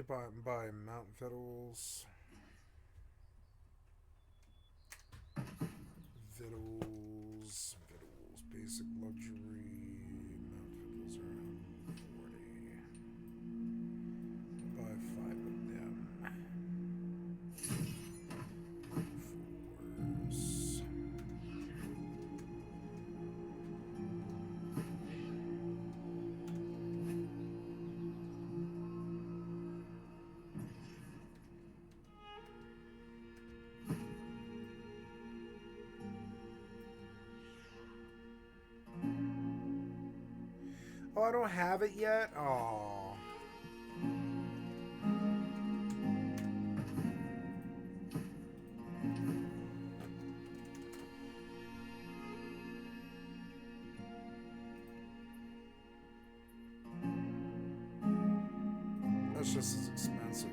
buy mount victuals. Victuals, basic luxury. Mount victuals are 140. Buy 5 of them. Fours. Oh, I don't have it yet? Oh. That's just as expensive.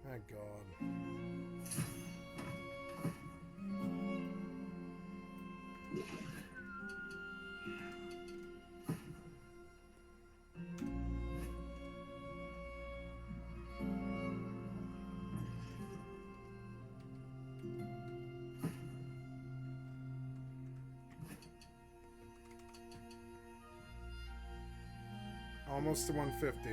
My God. Almost to 150.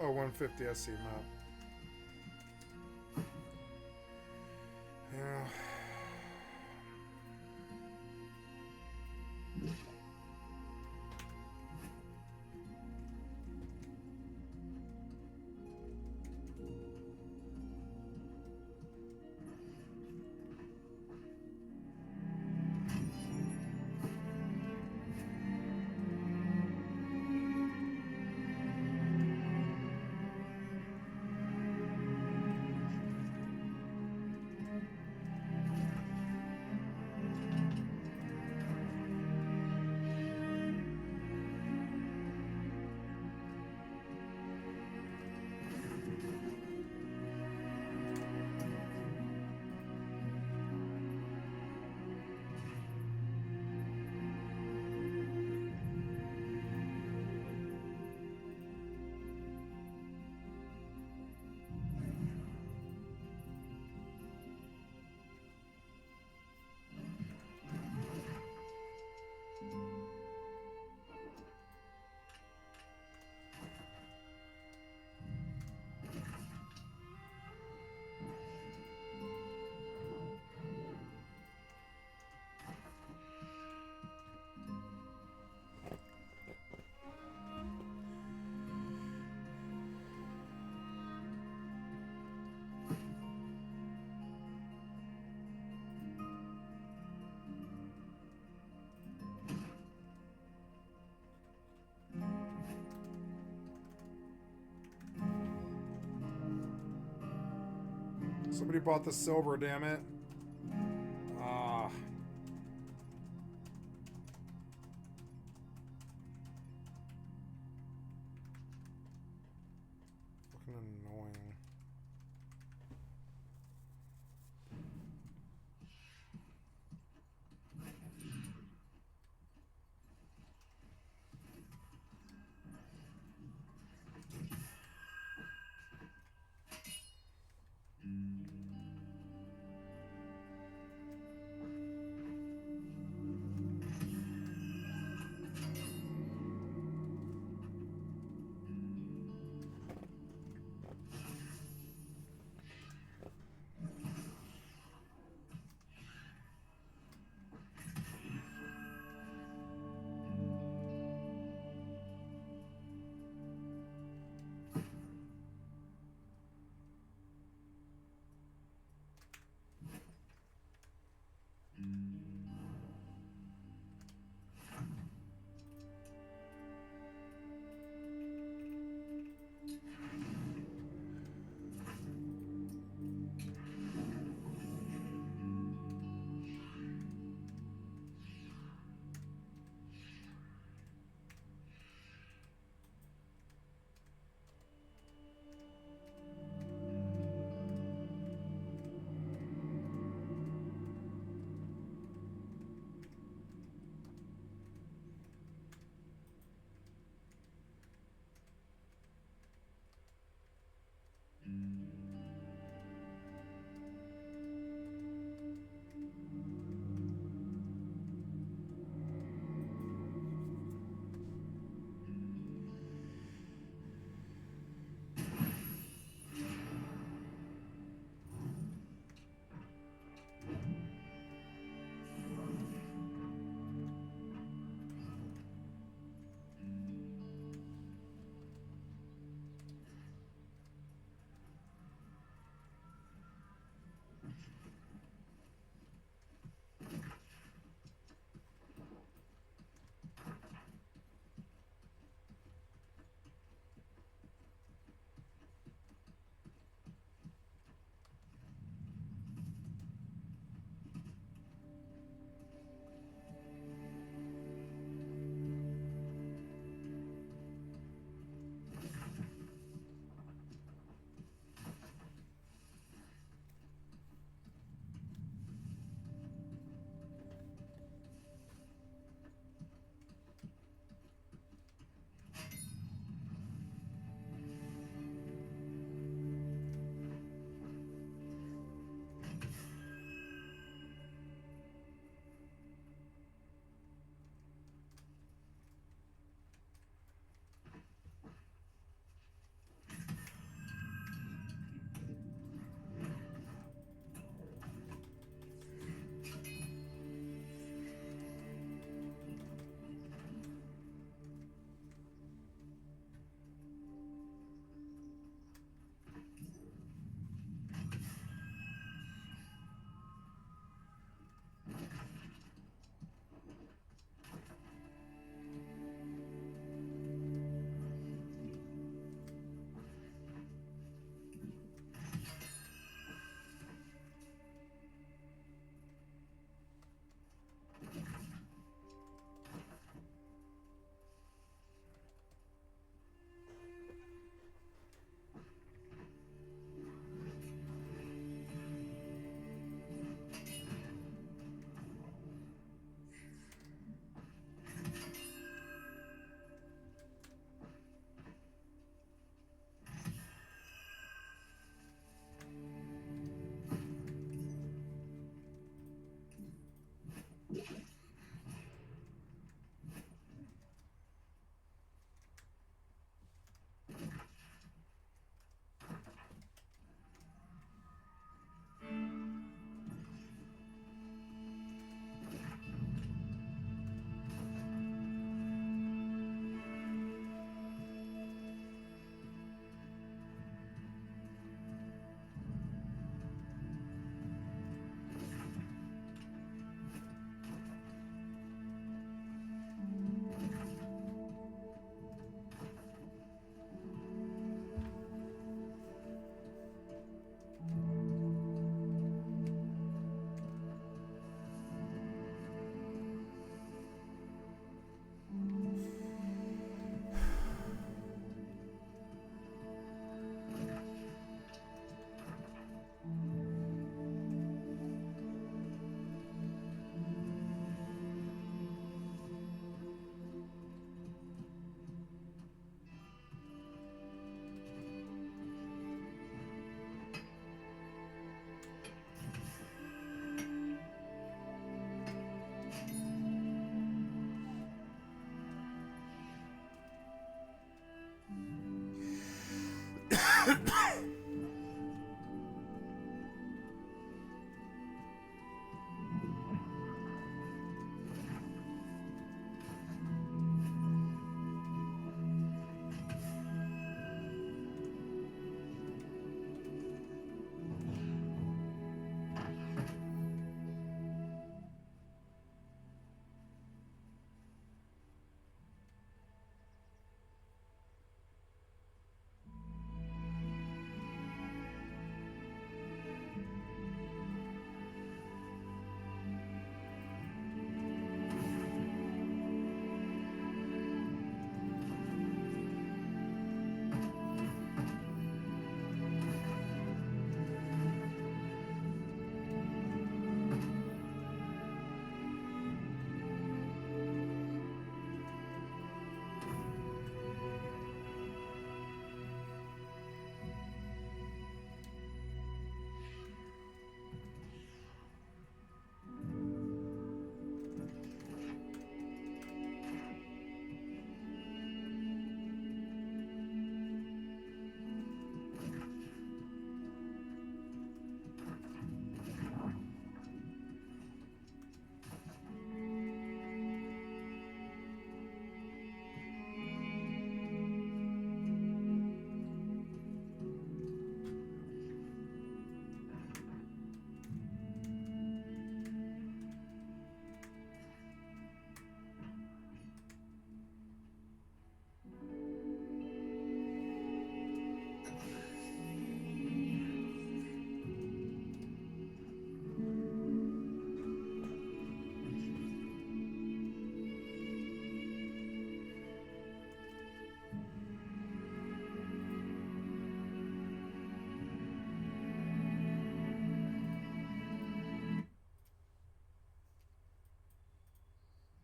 Oh, 150, I see map. Yeah. Somebody bought the silver, damn it. Ah. Fucking annoying.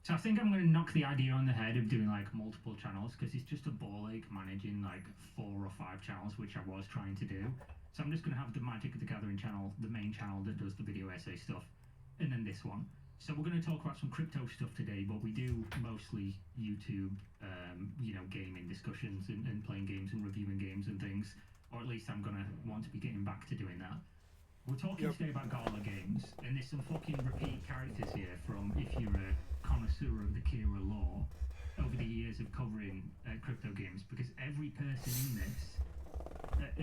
So I think I'm going to knock the idea on the head of doing like multiple channels, because it's just a ball ache managing like 4 or 5 channels, which I was trying to do. So I'm just going to have the Magic of the Gathering channel, the main channel that does the video essay stuff, and then this one. So we're going to talk about some crypto stuff today, but we do mostly YouTube, you know, gaming discussions and playing games and reviewing games and things, or at least I'm going to want to be getting back to doing that. We're talking today about Gala games, and there's some fucking repeat characters here from, if you're a connoisseur of the Kira lore, over the years of covering crypto games, because every person in this,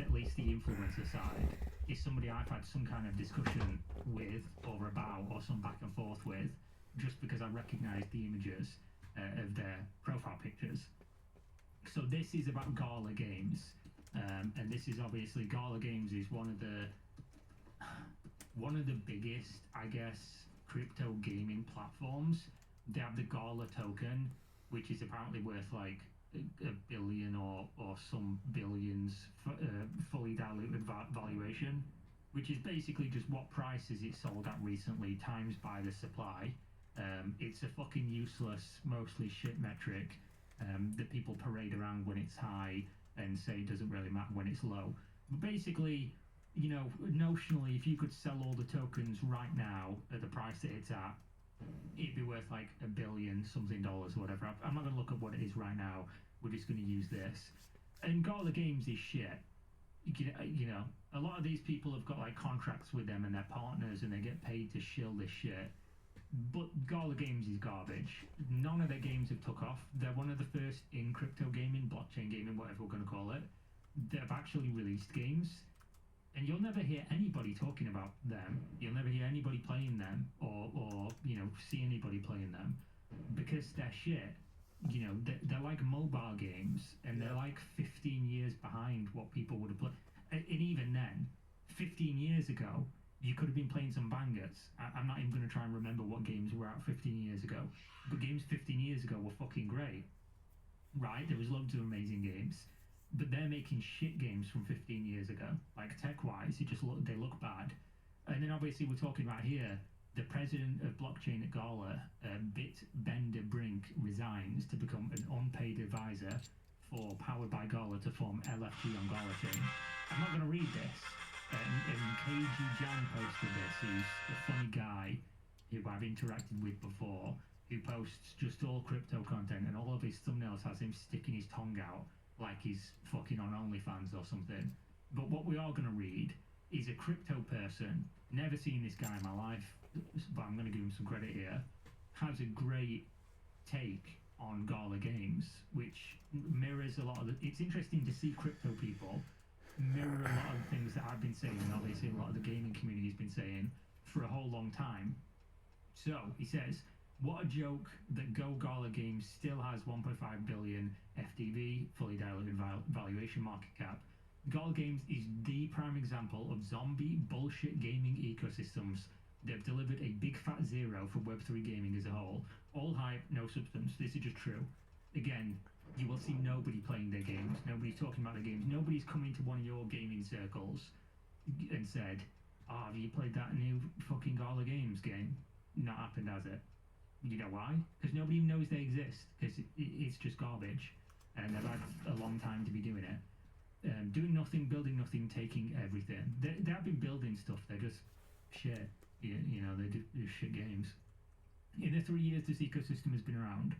at least the influencer side, is somebody I've had some kind of discussion with or about or some back and forth with, just because I recognise the images of their profile pictures. So this is about Gala Games, and this is obviously, Gala Games is one of the biggest, I guess, crypto gaming platforms. They have the Gala token, which is apparently worth like a billion or some billions, fully diluted valuation, which is basically just what prices it sold at recently times by the supply. It's a fucking useless, mostly shit metric that people parade around when it's high and say it doesn't really matter when it's low. But basically, you know, notionally, if you could sell all the tokens right now at the price that it's at, it'd be worth like $1 billion something dollars or whatever. I'm not going to look at what it is right now. We're just going to use this. And Gala Games is shit. You know, a lot of these people have got like contracts with them and they're partners and they get paid to shill this shit. But Gala Games is garbage. None of their games have took off. They're one of the first in crypto gaming, blockchain gaming, whatever we're going to call it, that have actually released games. And you'll never hear anybody talking about them. You'll never hear anybody playing them or you know, see anybody playing them, because they're shit. You know, they're like mobile games, and they're like 15 years behind what people would have played. And even then, 15 years ago, you could have been playing some bangers. I'm not even going to try and remember what games were out 15 years ago. But games 15 years ago were fucking great. Right? There was loads of amazing games. But they're making shit games from 15 years ago. Like, tech-wise, they look bad. And then obviously we're talking about here, the president of blockchain at Gala, Bender Brink, resigns to become an unpaid advisor for Powered by Gala to form LFT on Gala chain. I'm not going to read this. And KG Jan posted this, who's a funny guy who I've interacted with before, who posts just all crypto content, and all of his thumbnails has him sticking his tongue out like he's fucking on OnlyFans or something. But what we are going to read is a crypto person, never seen this guy in my life, but I'm going to give him some credit here, has a great take on Gala Games, which mirrors a lot of it's interesting to see crypto people mirror a lot of the things that I've been saying, and obviously a lot of the gaming community's been saying for a whole long time. So he says, what a joke that Go Gala Games still has 1.5 billion FDV, fully diluted valuation market cap. Gala Games is the prime example of zombie bullshit gaming ecosystems. They've delivered a big fat zero for Web3 gaming as a whole. All hype, no substance. This is just true. Again, you will see nobody playing their games. Nobody's talking about their games. Nobody's coming to one of your gaming circles and said, have you played that new fucking Gala Games game? Not happened, has it? You know why? Because nobody even knows they exist, because it's just garbage, and they've had a long time to be doing it. Doing nothing, building nothing, taking everything. They have been building stuff, they're just shit. You know, they're just shit games. In the 3 years this ecosystem has been around,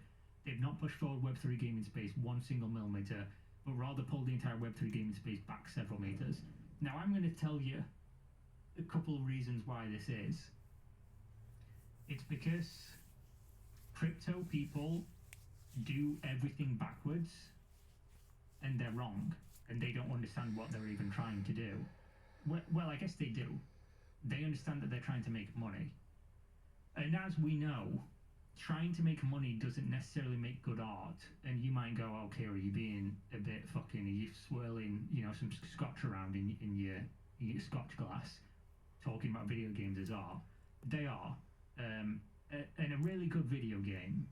they've not pushed forward Web3 gaming space 1 single millimeter, but rather pulled the entire Web3 gaming space back several meters. Now I'm going to tell you a couple of reasons why this is. It's because crypto people do everything backwards, and they're wrong, and they don't understand what they're even trying to do. Well, I guess they do. They understand that they're trying to make money. And as we know, trying to make money doesn't necessarily make good art. And you might go, okay, are you being a bit fucking, are you swirling, you know, some scotch around in your scotch glass, talking about video games as art? They are. And a really good video game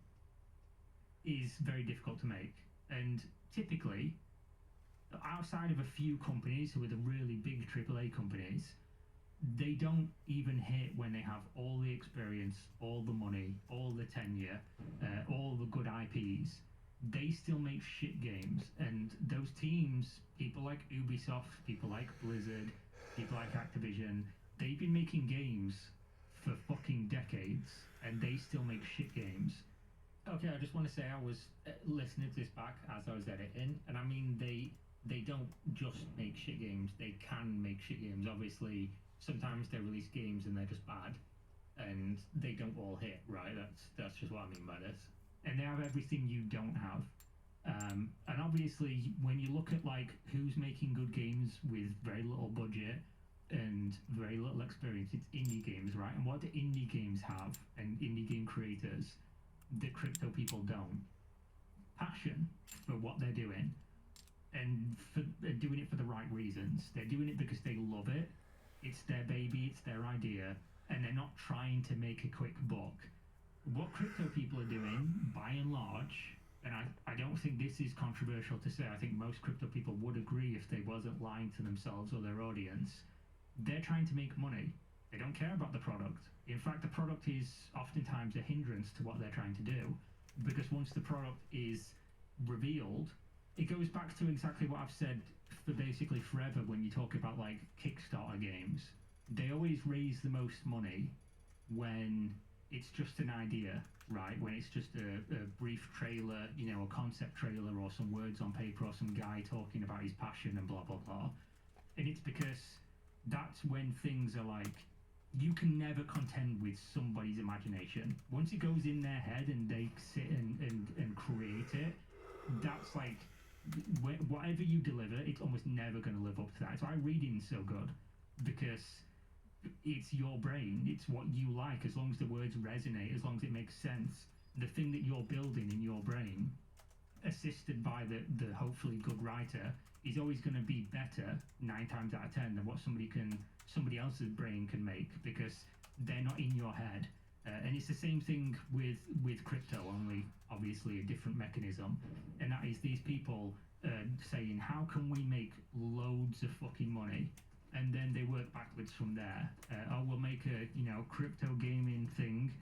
is very difficult to make. And typically, outside of a few companies who are the really big AAA companies, they don't even hit when they have all the experience, all the money, all the tenure, all the good IPs. They still make shit games, and those teams, people like Ubisoft, people like Blizzard, people like Activision, they've been making games for fucking decades, and they still make shit games. Okay, I just want to say I was listening to this back as I was editing, and I mean they don't just make shit games. They can make shit games. Obviously, sometimes they release games and they're just bad, and they don't all hit. Right? That's just what I mean by this. And they have everything you don't have. And obviously, when you look at like who's making good games with very little budget and very little experience, it's indie games, right? And what do indie games have, and indie game creators that crypto people don't? Passion for what they're doing, and they're doing it for the right reasons. They're doing it because they love it. It's their baby, it's their idea, and they're not trying to make a quick buck. What crypto people are doing, by and large, and I don't think this is controversial to say, I think most crypto people would agree if they wasn't lying to themselves or their audience, they're trying to make money. They don't care about the product. In fact, the product is oftentimes a hindrance to what they're trying to do, because once the product is revealed, it goes back to exactly what I've said for basically forever when you talk about like Kickstarter games. They always raise the most money when it's just an idea, right? When it's just a brief trailer, you know, a concept trailer or some words on paper or some guy talking about his passion and blah, blah, blah. And it's because that's when things are like, you can never contend with somebody's imagination. Once it goes in their head and they sit and create it, that's like, whatever you deliver, it's almost never going to live up to that. It's why reading's so good, because it's your brain, it's what you like. As long as the words resonate, as long as it makes sense, the thing that you're building in your brain, assisted by the hopefully good writer, is always going to be better 9 times out of 10 than what somebody else's brain can make, because they're not in your head. And it's the same thing with crypto, only obviously a different mechanism. And that is these people saying, how can we make loads of fucking money? And then they work backwards from there. We'll make a crypto gaming thing,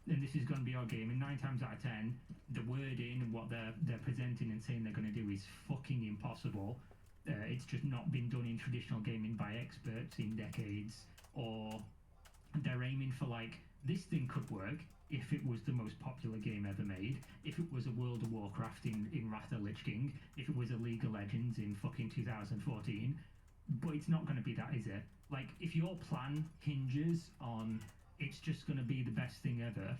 and this is going to be our game. And 9 times out of 10, the wording and what they're presenting and saying they're going to do is fucking impossible. It's just not been done in traditional gaming by experts in decades, or they're aiming for like, this thing could work if it was the most popular game ever made, if it was a World of Warcraft in Wrath of Lich King, if it was a League of Legends in fucking 2014, but it's not going to be that, is it? Like, if your plan hinges on it's just going to be the best thing ever,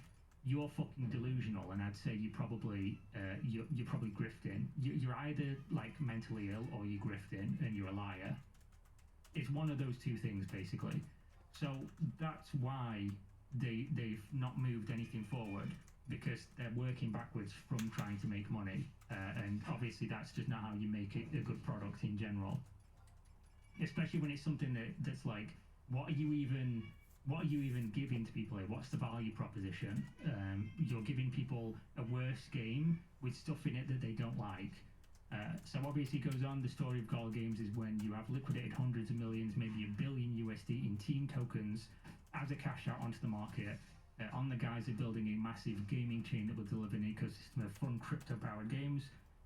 you're fucking delusional, and I'd say you're probably grifting. You're either like mentally ill or you're grifting and you're a liar. It's one of those two things, basically. So that's why they've not moved anything forward, because they're working backwards from trying to make money, and obviously that's just not how you make it a good product in general. Especially when it's something that's like, what are you even giving to people here? What's the value proposition? You're giving people a worse game with stuff in it that they don't like. So obviously it goes on, the story of Gala Games is when you have liquidated hundreds of millions, maybe $1 billion USD in team tokens as a cash out onto the market, on the guise of building a massive gaming chain that will deliver an ecosystem of fun crypto-powered games,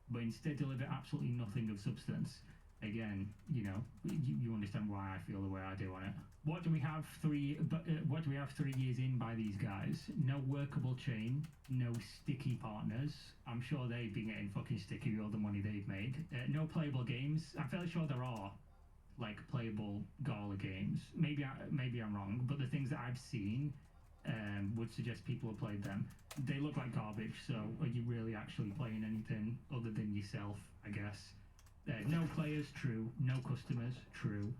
but instead deliver absolutely nothing of substance. Again, you understand why I feel the way I do on it. What do we have 3 years in by these guys? No workable chain, no sticky partners. I'm sure they've been getting fucking sticky with all the money they've made. No playable games. I'm fairly sure there are like playable Gala games. Maybe I'm wrong, but the things that I've seen would suggest people have played them. They look like garbage. So are you really actually playing anything other than yourself? I guess. No players, true. No customers, true.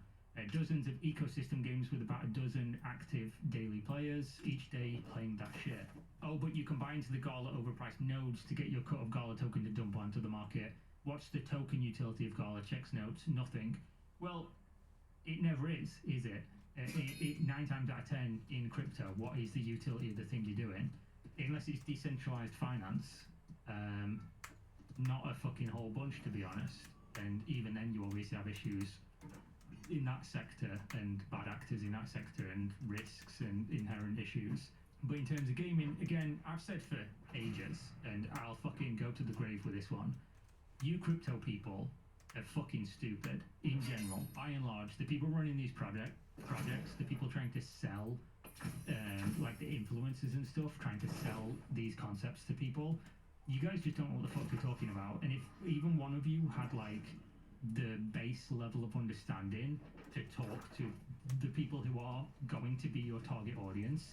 Dozens of ecosystem games with about a dozen active daily players each day playing that shit. Oh, but you can buy into the Gala overpriced nodes to get your cut of Gala token to dump onto the market. What's the token utility of Gala? Checks notes, nothing. Well, it never is it? 9 times out of 10 in crypto, what is the utility of the thing you're doing? Unless it's decentralized finance, not a fucking whole bunch, to be honest. And even then you obviously have issues in that sector and bad actors in that sector and risks and inherent issues. But in terms of gaming, again, I've said for ages, and I'll fucking go to the grave with this one. You crypto people are fucking stupid in general. By and large, the people running these projects, the people trying to sell, like the influencers and stuff, trying to sell these concepts to people, you guys just don't know what the fuck you're talking about. And if even one of you had like the base level of understanding to talk to the people who are going to be your target audience,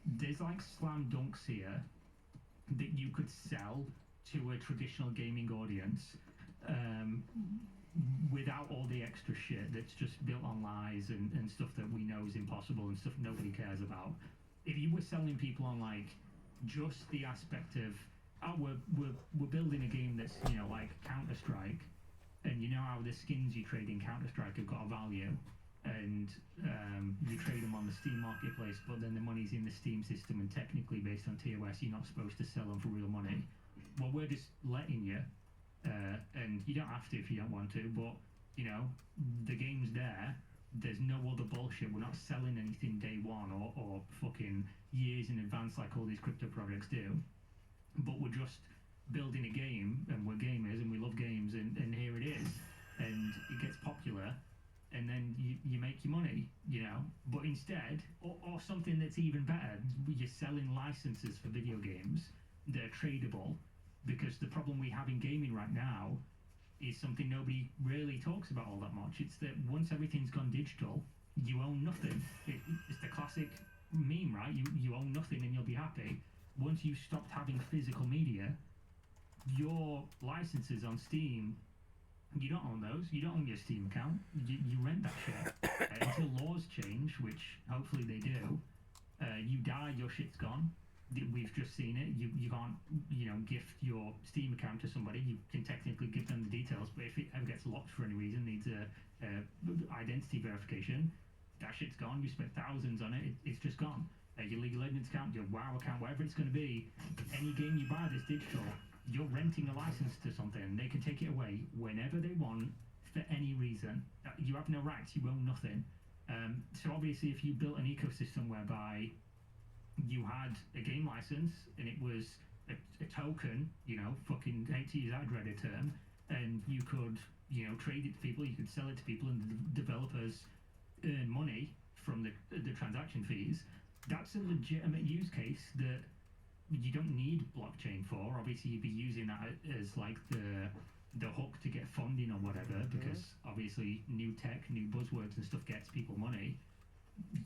there's like slam dunks here that you could sell to a traditional gaming audience without all the extra shit that's just built on lies and stuff that we know is impossible and stuff nobody cares about. If you were selling people on like just the aspect of, oh, we're building a game that's, you know, like Counter-Strike, and you know how the skins you trade in Counter-Strike have got a value, and you trade them on the Steam marketplace, but then the money's in the Steam system, and technically based on TOS you're not supposed to sell them for real money. Well, we're just letting you, and you don't have to if you don't want to, but you know, the game's there. There's no other bullshit. We're not selling anything day one or fucking years in advance like all these crypto projects do, but we're just building a game, and we're gamers and we love games, and here it is, and it gets popular, and then you make your money, you know. But instead, or something that's even better, you're selling licenses for video games that are tradable, because the problem we have in gaming right now is something nobody really talks about all that much. It's that once everything's gone digital, you own nothing. It's the classic meme, right? You own nothing and you'll be happy. Once you've stopped having physical media, your licenses on Steam, you don't own those. You don't own your Steam account. You rent that shit until laws change, which hopefully they do. You die, your shit's gone. We've just seen it. You can't, you know, gift your Steam account to somebody. You can technically give them the details, but if it ever gets locked for any reason, needs a identity verification, that shit's gone. You spent thousands on it. It's just gone. Your League of Legends account, your WoW account, whatever it's going to be, any game you buy that's digital, you're renting a license to something. They can take it away whenever they want for any reason. You have no rights. You own nothing. So obviously, if you built an ecosystem whereby you had a game license and it was a token, you know, fucking hate to use that dreaded term, and you could, you know, trade it to people, you could sell it to people, and the developers earn money from the transaction fees. That's a legitimate use case that you don't need blockchain for. Obviously, you'd be using that as like the hook to get funding or whatever, because obviously new tech, new buzzwords and stuff gets people money.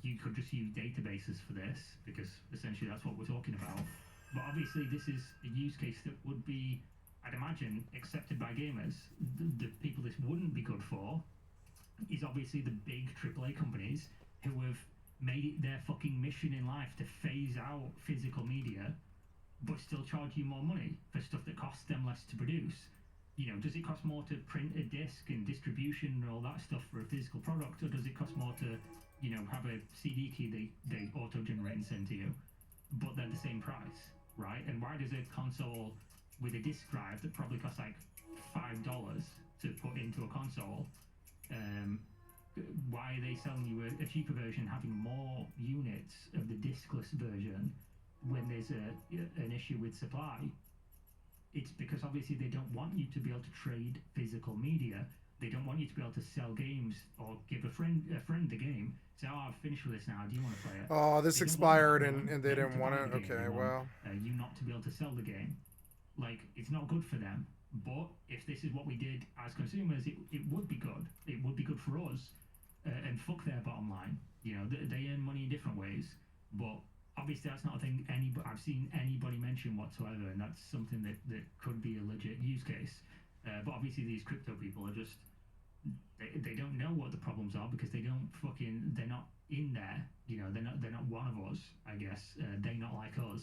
You could just use databases for this, because essentially that's what we're talking about. But obviously this is a use case that would be, I'd imagine, accepted by gamers. The people this wouldn't be good for is obviously the big AAA companies who have made it their fucking mission in life to phase out physical media, but still charge you more money for stuff that costs them less to produce. You know, does it cost more to print a disc and distribution and all that stuff for a physical product, or does it cost more to, you know, have a CD key they auto-generate and send to you, but they're the same price, right? And why does a console with a disc drive that probably costs like $5 to put into a console, why are they selling you a cheaper version having more units of the discless version when there's an issue with supply? It's because obviously they don't want you to be able to trade physical media. They don't want you to be able to sell games or give a friend the game. Say, oh, I've finished with this now. Do you want to play it? Oh, this expired and they didn't want it. Okay, well. You not to be able to sell the game. Like, it's not good for them. But if this is what we did as consumers, it would be good. It would be good for us. And fuck their bottom line. You know, they earn money in different ways. But obviously that's not a thing I've seen anybody mention whatsoever. And that's something that could be a legit use case. But obviously these crypto people are just, they don't know what the problems are, because they're not in there, you know, they're not one of us, I guess. They're not like us.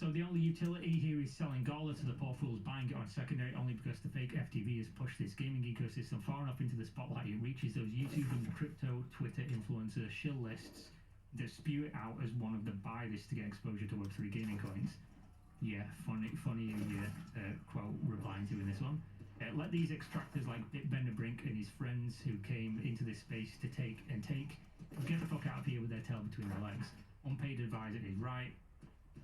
So the only utility here is selling Gala to the poor fools, buying it on secondary only because the fake FTV has pushed this gaming ecosystem far enough into the spotlight. It reaches those YouTube and crypto Twitter influencer shill lists that spew it out as one of the buy this to get exposure to Web3 gaming coins. Yeah, funny you quote replying to in this one. Let these extractors like Bitbender Brink and his friends who came into this space to take, get the fuck out of here with their tail between their legs. Unpaid advisor is right.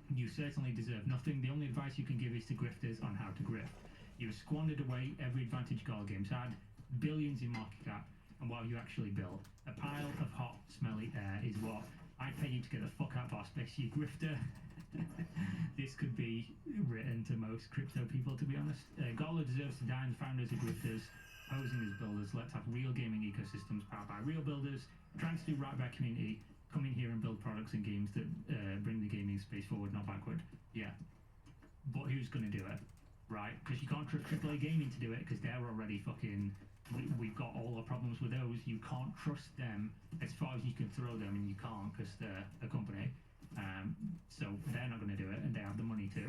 You certainly deserve nothing. The only advice you can give is to grifters on how to grift. You have squandered away every advantage Gala Games had, billions in market cap, and while you actually build. A pile of hot, smelly air is what I'd pay you to get the fuck out of our space, you grifter. This could be written to most crypto people, to be honest. Gala deserves to die, and founders are grifters, posing as builders. Let's have real gaming ecosystems powered by real builders, trying to do right by community, come in here and build products and games that bring the gaming space forward, not backward. Yeah. But who's going to do it? Right? Because you can't trust AAA Gaming to do it, because they're already fucking... We've got all our problems with those. You can't trust them as far as you can throw them, and you can't because they're a company. So they're not going to do it, and they have the money to.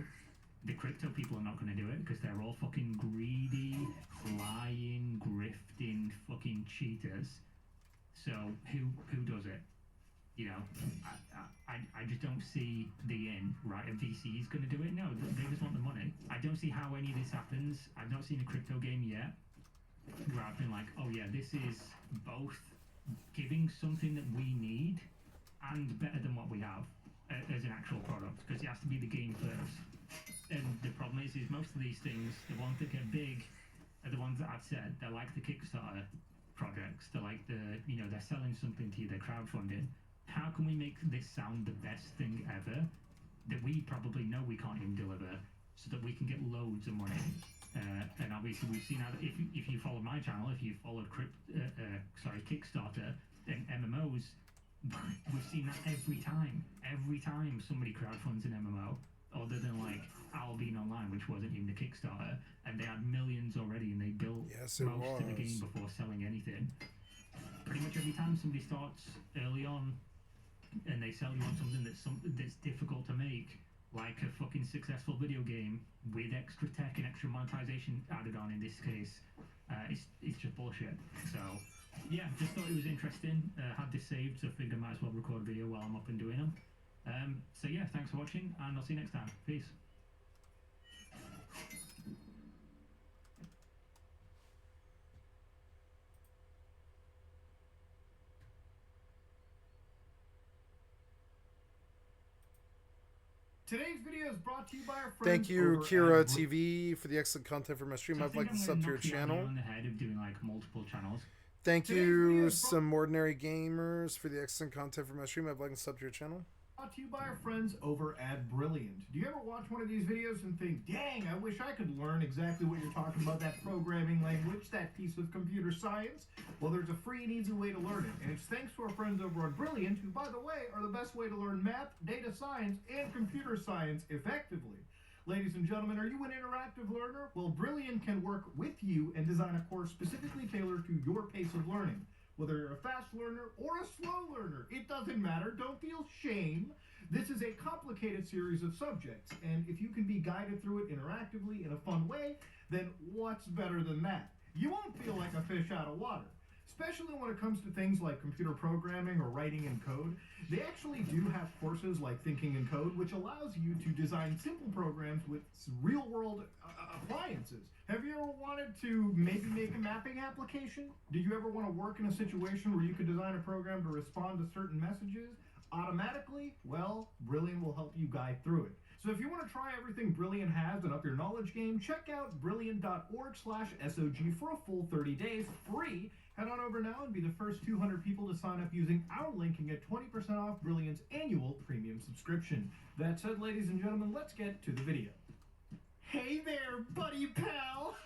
The crypto people are not going to do it because they're all fucking greedy, lying, grifting, fucking cheaters. So who does it? You know, I just don't see the end, right? A VC is going to do it? No, they just want the money. I don't see how any of this happens. I've not seen a crypto game yet where I've been like, oh yeah, this is both giving something that we need and better than what we have as an actual product, because it has to be the game first. And the problem is most of these things, the ones that get big are the ones that I've said, they're like the Kickstarter projects, they're like they're selling something to you, they're crowdfunding. How can we make this sound the best thing ever that we probably know we can't even deliver, so that we can get loads of money? And obviously we've seen how if you follow my channel, if you followed Kickstarter and MMOs, we've seen that every time somebody crowdfunds an MMO, other than like Albion Online, which wasn't even a Kickstarter, and they had millions already, and they built most of the game before selling anything. Pretty much every time somebody starts early on and they sell you on something that's difficult to make, like a fucking successful video game with extra tech and extra monetization added on in this case, it's just bullshit. So yeah, just thought it was interesting. Had this saved, so figured I might as well record a video while I'm up and doing them. So yeah, thanks for watching, and I'll see you next time. Peace. Today's video is brought to you by our friends. Thank you, Kira TV, for the excellent content for my stream. I'd like to sub to your channel. On the head of doing like multiple channels. Thank you, Some Ordinary Gamers, for the excellent content for my stream. I'd like to sub to your channel. Brought to you by our friends over at Brilliant. Do you ever watch one of these videos and think, dang, I wish I could learn exactly what you're talking about, that programming language, that piece of computer science? Well, there's a free and easy way to learn it, and it's thanks to our friends over at Brilliant, who, by the way, are the best way to learn math, data science, and computer science effectively. Ladies and gentlemen, are you an interactive learner? Well, Brilliant can work with you and design a course specifically tailored to your pace of learning. Whether you're a fast learner or a slow learner, it doesn't matter. Don't feel shame. This is a complicated series of subjects, and if you can be guided through it interactively in a fun way, then what's better than that? You won't feel like a fish out of water. Especially when it comes to things like computer programming or writing in code. They actually do have courses like Thinking in Code, which allows you to design simple programs with real-world appliances. Have you ever wanted to maybe make a mapping application? Did you ever want to work in a situation where you could design a program to respond to certain messages automatically? Well, Brilliant will help you guide through it. So if you want to try everything Brilliant has and up your knowledge game, check out brilliant.org/SOG for a full 30 days free. Head on over now and be the first 200 people to sign up using our link and get 20% off Brilliant's annual premium subscription. That said, ladies and gentlemen, let's get to the video. Hey there, buddy pal!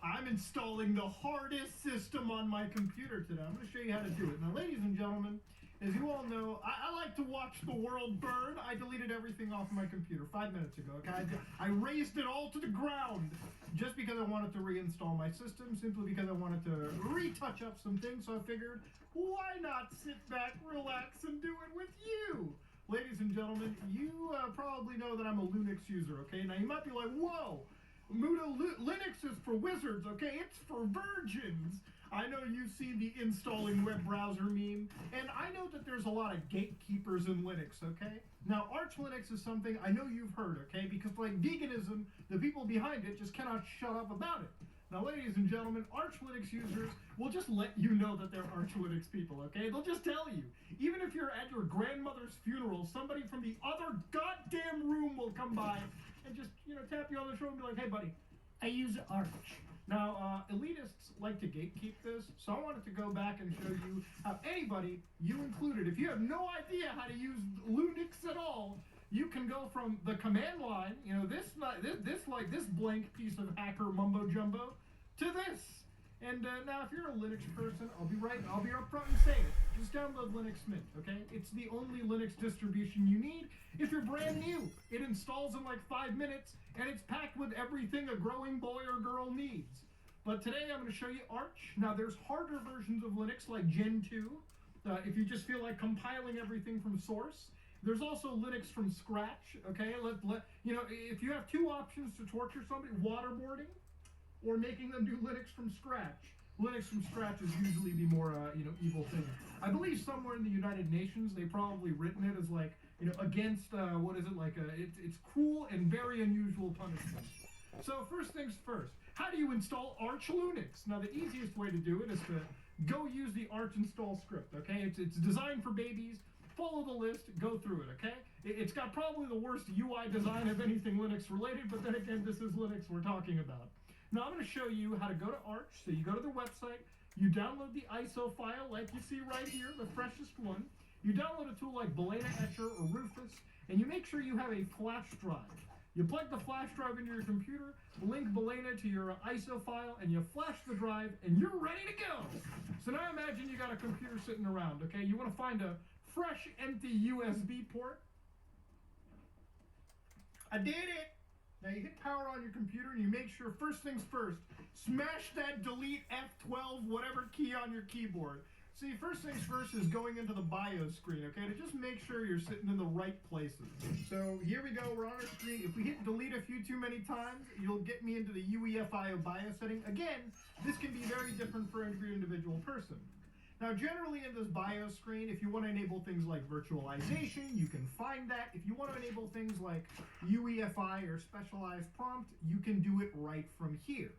I'm installing the hardest system on my computer today. I'm going to show you how to do it. Now, ladies and gentlemen, as you all know, I like to watch the world burn. I deleted everything off my computer 5 minutes ago, okay? I razed it all to the ground just because I wanted to reinstall my system, simply because I wanted to retouch up some things, so I figured, why not sit back, relax, and do it with you? Ladies and gentlemen, you probably know that I'm a Linux user, okay? Now, you might be like, whoa, Mudo, Linux is for wizards, okay? It's for virgins. I know you've seen the installing web browser meme, and I know that there's a lot of gatekeepers in Linux, okay? Now, Arch Linux is something I know you've heard, okay? Because like veganism, the people behind it just cannot shut up about it. Now, ladies and gentlemen, Arch Linux users will just let you know that they're Arch Linux people, okay? They'll just tell you. Even if you're at your grandmother's funeral, somebody from the other goddamn room will come by and just, tap you on the shoulder and be like, hey, buddy, I use Arch. Now, elitists like to gatekeep this, so I wanted to go back and show you how anybody, you included, if you have no idea how to use Linux at all, you can go from the command line, this blank piece of hacker mumbo jumbo, to this. And now, if you're a Linux person, I'll be upfront and say it. Just download Linux Mint, okay? It's the only Linux distribution you need. If you're brand new, it installs in like 5 minutes, and it's packed with everything a growing boy or girl needs. But today I'm going to show you Arch. Now, there's harder versions of Linux like Gen 2, if you just feel like compiling everything from source. There's also Linux from scratch, okay? If you have two options to torture somebody, waterboarding or making them do Linux from scratch. Linux from scratch is usually the more, evil thing. I believe somewhere in the United Nations, they probably written it as like, against, it's cruel and very unusual punishment. So first things first, how do you install Arch Linux? Now, the easiest way to do it is to go use the Arch install script, okay? It's designed for babies. Follow the list, go through it, okay? It's got probably the worst UI design of anything Linux related, but then again, this is Linux we're talking about. Now, I'm going to show you how to go to Arch. So you go to their website, you download the ISO file like you see right here, the freshest one. You download a tool like Balena Etcher or Rufus, and you make sure you have a flash drive. You plug the flash drive into your computer, link Balena to your ISO file, and you flash the drive, and you're ready to go. So now imagine you got a computer sitting around, okay? You want to find a fresh, empty USB port. I did it! Now you hit power on your computer and you make sure, first things first, smash that delete F12 whatever key on your keyboard. See, first things first is going into the BIOS screen, okay, to just make sure you're sitting in the right places. So here we go, we're on our screen. If we hit delete a few too many times, you'll get me into the UEFI BIOS setting. Again, this can be very different for every individual person. Now, generally in this BIOS screen, if you want to enable things like virtualization, you can find that. If you want to enable things like UEFI or specialized prompt, you can do it right from here.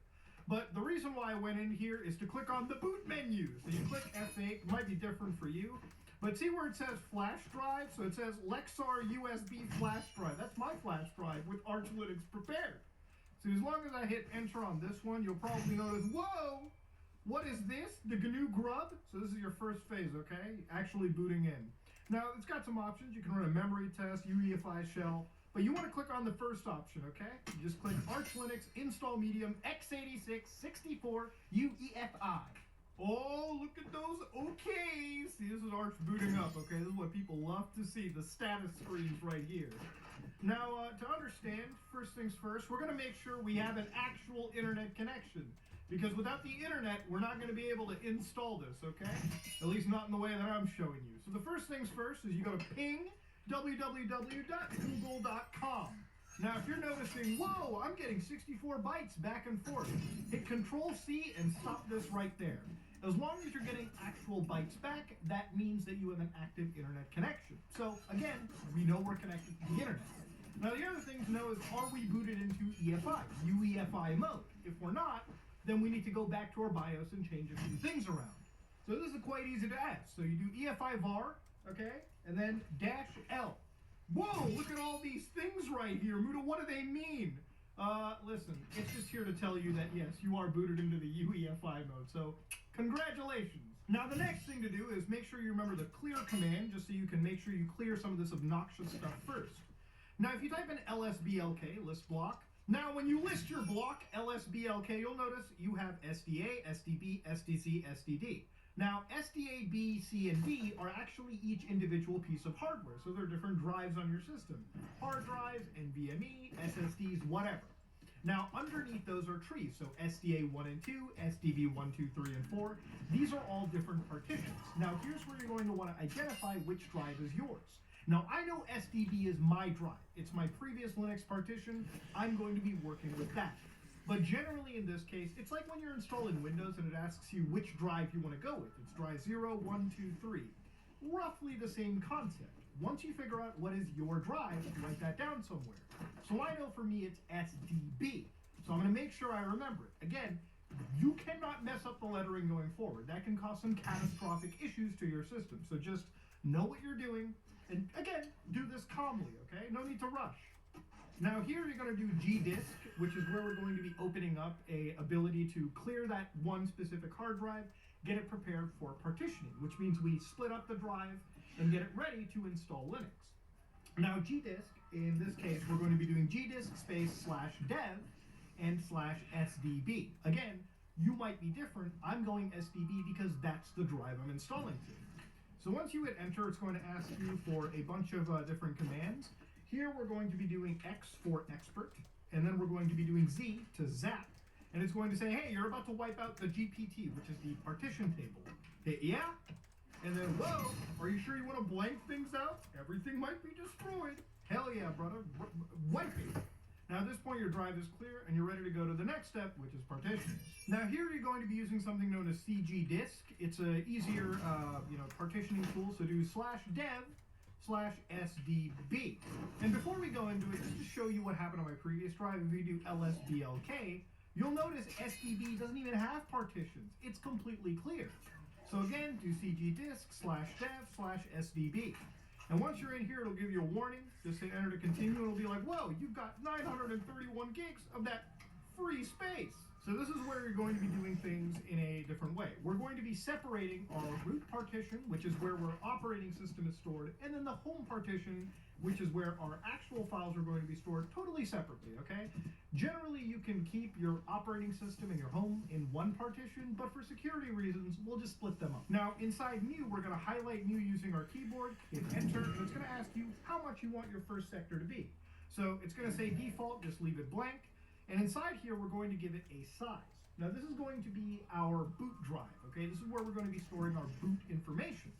But the reason why I went in here is to click on the boot menu. So you click F8, it might be different for you. But see where it says flash drive? So it says Lexar USB flash drive. That's my flash drive with Arch Linux prepared. So as long as I hit enter on this one, you'll probably notice, whoa! What is this? The GNU Grub? So this is your first phase, okay? Actually booting in. Now, it's got some options. You can run a memory test, UEFI shell, but you want to click on the first option, okay? You just click Arch Linux install medium x86 64 UEFI. Oh, look at those OKs. See, this is Arch booting up, okay? This is what people love to see, the status screens right here. Now, to understand, first things first, we're going to make sure we have an actual internet connection. Because without the internet, we're not going to be able to install this, okay? At least not in the way that I'm showing you. So the first things first is you go to ping www.google.com. Now, if you're noticing, whoa, I'm getting 64 bytes back and forth, hit Control-C and stop this right there. As long as you're getting actual bytes back, that means that you have an active internet connection. So, again, we know we're connected to the internet. Now, the other thing to know is, are we booted into EFI, UEFI mode? If we're not, then we need to go back to our BIOS and change a few things around. So this is quite easy to add. So you do EFI var, okay, and then -L. Whoa, look at all these things right here. Muda, what do they mean? Listen, it's just here to tell you that, yes, you are booted into the UEFI mode. So congratulations. Now the next thing to do is make sure you remember the clear command, just so you can make sure you clear some of this obnoxious stuff first. Now if you type in lsblk, list block, now when you list your block, lsblk, you'll notice you have SDA, SDB, SDC, SDD. Now, SDA, B, C, and D are actually each individual piece of hardware, so they're different drives on your system. Hard drives, NVMe, SSDs, whatever. Now, underneath those are trees, so SDA 1 and 2, SDB 1, 2, 3, and 4. These are all different partitions. Now, here's where you're going to want to identify which drive is yours. Now, I know SDB is my drive. It's my previous Linux partition. I'm going to be working with that. But generally in this case, it's like when you're installing Windows and it asks you which drive you want to go with. It's drive 0, 1, 2, 3. Roughly the same concept. Once you figure out what is your drive, write that down somewhere. So I know for me it's SDB. So I'm going to make sure I remember it. Again, you cannot mess up the lettering going forward. That can cause some catastrophic issues to your system. So just know what you're doing, and again, do this calmly, okay? No need to rush. Now here you're going to do gdisk, which is where we're going to be opening up a ability to clear that one specific hard drive, get it prepared for partitioning, which means we split up the drive and get it ready to install Linux. Now gdisk, in this case, we're going to be doing gdisk space /dev and /sdb. Again, you might be different. I'm going SDB because that's the drive I'm installing to. So once you hit enter, it's going to ask you for a bunch of different commands. Here we're going to be doing X for expert, and then we're going to be doing Z to zap, and it's going to say, hey, you're about to wipe out the GPT, which is the partition table. Hit yeah, and then, whoa, are you sure you want to blank things out? Everything might be destroyed. Hell yeah, brother, wipe it. Now at this point your drive is clear and you're ready to go to the next step, which is partitioning. Now here you're going to be using something known as cgdisk. It's a easier partitioning tool, so do /dev /sdb. And before we go into it, just to show you what happened on my previous drive, if you do lsblk, you'll notice SDB doesn't even have partitions. It's completely clear. So again, do cgdisk /dev /sdb. And once you're in here, it'll give you a warning. Just hit enter to continue. It'll be like, whoa, you've got 931 gigs of that free space. So this is where you're going to be doing things in a different way. We're going to be separating our root partition, which is where our operating system is stored, and then the home partition, which is where our actual files are going to be stored totally separately, okay? Generally, you can keep your operating system and your home in one partition, but for security reasons, we'll just split them up. Now, inside new, we're going to highlight new using our keyboard, hit enter, and it's going to ask you how much you want your first sector to be. So it's going to say default, just leave it blank. And inside here, we're going to give it a size. Now, this is going to be our boot drive, okay? This is where we're going to be storing our boot information.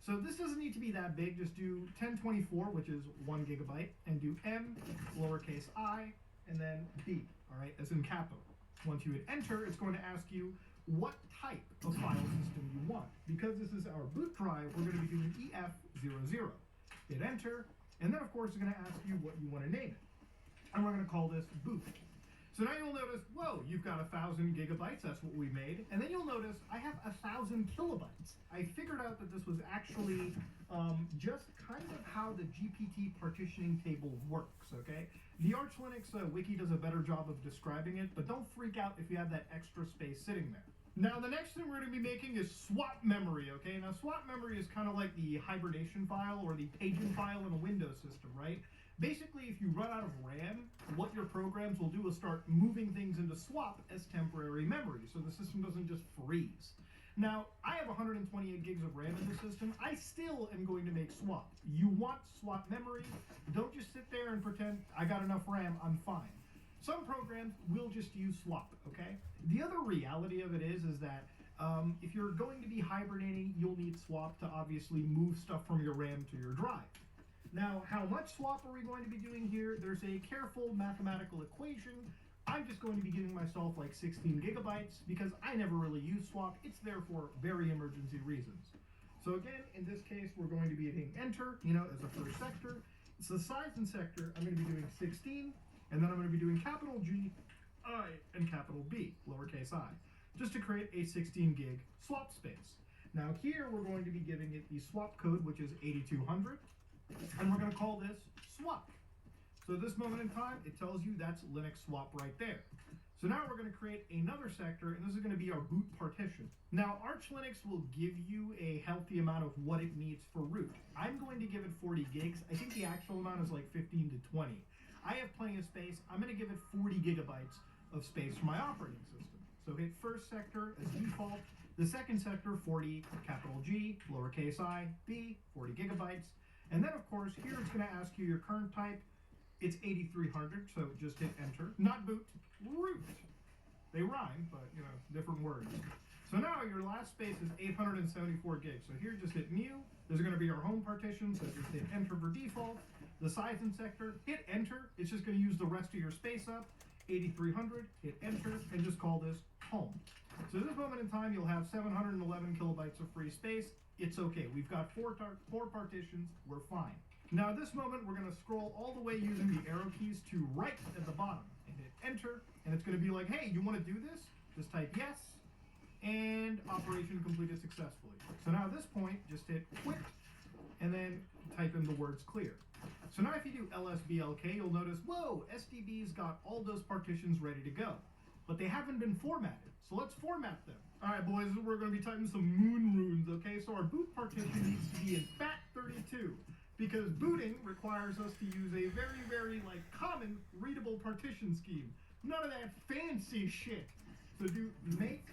So this doesn't need to be that big. Just do 1024, which is 1 gigabyte, and do M, lowercase I, and then B, all right, as in capital. Once you hit enter, it's going to ask you what type of file system you want. Because this is our boot drive, we're going to be doing EF00. Hit enter, and then of course it's going to ask you what you want to name it. And we're going to call this boot. So now you'll notice, whoa, you've got 1,000 gigabytes, that's what we made. And then you'll notice I have 1,000 kilobytes. I figured out that this was actually just kind of how the GPT partitioning table works, okay? The Arch Linux wiki does a better job of describing it, but don't freak out if you have that extra space sitting there. Now the next thing we're going to be making is swap memory, okay? Now swap memory is kind of like the hibernation file or the paging file in a Windows system, right? Basically, if you run out of RAM, what your programs will do is start moving things into swap as temporary memory, so the system doesn't just freeze. Now, I have 128 gigs of RAM in the system. I still am going to make swap. You want swap memory. Don't just sit there and pretend I got enough RAM, I'm fine. Some programs will just use swap, okay? The other reality of it is that if you're going to be hibernating, you'll need swap to obviously move stuff from your RAM to your drive. Now, how much swap are we going to be doing here? There's a careful mathematical equation. I'm just going to be giving myself like 16 gigabytes because I never really use swap. It's there for very emergency reasons. So again, in this case, we're going to be hitting enter, as a first sector. So the size and sector, I'm going to be doing 16, and then I'm going to be doing capital G, I, and capital B, lowercase I, just to create a 16 gig swap space. Now here, we're going to be giving it the swap code, which is 8200. And we're going to call this swap. So at this moment in time, it tells you that's Linux swap right there. So now we're going to create another sector, and this is going to be our boot partition. Now, Arch Linux will give you a healthy amount of what it needs for root. I'm going to give it 40 gigs. I think the actual amount is like 15 to 20. I have plenty of space. I'm going to give it 40 gigabytes of space for my operating system. So hit first sector as default. The second sector, 40, capital G, lowercase I, B, 40 gigabytes. And then, of course, here it's going to ask you your current type. It's 8300, so just hit enter. Not boot, root. They rhyme, but, different words. So now your last space is 874 gigs. So here, just hit new. There's going to be our home partition, so just hit enter for default. The size and sector, hit enter. It's just going to use the rest of your space up. 8300, hit enter, and just call this home. So at this moment in time, you'll have 711 kilobytes of free space. It's okay. We've got four partitions. We're fine. Now at this moment, we're going to scroll all the way using the arrow keys to right at the bottom and hit enter. And it's going to be like, hey, you want to do this? just type yes, and operation completed successfully. So now at this point, just hit quit, and then type in the words clear. So now if you do lsblk, you'll notice, whoa, SDB's got all those partitions ready to go, but they haven't been formatted. So let's format them. All right, boys, we're going to be typing some moon runes, okay? So our boot partition needs to be in FAT32, because booting requires us to use a very, very, like, common readable partition scheme. None of that fancy shit. So do make,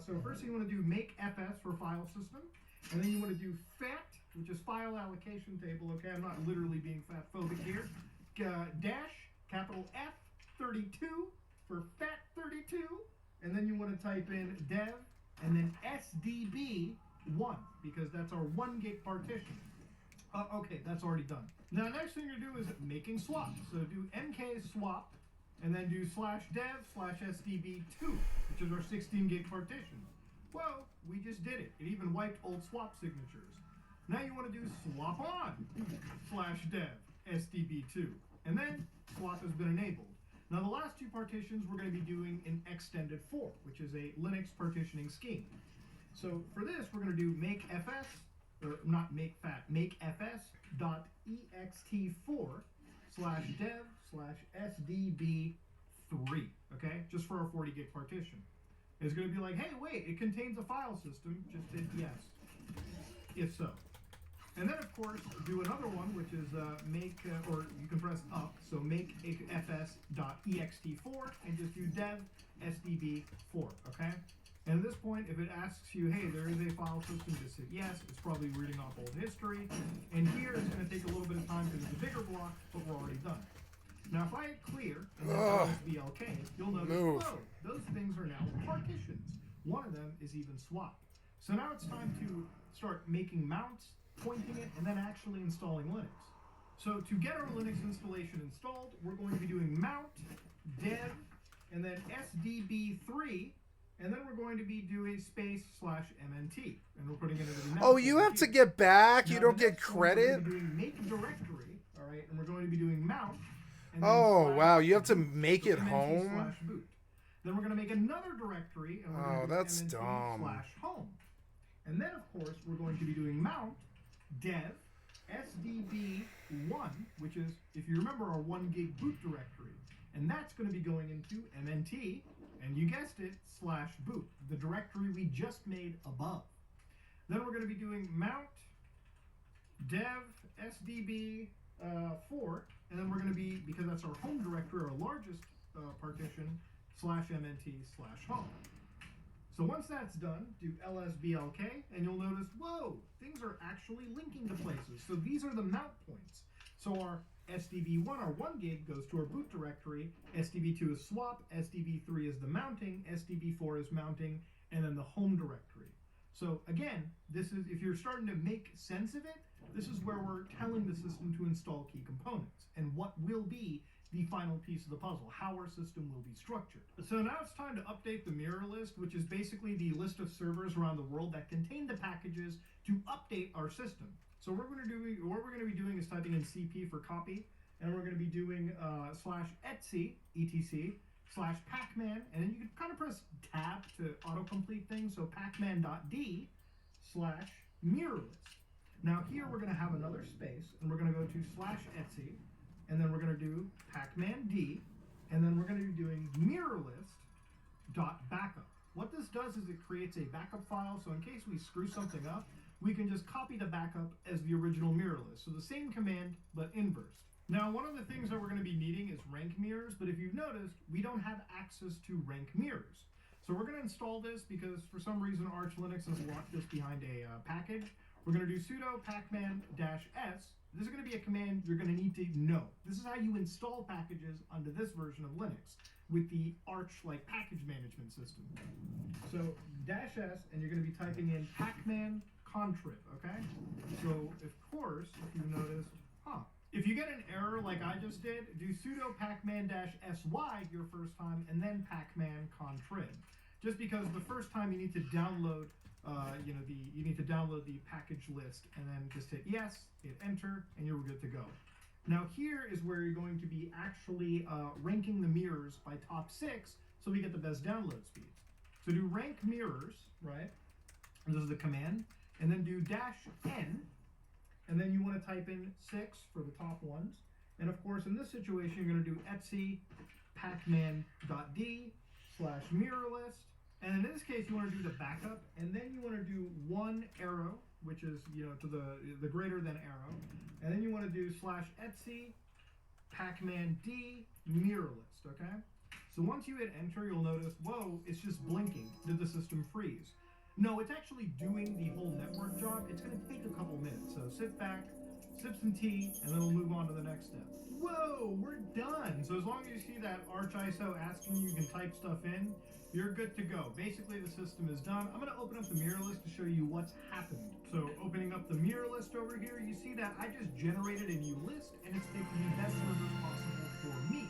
so first thing you want to do make FS for file system, and then you want to do FAT, which is file allocation table, okay? I'm not literally being fat-phobic here. Dash, capital F32 for FAT32, and then you want to type in dev, and then SDB1, because that's our 1 gig partition. Okay, that's already done. Now, next thing you're going to do is making swaps. So do mk swap, and then do /dev/SDB2, which is our 16 gig partition. Well, we just did it. It even wiped old swap signatures. Now you want to do swap on /dev/SDB2, and then swap has been enabled. Now the last two partitions we're going to be doing in extended for, which is a Linux partitioning scheme. So for this, we're going to do make fs, or not make fat, make fs.ext4/dev/sdb3, okay? Just for our 40 gig partition. It's going to be like, hey, wait, it contains a file system. Just hit yes, if so. And then, of course, do another one, which is make, or you can press up, so make fs.ext4 and just do dev sdb4, okay? And at this point, if it asks you, hey, there is a file system, just hit yes. It's probably reading off old history. And here, it's going to take a little bit of time because it's a bigger block, but we're already done. Now, if I hit clear and then BLK, you'll notice, whoa, those things are now partitions. One of them is even swapped. So now it's time to start making mounts, pointing it, and then actually installing Linux. So to get our Linux installation installed, we're going to be doing mount, dev, and then SDB3, and then we're going to be doing space /MNT, and we're putting it into the Oh, you have to get back? Now, you don't get We're credit? going to be doing make directory, all right, and we're going to be doing mount. And then Oh, wow, you have to boot, make so it MNT home? /boot. Then we're going to make another directory, and we're going to do that's MNT dumb. /home. And then, of course, we're going to be doing mount, dev, SDB1, which is, if you remember, our 1 gig boot directory. And that's going to be going into MNT, and you guessed it, /boot, the directory we just made above. Then we're going to be doing mount, dev, SDB4, and then we're going to be, because that's our home directory, our largest partition, /MNT/home. So once that's done, do lsblk, and you'll notice, whoa, things are actually linking to places. So these are the mount points. So our SDB1, our 1 gig, goes to our boot directory, SDB2 is swap, SDB3 is the mounting, SDB4 is mounting, and then the home directory. So again, this is, if you're starting to make sense of it, this is where we're telling the system to install key components and what will be the final piece of the puzzle, how our system will be structured. So now it's time to update the mirror list, which is basically the list of servers around the world that contain the packages to update our system. So what we're going to be doing is typing in cp for copy, and we're going to be doing /etc, etc, /pacman, and then you can kind of press tab to autocomplete things, so pacman.d /mirror list. Now here we're going to have another space, and we're going to go to /etc, and then we're going to do pacman.d, and then we're going to be doing mirrorlist.backup. What this does is it creates a backup file, so in case we screw something up, we can just copy the backup as the original mirror list. So the same command, but inverse. Now, one of the things that we're going to be needing is rank mirrors, but if you've noticed, we don't have access to rank mirrors. So we're going to install this because for some reason Arch Linux has locked this behind a package. We're going to do sudo pacman-s. This is going to be a command you're going to need to know. This is how you install packages under this version of Linux with the Arch-like package management system. So -s, and you're going to be typing in pacman contrib, okay? So, of course, if you noticed, if you get an error like I just did, do sudo pacman-sy your first time, and then pacman contrib. Just because the first time you need to download, you need to download the package list, and then just hit yes, hit enter, and you're good to go. Now here is where you're going to be actually ranking the mirrors by top 6, so we get the best download speeds. So do rank mirrors, right? And this is the command. And then do -n. And then you want to type in 6 for the top ones. And of course, in this situation, you're going to do etc pacman.d/mirrorlist. And in this case, you want to do the backup. And then you want to do 1 arrow, which is, to the greater than arrow. And then you want to do /etc pacman.d mirrorlist, okay? So once you hit enter, you'll notice, whoa, it's just blinking. Did the system freeze? No, it's actually doing the whole network job. It's going to take a couple minutes. So sit back, sip some tea, and then we'll move on to the next step. Whoa, we're done. So as long as you see that Arch ISO asking you can type stuff in, you're good to go. Basically, the system is done. I'm going to open up the mirror list to show you what's happened. So opening up the mirror list over here, you see that I just generated a new list, and it's picking the best servers possible for me.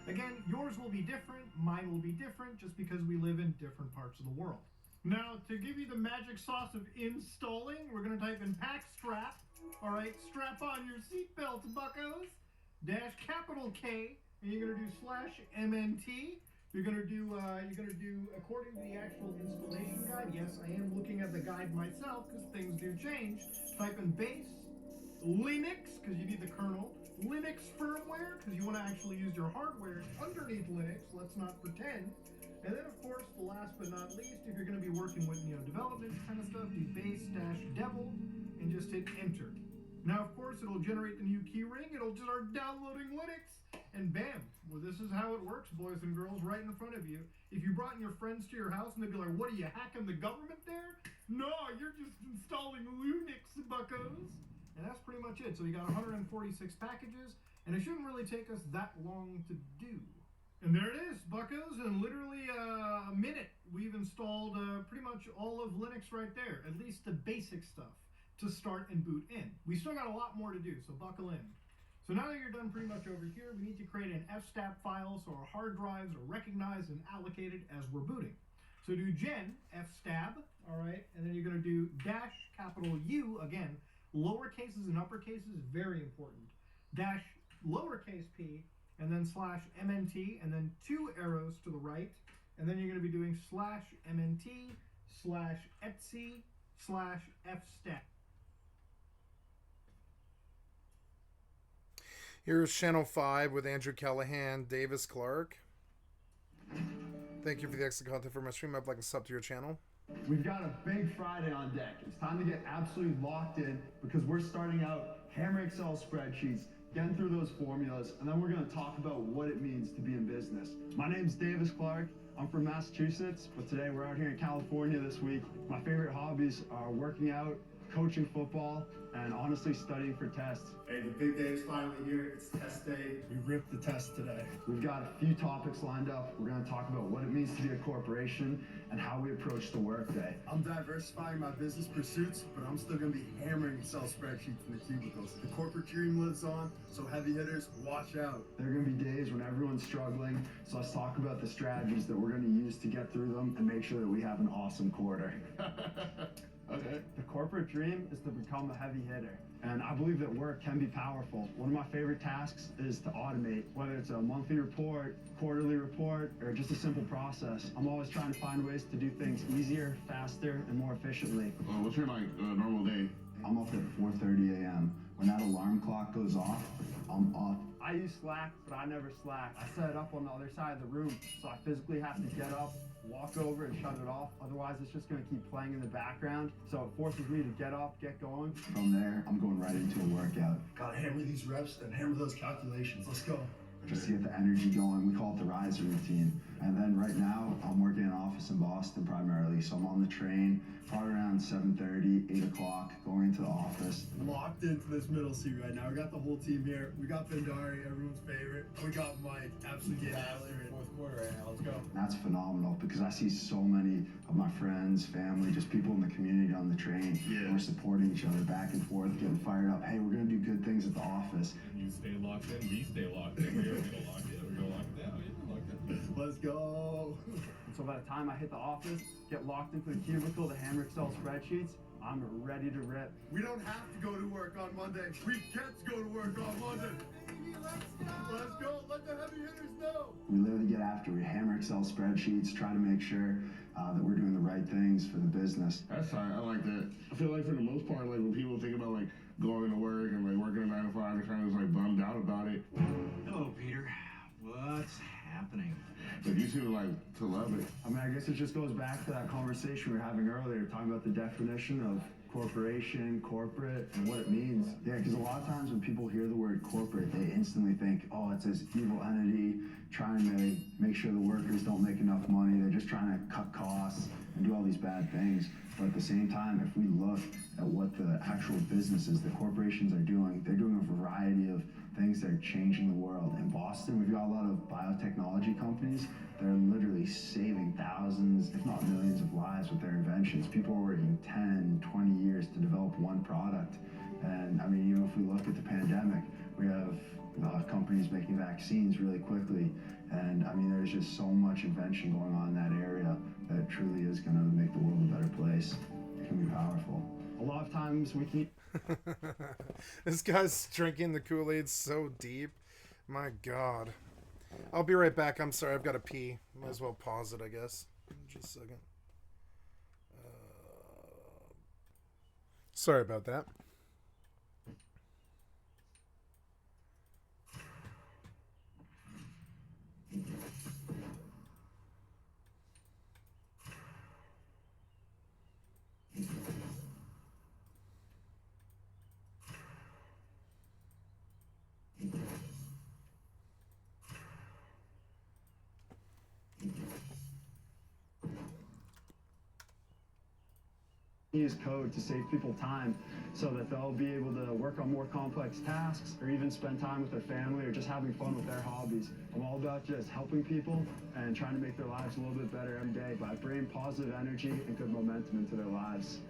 Again, yours will be different, mine will be different, just because we live in different parts of the world. Now, to give you the magic sauce of installing, we're going to type in pack strap. All right, strap on your seatbelts, buckos. -K, and you're going to do /MNT. You're going to do according to the actual installation guide. Yes, I am looking at the guide myself because things do change. Type in base, Linux, because you need the kernel, Linux firmware, because you want to actually use your hardware underneath Linux. Let's not pretend. And then, of course, the last but not least, if you're going to be working with development kind of stuff, do base-devil and just hit enter. Now, of course, it'll generate the new keyring. It'll start downloading Linux, and bam! Well, this is how it works, boys and girls, right in front of you. If you brought your friends to your house and they'd be like, "What are you hacking the government there?" No, you're just installing Linux, buckos. And that's pretty much it. So you got 146 packages, and it shouldn't really take us that long to do. And there it is, buckos. In literally a minute, we've installed pretty much all of Linux right there, at least the basic stuff to start and boot in. We still got a lot more to do, so buckle in. So now that you're done pretty much over here, we need to create an fstab file so our hard drives are recognized and allocated as we're booting. So do gen fstab, all right, and then you're going to do -U, again, lower cases and upper cases, very important, -lowercase p, and then /MNT, and then 2 arrows to the right, and then you're going to be doing /MNT /etc/fstab. Here's Channel 5 with Andrew Callahan, Davis Clark. Thank you for the excellent content for my stream. I'd like to sub to your channel. We've got a big Friday on deck. It's time to get absolutely locked in because we're starting out Hammer Excel spreadsheets, getting through those formulas, and then we're going to talk about what it means to be in business. My name's Davis Clark. I'm from Massachusetts, but today we're out here in California this week. My favorite hobbies are working out, coaching football, and honestly studying for tests. Hey, the big day is finally here. It's test day. We ripped the test today. We've got a few topics lined up. We're going to talk about what it means to be a corporation and how we approach the workday. I'm diversifying my business pursuits, but I'm still going to be hammering Excel spreadsheets in the cubicles. The corporate dream lives on, so heavy hitters, watch out. There are going to be days when everyone's struggling, so let's talk about the strategies that we're going to use to get through them and make sure that we have an awesome quarter. Okay. The corporate dream is to become a heavy hitter, and I believe that work can be powerful. One of my favorite tasks is to automate, whether it's a monthly report, quarterly report, or just a simple process. I'm always trying to find ways to do things easier, faster, and more efficiently. What's your normal day? I'm up at 4:30 a.m. When that alarm clock goes off, I'm up. I use Slack, but I never slack. I set it up on the other side of the room, so I physically have to get up, walk over, and shut it off. Otherwise, it's just going to keep playing in the background. So it forces me to get up, get going. From there, I'm going right into a workout. Gotta hammer these reps and hammer those calculations. Let's go. Just to get the energy going. We call it the riser routine. And then right now, I'm working in an office in Boston primarily. So I'm on the train, probably around 7:30, 8 o'clock, going into the office. Locked into this middle seat right now. We got the whole team here. We got Bendari, everyone's favorite. We got Mike, absolutely after it. Fourth quarter right now. Let's go. And that's phenomenal because I see so many of my friends, family, just people in the community on the train. Yeah. We're supporting each other back and forth, getting fired up. Hey, we're going to do good things at the office. You stay locked in, we stay locked in. We're gonna lock in, we're gonna lock it down. Yeah, lock it. Let's go. And so by the time I hit the office, get locked into the cubicle to hammer Excel spreadsheets, I'm ready to rip. We don't have to go to work on Monday. We get to go to work on Monday. Let's go. Let the heavy hitters know. We literally get after. We hammer Excel spreadsheets, try to make sure that we're doing the right things for the business. That's fine. I like that. I feel like for the most part, like when people think about like going to work and like working a 9 to 5, they're kind of just like bummed out about it. Hello, Peter. What's happening? But you seem like to love it. I mean, I guess it just goes back to that conversation we were having earlier, talking about the definition of corporation, corporate, and what it means. Yeah, because a lot of times when people hear the word corporate, they instantly think, oh, it's this evil entity trying to make sure the workers don't make enough money. They're just trying to cut costs and do all these bad things. But at the same time, if we look at what the actual businesses, the corporations are doing, they're doing a variety of things that are changing the world. In Boston, we've got a lot of biotechnology companies that are literally saving thousands, if not millions of lives with their inventions. People are working 10, 20 years to develop one product. And I mean, if we look at the pandemic, we have companies making vaccines really quickly. And I mean, there's just so much invention going on in that area that truly is going to make the world a better place. It can be powerful. A lot of times we keep... This guy's drinking the Kool-Aid so deep. My God. I'll be right back. I'm sorry. I've got to pee. Might as well pause it, I guess. Just a second. Sorry about that. Use code to save people time so that they'll be able to work on more complex tasks or even spend time with their family or just having fun with their hobbies. I'm all about just helping people and trying to make their lives a little bit better every day by bringing positive energy and good momentum into their lives.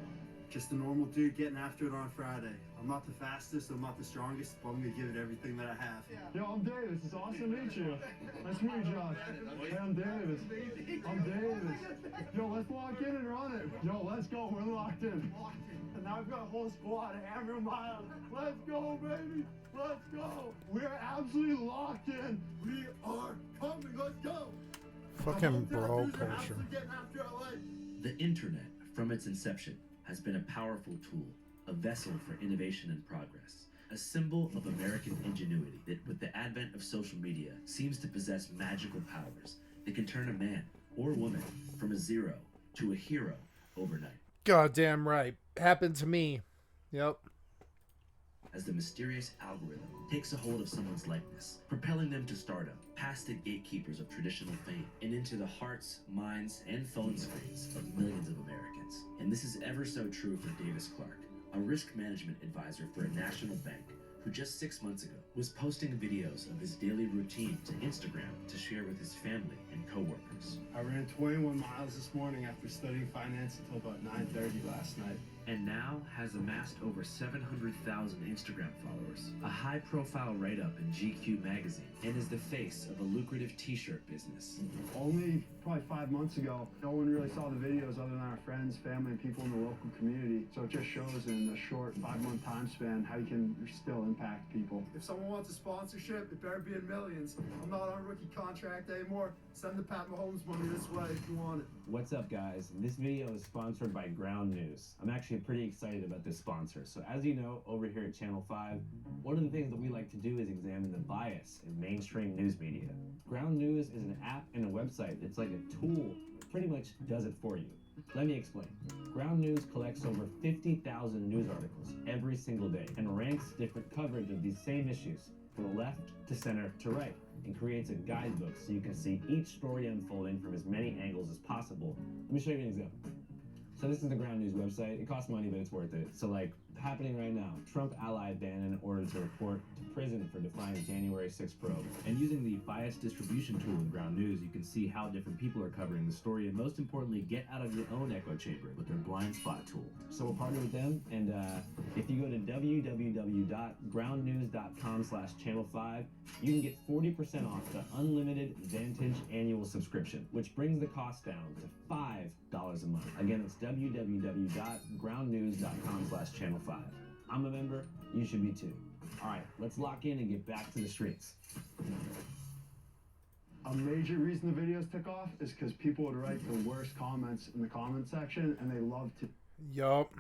Just a normal dude getting after it on Friday. I'm not the fastest, I'm not the strongest, but I'm gonna give it everything that I have. Yo, I'm Davis. It's awesome to meet you. Nice to meet you, Josh. Hey, I'm Davis. I'm Davis. Yo, let's lock in and run it. Yo, let's go. We're locked in. And now I've got a whole squad hammer miles. Let's go, baby. Let's go. We're absolutely locked in. We are coming, let's go! Fucking bro Dudes are culture. absolutely getting after our life. The internet, from its inception, has been a powerful tool, a vessel for innovation and progress, a symbol of American ingenuity that, with the advent of social media, seems to possess magical powers that can turn a man or woman from a zero to a hero overnight. Goddamn right. Happened to me. Yep. As the mysterious algorithm takes a hold of someone's likeness, propelling them to stardom, past the gatekeepers of traditional fame, and into the hearts, minds, and phone screens of millions of Americans. And this is ever so true for Davis Clark, a risk management advisor for a national bank who just 6 months ago was posting videos of his daily routine to Instagram to share with his family and coworkers. I ran 21 miles this morning after studying finance until about 9:30 last night. And now has amassed over 700,000 Instagram followers, a high-profile write-up in GQ magazine, and is the face of a lucrative t-shirt business. Only probably 5 months ago, no one really saw the videos other than our friends, family, and people in the local community. So it just shows in a short 5-month time span how you can still impact people. If someone wants a sponsorship, it better be in millions. I'm not on a rookie contract anymore. Send the Pat Mahomes money this way if you want it. What's up, guys? This video is sponsored by Ground News. I'm actually pretty excited about this sponsor. So as you know, over here at Channel 5, one of the things that we like to do is examine the bias in mainstream news media. Ground News is an app and a website. It's like a tool that pretty much does it for you. Let me explain. Ground News collects over 50,000 news articles every single day and ranks different coverage of these same issues from left to center to right, and creates a guidebook so you can see each story unfolding from as many angles as possible. Let me show you an example. So this is the Ground News website. It costs money, but it's worth it. So like, happening right now, Trump ally Bannon ordered to report to prison for defying January 6th probe. And using the bias distribution tool in Ground News, you can see how different people are covering the story, and most importantly, get out of your own echo chamber with their blind spot tool. So we're partnered with them, and if you go to www.groundnews.com/channel5, you can get 40% off the unlimited Vantage annual subscription, which brings the cost down to $5 a month. Again, it's www.groundnews.com/channel5. I'm a member, you should be too. All right, let's lock in and get back to the streets. A major reason the videos took off is because people would write the worst comments in the comment section, and they love to Yup.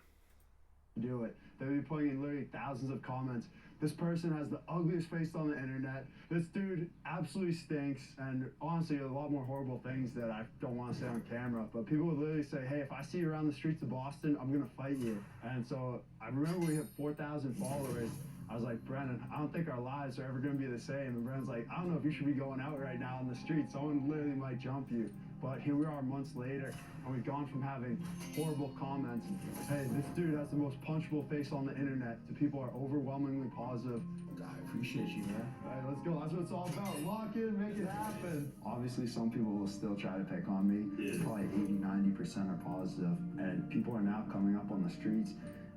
do it. They'd be putting in literally thousands of comments. This person has the ugliest face on the internet. This dude absolutely stinks. And honestly, a lot more horrible things that I don't want to say on camera. But people would literally say, hey, if I see you around the streets of Boston, I'm going to fight you. And so I remember we hit 4,000 followers. I was like, Brennan, I don't think our lives are ever going to be the same. And Brennan's like, I don't know if you should be going out right now on the street. Someone literally might jump you. But here we are months later, and we've gone from having horrible comments, hey, this dude has the most punchable face on the internet, to people are overwhelmingly positive. I appreciate you, man. All right, let's go. That's what it's all about. Lock in, make it happen. Obviously, some people will still try to pick on me. Probably 80–90% are positive. And people are now coming up on the streets,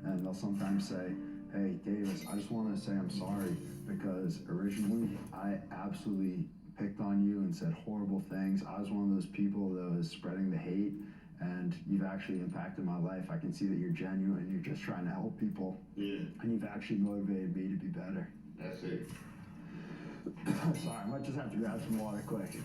and they'll sometimes say, hey, Davis, I just want to say I'm sorry, because originally I absolutely picked on you and said horrible things. I was one of those people that was spreading the hate, and you've actually impacted my life. I can see that you're genuine, you're just trying to help people. Yeah. And you've actually motivated me to be better. That's it. Sorry, I might just have to grab some water quick.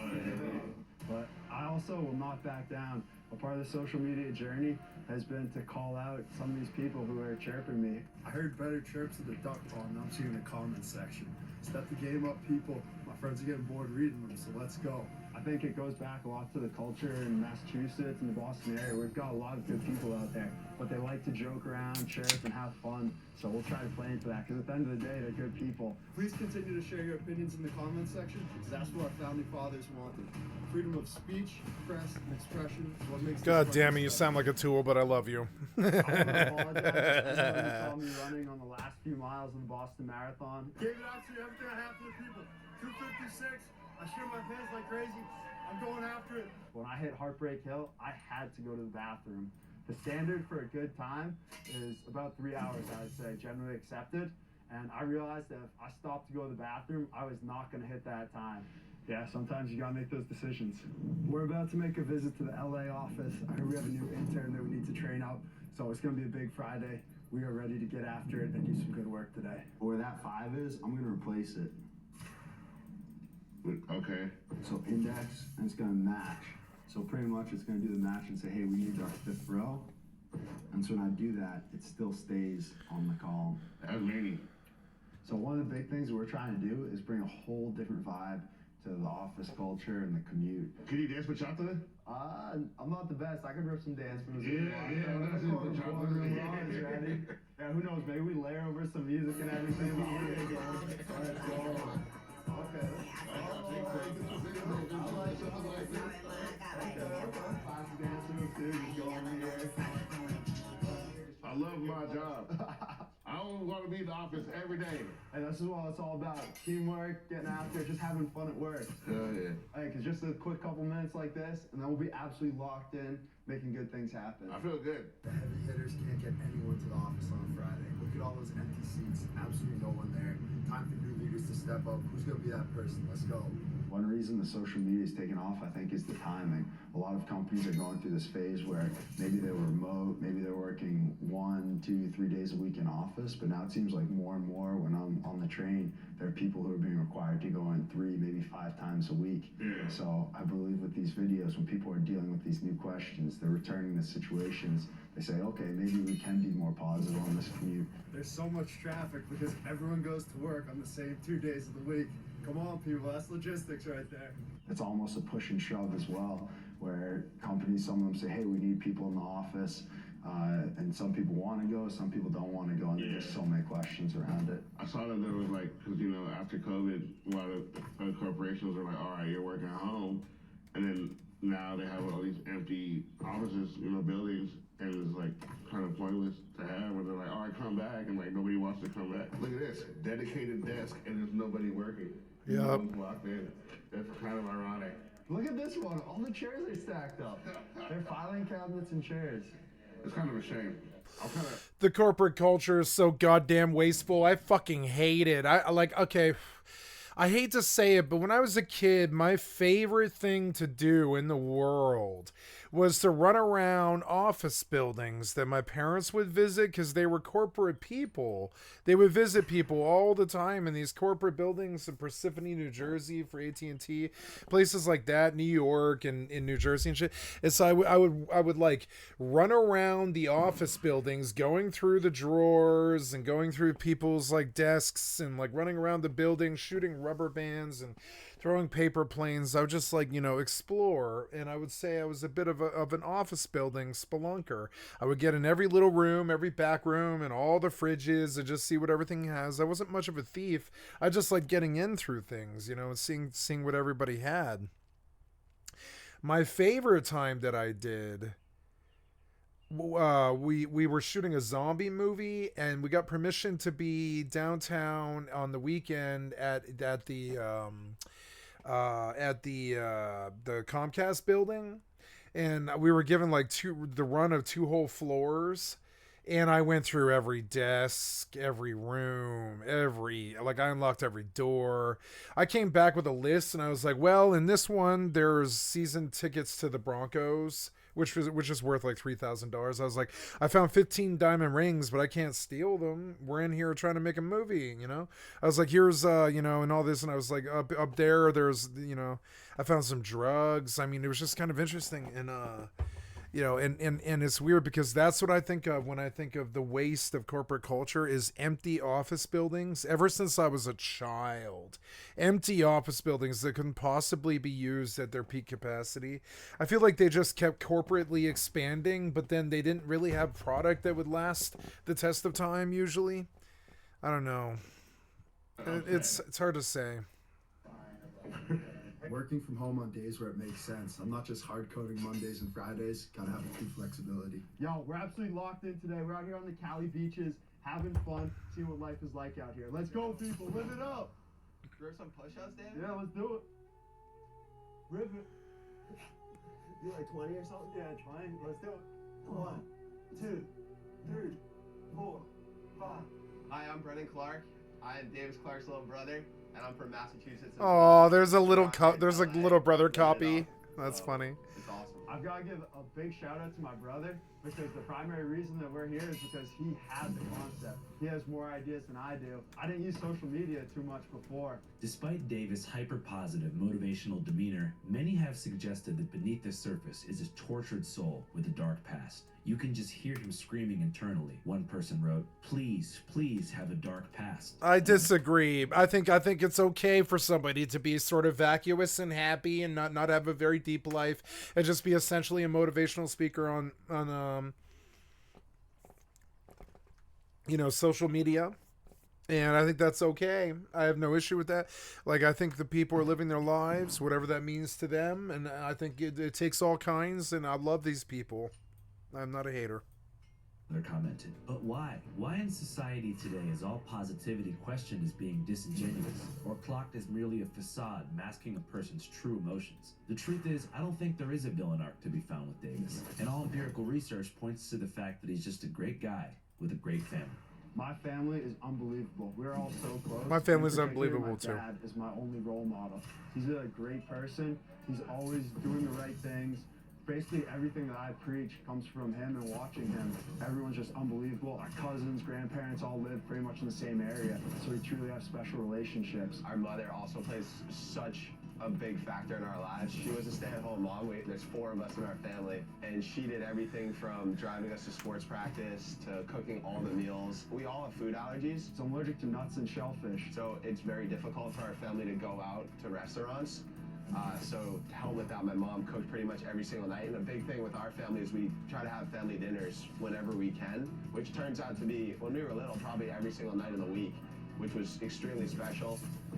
But I also will not back down. A part of the social media journey has been to call out some of these people who are chirping me. I heard better chirps at the duck pond, and I'm seeing the comment section. Step the game up, people. My friends are getting bored reading them, so let's go. I think it goes back a lot to the culture in Massachusetts and the Boston area. We've got a lot of good people out there, but they like to joke around, chirp, and have fun. So we'll try to play into that, because at the end of the day, they're good people. Please continue to share your opinions in the comment section, because that's what our founding fathers wanted. Freedom of speech, press, and expression is what makes this God damn it, country you special. sound like a tool, but I love you. I want to apologize to everyone who saw me running on the last few miles of the Boston Marathon. Gave it out to everything I have for the people. 256. I shit my pants like crazy. I'm going after it. When I hit Heartbreak Hill, I had to go to the bathroom. The standard for a good time is about 3 hours, I would say, generally accepted. And I realized that if I stopped to go to the bathroom, I was not going to hit that time. Yeah, sometimes you gotta make those decisions. We're about to make a visit to the LA office. I heard we have a new intern that we need to train up, so it's gonna be a big Friday. We are ready to get after it and do some good work today. Where that 5 is, I'm gonna replace it. Okay. So index, and it's gonna match. So pretty much it's gonna do the match and say, hey, we need our 5th row. And so when I do that, it still stays on the column. That's many. So one of the big things that we're trying to do is bring a whole different vibe to the office culture and the commute. Can you dance bachata? I'm not the best. I could rip some dance moves. That's it. Ready? Yeah, who knows? Maybe we layer over some music and everything. Let's go. Okay. Classic dance move too. Just go over here. I love my job. I don't want to be in the office every day. Hey, this is what it's all about. Teamwork, getting after it, just having fun at work. Hell yeah. Hey, because just a quick couple minutes like this, and then we'll be absolutely locked in, making good things happen. I feel good. The heavy hitters can't get anyone to the office on Friday. Look at all those empty seats. Absolutely no one there. Time for new leaders to step up. Who's going to be that person? Let's go. One reason the social media is taking off, I think, is the timing. A lot of companies are going through this phase where maybe they were remote, maybe they're working 1, 2, 3 days a week in office, but now it seems like more and more when I'm on the train, there are people who are being required to go in 3, maybe 5 times a week. Yeah. So I believe with these videos, when people are dealing with these new questions, they're returning to situations, they say, okay, maybe we can be more positive on this commute. There's so much traffic because everyone goes to work on the same 2 days of the week. Come on, people, that's logistics right there. It's almost a push and shove as well, where companies, some of them say, hey, we need people in the office, and some people want to go, some people don't want to go, and there's just so many questions around it. I saw that there was like, because you know, after COVID, a lot of corporations are like, all right, you're working at home, and then now they have all these empty offices, you know, buildings, and it's like kind of pointless to have, and they're like, all right, come back, and like nobody wants to come back. Look at this, dedicated desk, and there's nobody working. Yep. Everyone's locked in. That's kind of ironic. Look at this one. All the chairs are stacked up. They're filing cabinets and chairs. It's kind of a shame. I'm kind of. The corporate culture is so goddamn wasteful. I fucking hate it. I like, okay, I hate to say it, but when I was a kid, my favorite thing to do in the world was to run around office buildings that my parents would visit because they were corporate people. They would visit people all the time in these corporate buildings in Parsippany, New Jersey for AT&T, places like that, New York and in New Jersey and shit. And so I would like run around the office buildings, going through the drawers and going through people's like desks and like running around the building, shooting rubber bands and throwing paper planes. I would just like, explore. And I would say I was a bit of an office building spelunker. I would get in every little room, every back room and all the fridges and just see what everything has. I wasn't much of a thief. I just like getting in through things, and seeing what everybody had. My favorite time that I did, we were shooting a zombie movie and we got permission to be downtown on the weekend at the Comcast building, and we were given like the run of 2 whole floors, and I went through every desk, every room, I unlocked every door. I came back with a list and I was like, well, in this one there's season tickets to the Broncos, which is worth like $3,000. I was like, I found 15 diamond rings, but I can't steal them. We're in here trying to make a movie, I was like, here's and all this, and I was like, up there's I found some drugs. I mean, it was just kind of interesting, and and it's weird because that's what I think of when I think of the waste of corporate culture is empty office buildings. Ever since I was a child, empty office buildings that couldn't possibly be used at their peak capacity. I feel like they just kept corporately expanding, but then they didn't really have product that would last the test of time usually. I don't know. It's hard to say. Working from home on days where it makes sense. I'm not just hard coding Mondays and Fridays. Gotta have the flexibility. Yo, we're absolutely locked in today. We're out here on the Cali beaches, having fun, seeing what life is like out here. Let's go, people. Live it up. Throw some push-ups, Dan? Yeah, let's do it. Rip it. Do like 20 or something? Yeah, 20. Let's do it. 1, 2, 3, 4, 5. Hi, I'm Brendan Clark. I am Davis Clark's little brother, and I'm from Massachusetts. Oh, there's a little little brother copy. That's funny. It's awesome. I've got to give a big shout out to my brother because the primary reason that we're here is because he had the concept. He has more ideas than I do. I didn't use social media too much before. Despite Davis' hyper-positive, motivational demeanor, many have suggested that beneath the surface is a tortured soul with a dark past. You can just hear him screaming internally. One person wrote, "Please, please have a dark past." I disagree. I think it's okay for somebody to be sort of vacuous and happy and not have a very deep life and just be essentially a motivational speaker on social media. And I think that's okay. I have no issue with that. Like, I think the people are living their lives, whatever that means to them. And I think it takes all kinds, and I love these people. I'm not a hater. They're commented. But why? Why in society today is all positivity questioned as being disingenuous or clocked as merely a facade masking a person's true emotions? The truth is, I don't think there is a villain arc to be found with Davis. And all empirical research points to the fact that he's just a great guy with a great family. My family is unbelievable. We're all so close. My family's unbelievable too. My dad is my only role model. He's a great person. He's always doing the right things. Basically everything that I preach comes from him and watching him. Everyone's just unbelievable. Our cousins, grandparents all live pretty much in the same area, so we truly have special relationships. Our mother also plays such a big factor in our lives. She was a stay-at-home mom. There's 4 of us in our family, and she did everything from driving us to sports practice to cooking all the meals. We all have food allergies. So I'm allergic to nuts and shellfish. So it's very difficult for our family to go out to restaurants. So to help with that, my mom cooked pretty much every single night. And a big thing with our family is we try to have family dinners whenever we can, which turns out to be, when we were little, probably every single night of the week, which was extremely special.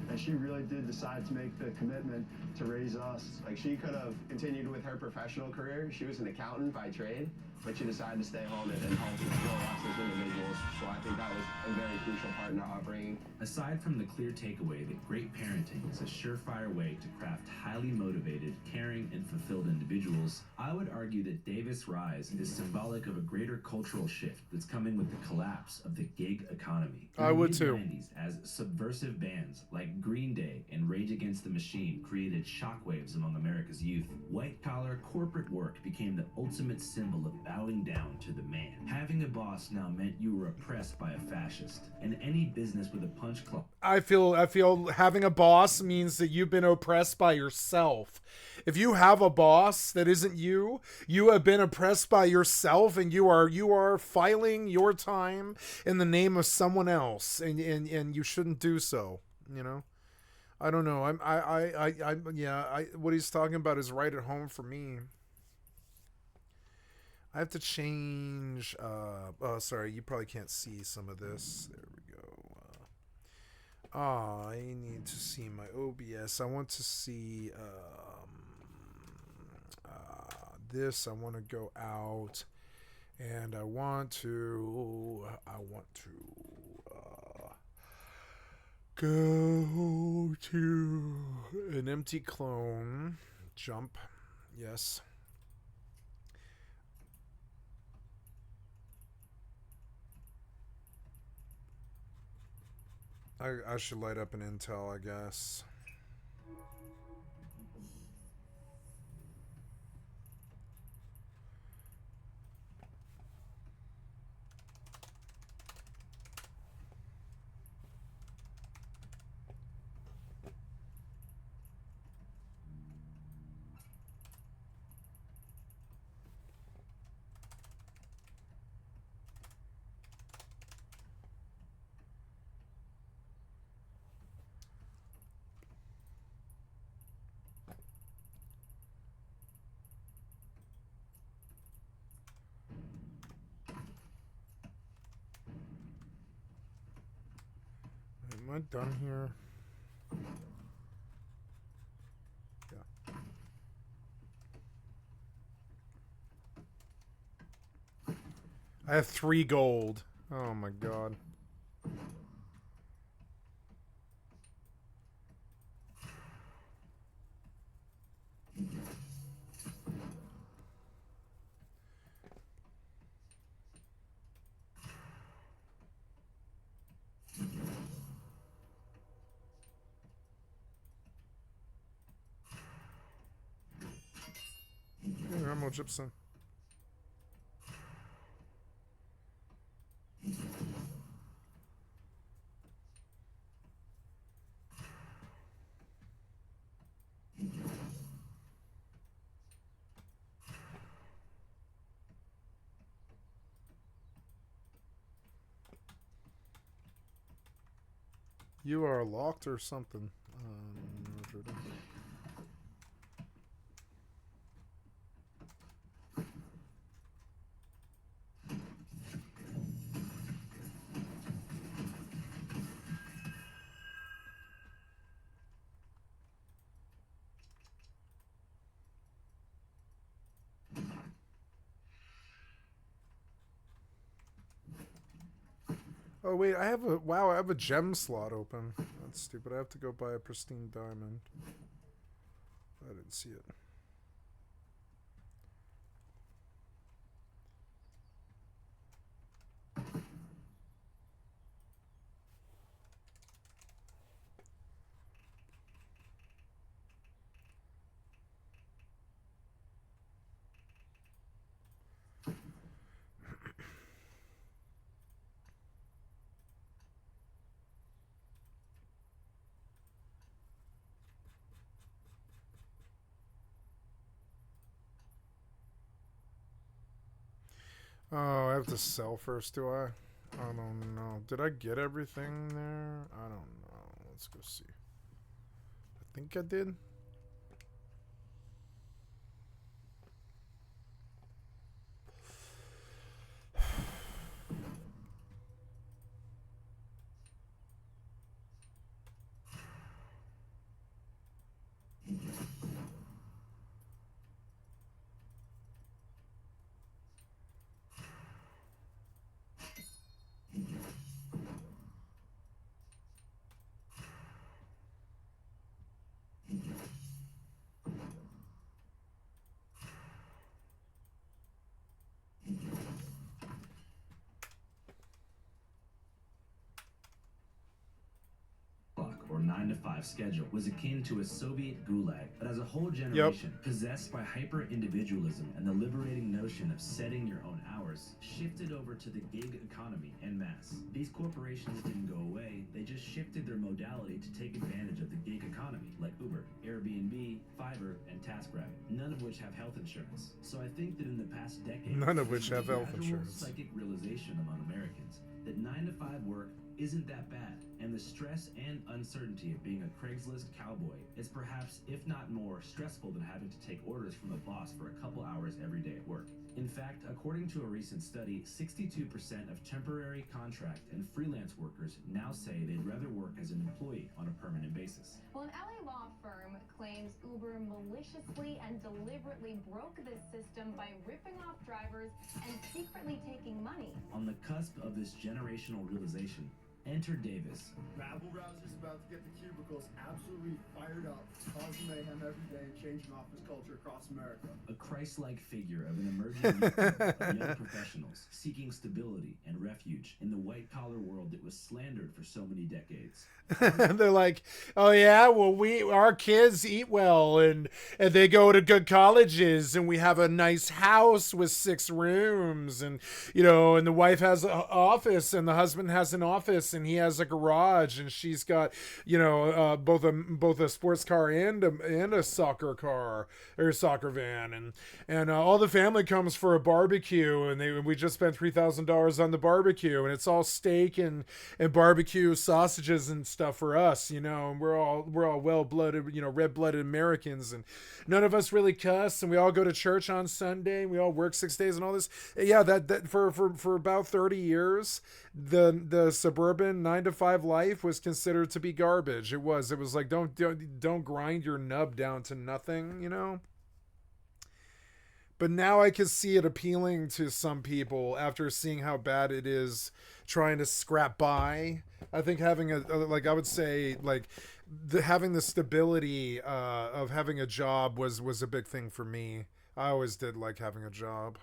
And she really did decide to make the commitment to raise us. Like, she could have continued with her professional career. She was an accountant by trade, but you decided to stay home and help grow us as individuals. So I think that was a very crucial part in our upbringing. Aside from the clear takeaway that great parenting is a surefire way to craft highly motivated, caring, and fulfilled individuals, I would argue that Davis' rise is symbolic of a greater cultural shift that's coming with the collapse of the gig economy. I would too. In the 90s, as subversive bands like Green Day and Rage Against the Machine created shockwaves among America's youth, white-collar corporate work became the ultimate symbol of bowing down to the man. Having a boss now meant you were oppressed by a fascist, and any business with a punch clock. I feel having a boss means that you've been oppressed by yourself. If you have a boss that isn't you, you have been oppressed by yourself, and you are filing your time in the name of someone else, and you shouldn't do so. You know, I don't know. What he's talking about is right at home for me. I have to change. Oh, sorry, you probably can't see some of this. There we go. I need to see my OBS. I want to see this. I want to go out, and I want to go to an empty clone. Jump. Yes. I should light up an Intel, I guess. Am I done here? Yeah. I have 3 gold. Oh my god. Ammo gypsum. You are locked or something. Oh wait, I have a gem slot open. That's stupid. I have to go buy a pristine diamond. I didn't see it. Oh, I have to sell first, do I? I don't know. Did I get everything there? I don't know. Let's go see. I think I did. 9-to-5 schedule was akin to a Soviet gulag, but as a whole generation possessed by hyper-individualism and the liberating notion of setting your own hours, shifted over to the gig economy en masse. These corporations didn't go away, they just shifted their modality to take advantage of the gig economy, like Uber, Airbnb, Fiverr, and TaskRabbit, none of which have health insurance. So I think that in the past decade, None of which have health gradual insurance. psychic realization among Americans that 9-to-5 work isn't that bad, and the stress and uncertainty of being a Craigslist cowboy is perhaps, if not more, stressful than having to take orders from the boss for a couple hours every day at work. In fact, according to a recent study, 62% of temporary, contract, and freelance workers now say they'd rather work as an employee on a permanent basis. Well, an LA law firm claims Uber maliciously and deliberately broke this system by ripping off drivers and secretly taking money. On the cusp of this generational realization, enter Davis. Rabble rousers about to get the cubicles absolutely fired up, causing mayhem every day and changing office culture across America. A Christ-like figure of an emerging movement of young professionals seeking stability and refuge in the white-collar world that was slandered for so many decades. They're like, oh yeah, well our kids eat well and they go to good colleges and we have a nice house with 6 rooms and and the wife has an office and the husband has an office and he has a garage and she's got both a sports car and a soccer car or soccer van and all the family comes for a barbecue and we just spent $3,000 on the barbecue and it's all steak and barbecue sausages and stuff for us, and we're all well-blooded, red-blooded Americans, and none of us really cuss, and we all go to church on Sunday, and we all work 6 days and all this. Yeah, that for about 30 years, the suburban 9-to-5 life was considered to be garbage. It was like don't grind your nub down to nothing, But now I can see it appealing to some people after seeing how bad it is trying to scrap by. I think having having the stability of having a job was a big thing for me. I always did like having a job.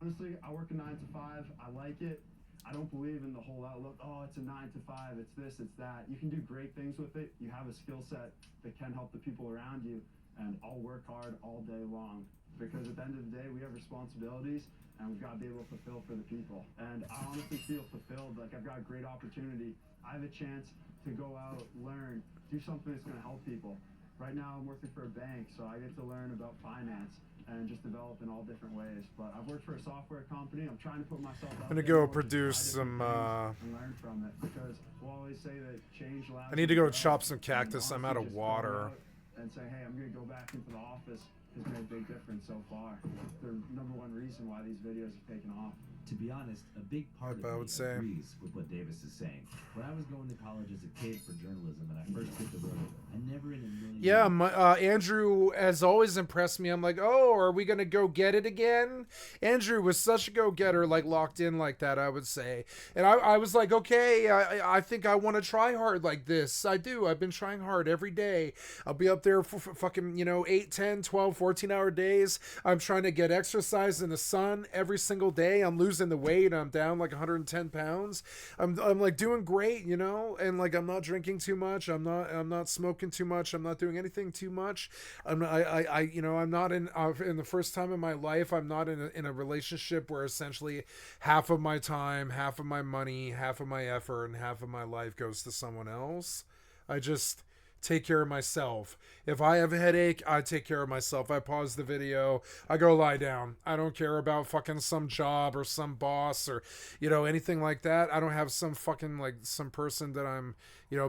Honestly, I work a 9 to 5. I like it. I don't believe in the whole outlook, oh, it's a 9 to 5, it's this, it's that. You can do great things with it. You have a skill set that can help the people around you, and I'll work hard all day long. Because at the end of the day, we have responsibilities, and we've got to be able to fulfill for the people. And I honestly feel fulfilled, like I've got a great opportunity. I have a chance to go out, learn, do something that's going to help people. Right now, I'm working for a bank, so I get to learn about finance and just develop in all different ways. But I've worked for a software company. I'm trying to put myself out I'm gonna there go produce some. and learn from it, because we'll always say that change allows. I need to go chop some cactus. I'm out of water. And say, hey, I'm going to go back into the office. Has made a big difference so far. The number one reason why these videos have taken off. To be honest, a big part of me agrees with what Davis is saying. When I was going to college as a kid for journalism and I first hit the road, I never in a million years... Andrew has always impressed me. I'm like, oh, are we going to go get it again? Andrew was such a go-getter, like locked in like that, I would say. And I was like, okay, I think I want to try hard like this. I do. I've been trying hard every day. I'll be up there for fucking, 8, 10, 12, 14-hour days. I'm trying to get exercise in the sun every single day. I'm losing the weight. I'm down like 110 pounds. I'm like doing great, and like I'm not drinking too much. I'm not smoking too much. I'm not doing anything too much. I'm not in the first time in my life, I'm not in a relationship where essentially half of my time, half of my money, half of my effort, and half of my life goes to someone else. I just take care of myself. If I have a headache, I take care of myself. I pause the video. I go lie down. I don't care about fucking some job or some boss or, anything like that. I don't have some fucking like some person that I'm,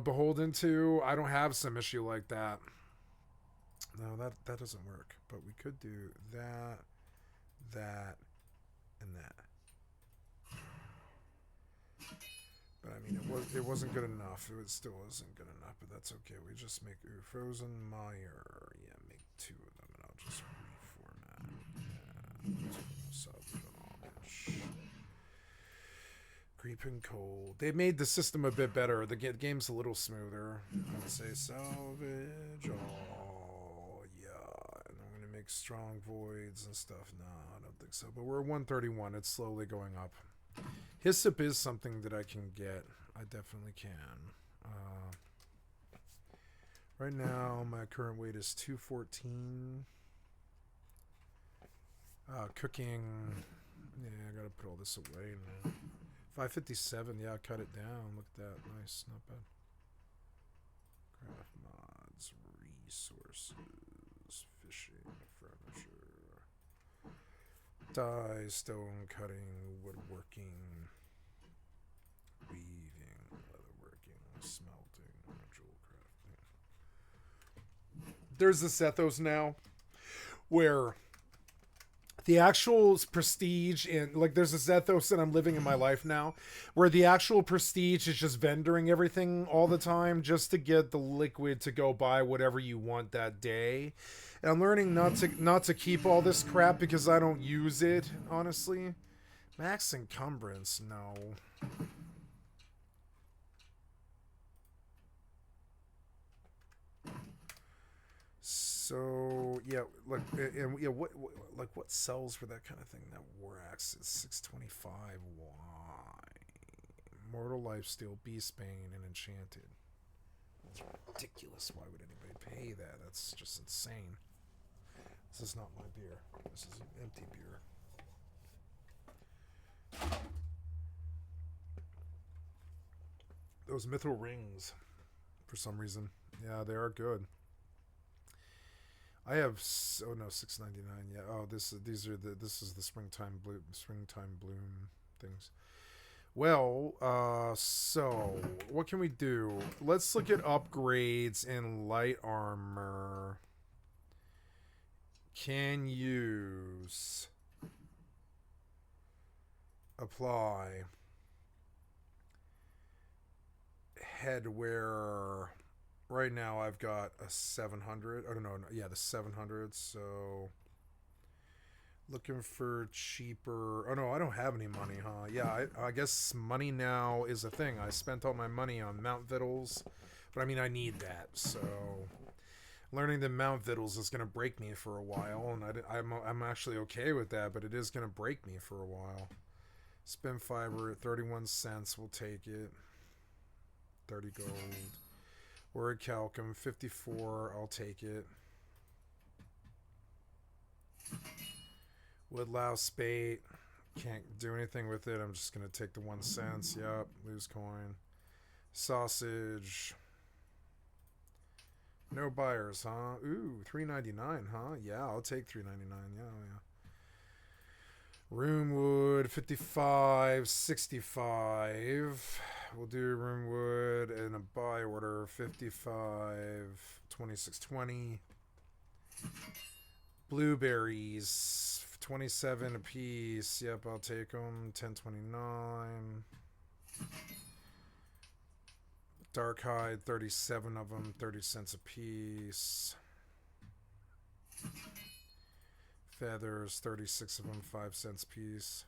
beholden to. I don't have some issue like that. No, that doesn't work. But we could do that, and that. But I mean, it wasn't good enough. It still wasn't good enough, but that's okay. We just make Frozen Meyer. Yeah, make 2 of them, and I'll just reformat. Yeah, sub-launch. Creeping Cold. They made the system a bit better. The game's a little smoother. I would say salvage all. Yeah, and I'm gonna make strong voids and stuff. No, I don't think so. But we're 131. It's slowly going up. Hyssop is something that I can get. I definitely can. Right now, my current weight is 214. Cooking. Yeah, I gotta put all this away now. 557. Yeah, cut it down. Look at that. Nice. Not bad. Craft mods. Resources. Fishing. Furniture. Dye. Stone cutting. Woodworking. Weaving. Leatherworking. Smelting. Jewel crafting. There's this ethos now where the actual prestige and like there's this ethos that I'm living in my life now where the actual prestige is just vendoring everything all the time just to get the liquid to go buy whatever you want that day. And I'm learning not to keep all this crap because I don't use it, honestly. Max encumbrance, no. So yeah, like and yeah, what sells for that kind of thing? That War Axe is 625. Why? Mortal Lifesteal, Beastbane, and Enchanted. That's ridiculous. Why would anybody pay that? That's just insane. This is not my beer. This is an empty beer. Those mithril rings, for some reason, yeah, they are good. I have 699. Yeah. Oh, this is the springtime bloom things. Well, so what can we do? Let's look at upgrades in light armor. Can use apply headwear. Right now I've got a 700. I don't know. Yeah, the 700. So looking for cheaper. Oh no, I don't have any money, huh? Yeah, I guess money now is a thing. I spent all my money on Mount Vittles, but I mean I need that. So learning that Mount Vittles is gonna break me for a while, and I'm actually okay with that. But it is gonna break me for a while. Spin fiber at 31 cents. We'll take it. 30 gold. Word Calcum, 54, I'll take it. Woodlouse Spate, can't do anything with it. I'm just going to take the 1 cent. Yep, lose coin. Sausage. No buyers, huh? Ooh, $3.99, huh? Yeah, I'll take $3.99. Yeah. Roomwood, 55, 65. We'll do Roomwood and a buy order, 55, 26.20. Blueberries, 27 a piece. Yep, I'll take them. 10.29. Dark Hide, 37 of them, 30 cents a piece. Feathers, 36 of them, 5 cents a piece.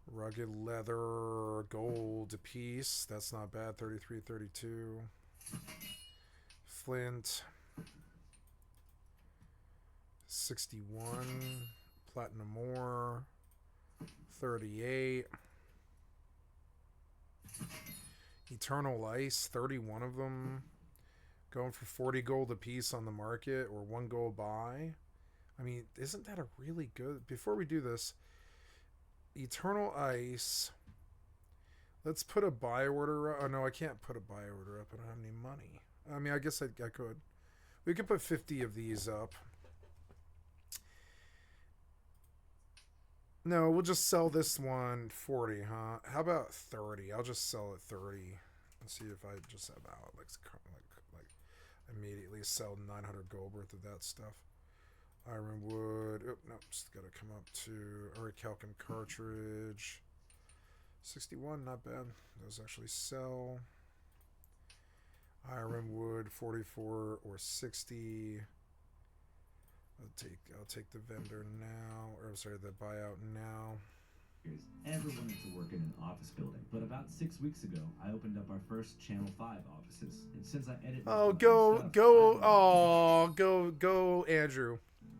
Rugged leather, gold a piece. That's not bad. 33, 32. Flint, 61. Platinum ore, 38. Eternal ice, 31 of them. Going for 40 gold a piece on the market, or 1 gold buy. I mean, isn't that a really good... Before we do this, Eternal Ice. Let's put a buy order up. Oh, no, I can't put a buy order up. I don't have any money. I mean, I guess I could. We could put 50 of these up. No, we'll just sell this one 40, huh? How about 30? I'll just sell it 30. Let's see if I just have out like immediately sell 900 gold worth of that stuff. Ironwood. Oh, no, just got to come up to Orichalcum cartridge. 61, not bad. Those actually sell. Ironwood, 44 or 60. I'll take the vendor now, or sorry, the buyout now. Ever wanted to work in an office building, but about 6 weeks ago, I opened up our first Channel 5 offices, and since I edit, Go, Andrew.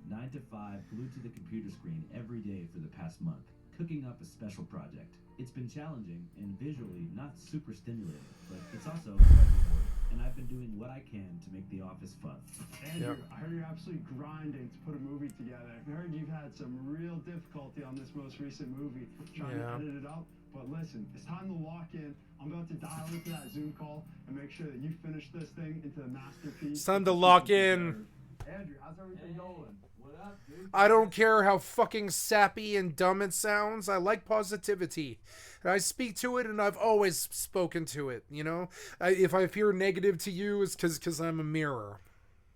9 to 5, glued to the computer screen every day for the past month, cooking up a special project. It's been challenging and visually not super stimulating, but it's also quite rewarding. And I've been doing what I can to make the office fun. Andrew, I heard you're absolutely grinding to put a movie together. I heard you've had some real difficulty on this most recent movie, trying to edit it up. But listen, it's time to lock in. I'm about to dial into that Zoom call and make sure that you finish this thing into the masterpiece. It's time to lock in. Andrew, how's everything going? What up, dude? I don't care how fucking sappy and dumb it sounds. I like positivity. And I speak to it, and I've always spoken to it, you know? If I appear negative to you, it's because I'm a mirror.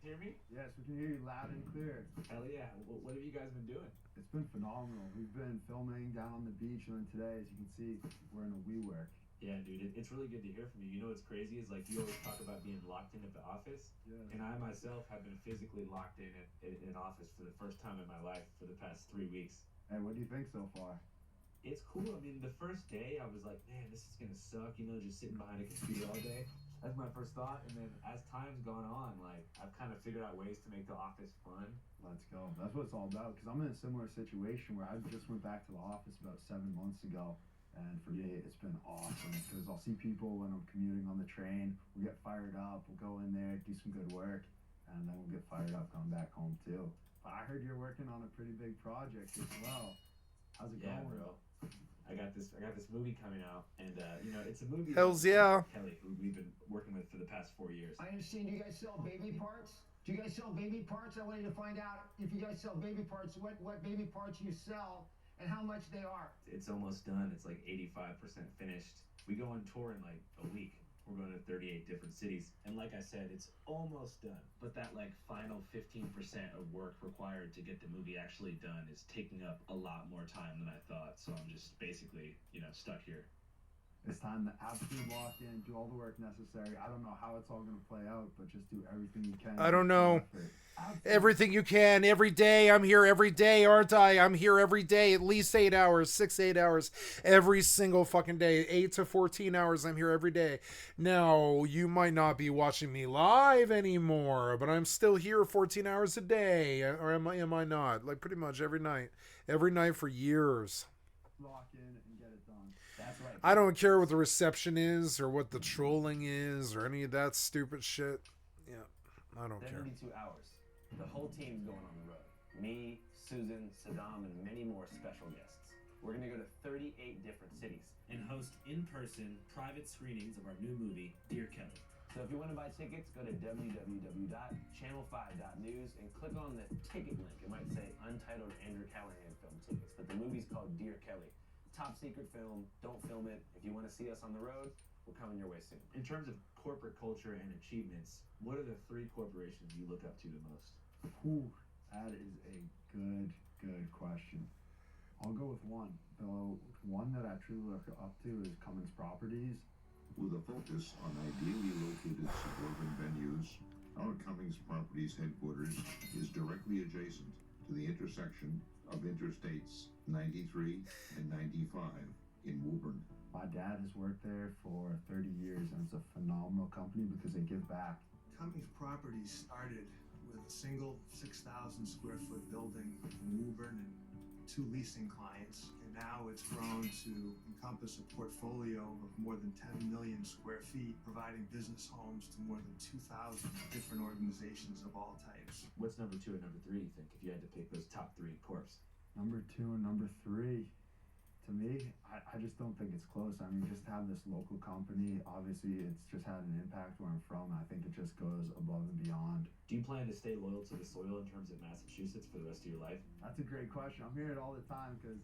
Hear me? Yes, we can hear you loud and clear. Hell yeah. What have you guys been doing? It's been phenomenal. We've been filming down on the beach, and then today, as you can see, we're in a WeWork. Yeah, dude, it's really good to hear from you. You know what's crazy is, like, you always talk about being locked in at the office, and I myself have been physically locked in at an office for the first time in my life for the past 3 weeks. Hey, what do you think so far? It's cool. I mean, the first day I was like, man, this is gonna suck, you know, just sitting behind a computer all day. That's my first thought, and then as time's gone on, like, I've kind of figured out ways to make the office fun. Let's go. That's what it's all about, because I'm in a similar situation where I just went back to the office about 7 months ago. And for me, it's been awesome because I'll see people when I'm commuting on the train. We'll get fired up. We'll go in there, do some good work, and then we'll get fired up coming back home too. But I heard you're working on a pretty big project as well. How's it going? Bro. I got this movie coming out, and you know, it's a movie. Hells yeah. Kelly, who we've been working with for the past 4 years. I understand you guys sell baby parts. Do you guys sell baby parts? I wanted to find out if you guys sell baby parts, what baby parts you sell. And how much they are. It's almost done. It's like 85% finished. We go on tour in like a week. We're going to 38 different cities. And like I said, it's almost done. But that like final 15% of work required to get the movie actually done is taking up a lot more time than I thought. So I'm just basically, you know, stuck here. It's time to absolutely lock in, do all the work necessary. I don't know how it's all going to play out, but just do everything you can. I don't know. Everything you can, every day. I'm here every day, aren't I? I'm here every day, at least 8 hours, 8 hours, every single fucking day. 8 to 14 hours, I'm here every day. Now, you might not be watching me live anymore, but I'm still here 14 hours a day. Or am I not? Like pretty much every night. Every night for years. Lock in and get it done. That's right. I don't care what the reception is or what the trolling is or any of that stupid shit. Yeah, I don't care. 72 hours. The whole team's going on the road. Me, Susan, Saddam, and many more special guests. We're going to go to 38 different cities and host in-person private screenings of our new movie, Dear Kelly. So if you want to buy tickets, go to www.channel5.news and click on the ticket link. It might say Untitled Andrew Callahan Film Tickets, but the movie's called Dear Kelly. Top secret film. Don't film it. If you want to see us on the road, we're coming your way soon. In terms of corporate culture and achievements, what are the 3 corporations you look up to the most? Ooh, that is a good question. I'll go with one. The one that I truly look up to is Cummins Properties. With a focus on ideally located suburban venues, our Cummins Properties headquarters is directly adjacent to the intersection of Interstates 93 and 95 in Woburn. My dad has worked there for 30 years, and it's a phenomenal company because they give back. Cummins Properties started with a single 6,000 square foot building in Woburn and 2 leasing clients, and now it's grown to encompass a portfolio of more than 10 million square feet, providing business homes to more than 2,000 different organizations of all types. What's number 2 and number 3, you think, if you had to pick those top 3 corps? Number 2 and number 3, to me, I just don't think it's close. I mean, just to have this local company, obviously it's just had an impact where I'm from. I think it just goes above and beyond. Do you plan to stay loyal to the soil in terms of Massachusetts for the rest of your life? That's a great question. I'm hearing it all the time because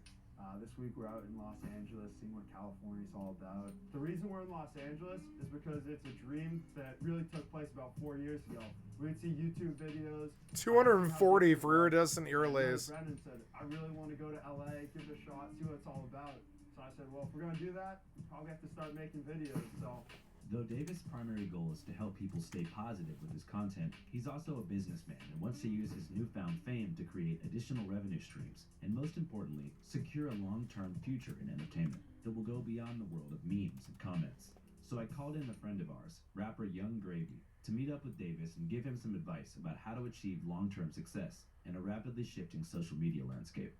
this week we're out in Los Angeles seeing what California's all about. The reason we're in Los Angeles is because it's a dream that really took place about 4 years ago. We would see YouTube videos. 240 for iridescent earlays. Brendan said, I really want to go to LA, give it a shot, see what it's all about. So I said, well, if we're going to do that, we probably have to start making videos. So, though Davis' primary goal is to help people stay positive with his content, he's also a businessman and wants to use his newfound fame to create additional revenue streams, and most importantly, secure a long-term future in entertainment that will go beyond the world of memes and comments. So I called in a friend of ours, rapper Young Gravy, to meet up with Davis and give him some advice about how to achieve long-term success in a rapidly shifting social media landscape.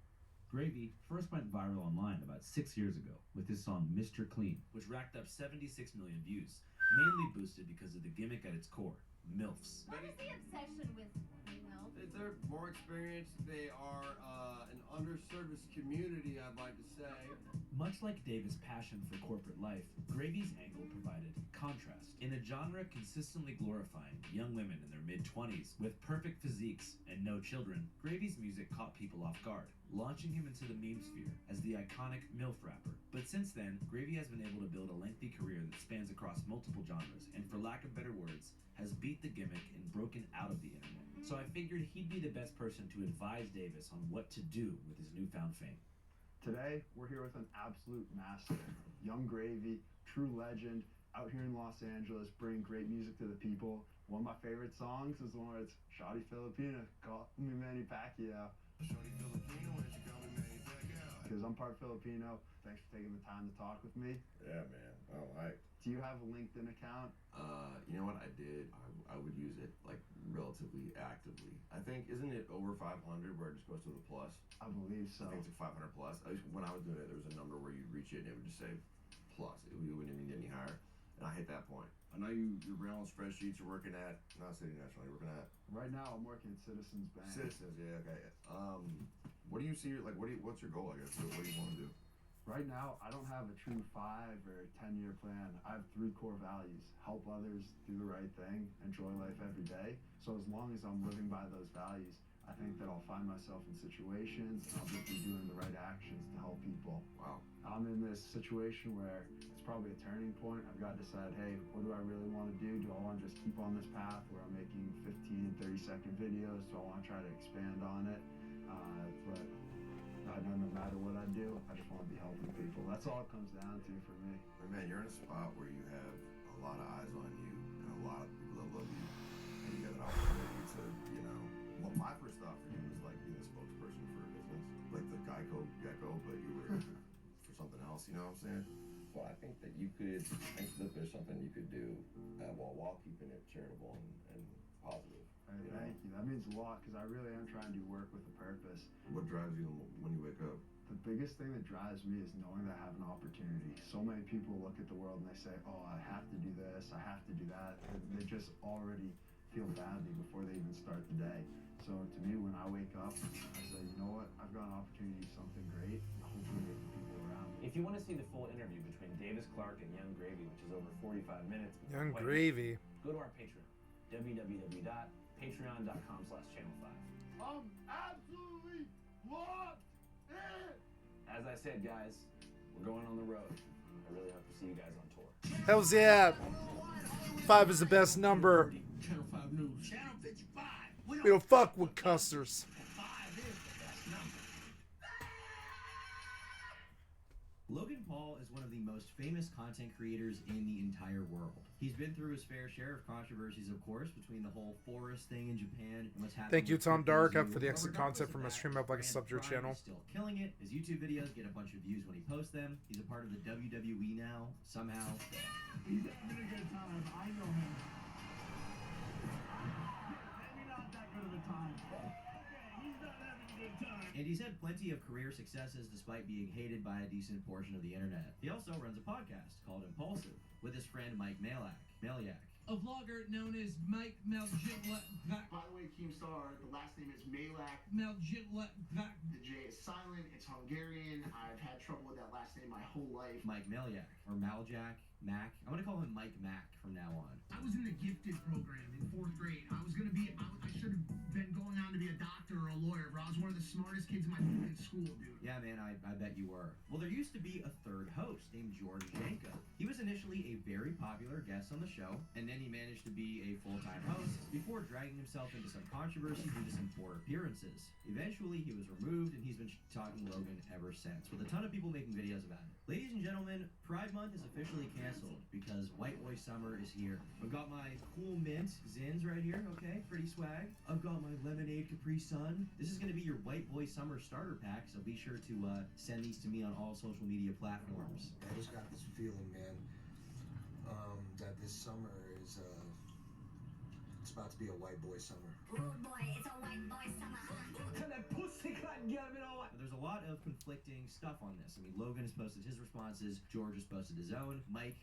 Gravy first went viral online about 6 years ago with his song Mr. Clean, which racked up 76 million views, mainly boosted because of the gimmick at its core, MILFs. What is the obsession with milk? They're more experienced. They are an underserviced community, I'd like to say. Much like Davis' passion for corporate life, Gravy's angle provided contrast. In a genre consistently glorifying young women in their mid-20s with perfect physiques and no children, Gravy's music caught people off guard, launching him into the meme sphere as the iconic MILF rapper. But since then, Gravy has been able to build a lengthy career that spans across multiple genres, and for lack of better words, has beat the gimmick and broken out of the internet. So I figured he'd be the best person to advise Davis on what to do with his newfound fame. Today, we're here with an absolute master, Young Gravy, true legend, out here in Los Angeles, bringing great music to the people. One of my favorite songs is the one where it's Shawty Filipina, call me Manny Pacquiao. Shorty Filipino, why don't you call me Manny Pacquiao? Because I'm part Filipino. Thanks for taking the time to talk with me. Yeah, man. All right. Do you have a LinkedIn account? You know what I did? I would use it like relatively actively. I think, isn't it over 500 where it just goes to the plus? I believe so. I think it's like 500 plus. When I was doing it, there was a number where you'd reach it and it would just say plus. It wouldn't even get any higher. And I hit that point. I know you're on spreadsheets you're working at, not City National, you're working at? Right now, I'm working at Citizens Bank. Citizens, yeah, okay. What do you see, like, what's your goal, I guess? What do you want to do? Right now, I don't have a true 5 or 10-year plan. I have 3 core values: help others, do the right thing, enjoy life every day. So as long as I'm living by those values, I think that I'll find myself in situations and I'll just be doing the right actions to help people. Wow. I'm in this situation where it's probably a turning point. I've got to decide, hey, what do I really want to do? Do I want to just keep on this path where I'm making 15, 30-second videos? Do I want to try to expand on it? But I know no matter what I do, I just want to be helping people. That's all it comes down to for me. But man, you're in a spot where you have a lot of eyes on you and a lot of people that love you. And you have an opportunity to, well, my first thought for you was like being the spokesperson for a business. Like the Gecko, but you were for something else, you know what I'm saying? Well, I think that there's something you could do while keeping it charitable and positive. Hey, thank you. That means a lot because I really am trying to do work with a purpose. What drives you when you wake up? The biggest thing that drives me is knowing that I have an opportunity. So many people look at the world and they say, oh, I have to do this, I have to do that. And they just already feel badly before they even start the day. So to me, when I wake up, I say, you know what? I've got an opportunity to do something great and hopefully make the people around me. If you want to see the full interview between Davis Clark and Young Gravy, which is over 45 minutes, Young Gravy, go to our Patreon, www.patreon.com/channel5. I'm absolutely locked in! As I said, guys, we're going on the road. I really hope to see you guys on tour. Hell's yeah! 5 is the best number. Channel 5 News. Channel 55. We don't fuck with cussers. 5 is the best number. Logan Paul is one of the most famous content creators in the entire world. He's been through his fair share of controversies, of course, between the whole forest thing in Japan and what's happening. Thank you, with Tom cryptos Dark, and up for the Europe. extra But regardless content from of a that, stream up like a Grant sub to your Grimes channel. is still killing it. His YouTube videos get a bunch of views when he posts them. He's a part of the WWE now, somehow. He's having a good time. I know him. Maybe not that good of a time. Okay, he's not having a good time. And he's had plenty of career successes despite being hated by a decent portion of the internet. He also runs a podcast called Impulsive with his friend Mike Maliak. A vlogger known as Mike Maljitla. By the way, Keemstar, the last name is Malak. Maljitla. The J is silent. It's Hungarian. I've had trouble with that last name my whole life. Mike Maliak, or Maljak, Mac. I'm gonna call him Mike Mac from now on. I was in the gifted program in 4th grade. I should have been going on to be a doctor or a lawyer, but I was one of the smartest kids in my fucking school, dude. Yeah, man, I bet you were. Well, there used to be a third host named George Janko. He was initially a very popular guest on the show, and then he managed to be a full-time host before dragging himself into some controversy due to some poor appearances. Eventually, he was removed, and he's been talking Logan ever since, with a ton of people making videos about it. Ladies and gentlemen, Pride Month is officially canceled because White Boy Summer is here. I've got my cool mint Zins right here, okay? Pretty swag. I've got my lemonade Capri Sun. This is going to be your White Boy Summer starter pack, so be sure to send these to me on all social media platforms. I just got this feeling, man, that this summer is it's about to be a white boy summer. Rude boy, it's a white boy summer. Turn that pussy cut and get him in all that. There's a lot of conflicting stuff on this. I mean, Logan has posted his responses, George has posted his own, Mike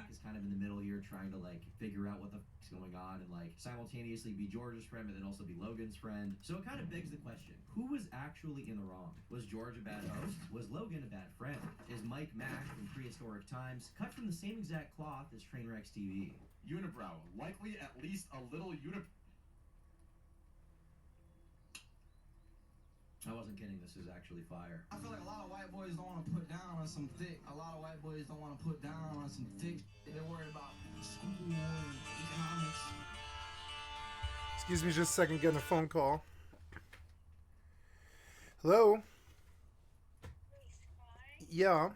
is kind of in the middle here, trying to like figure out what the f***'s going on and like simultaneously be George's friend, but then also be Logan's friend. So it kind of begs the question: who was actually in the wrong? Was George a bad host? Was Logan a bad friend? Is Mike Mack from prehistoric times cut from the same exact cloth as Trainwrecks TV? Unibrow, likely at least a little I wasn't kidding, this is actually fire. I feel like a lot of white boys don't want to put down on some thick. A lot of white boys don't want to put down on some thick shit. They're worried about school and economics. Excuse me just a second, getting a phone call. Hello? Yeah.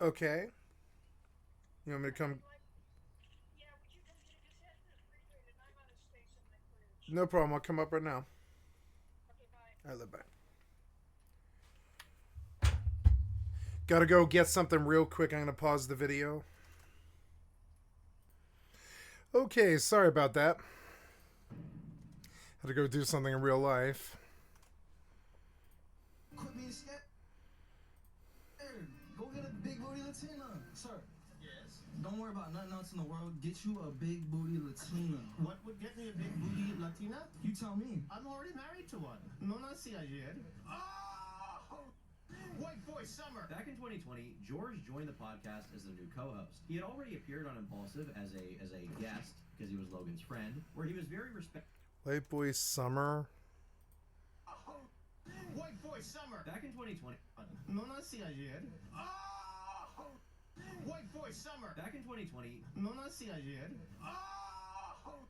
Okay. You want me to come? No problem. I'll come up right now. Okay, bye. Gotta go get something real quick. I'm gonna pause the video. Okay, sorry about that. Had to go do something in real life. Quit being scared. Go get a big booty Latina, sir. Yes. Don't worry about nothing else in the world. Get you a big booty Latina. What would get me a big booty Latina? You tell me. I'm already married to one. No nací ayer. Oh! White boy summer. Back in 2020, George joined the podcast as the new co-host. He had already appeared on Impulsive as a guest because he was Logan's friend, where he was very White boy summer. White boy summer. Back in 2020. No nací ayer. Oh! White boy summer. Back in 2020. No nací ayer. Oh!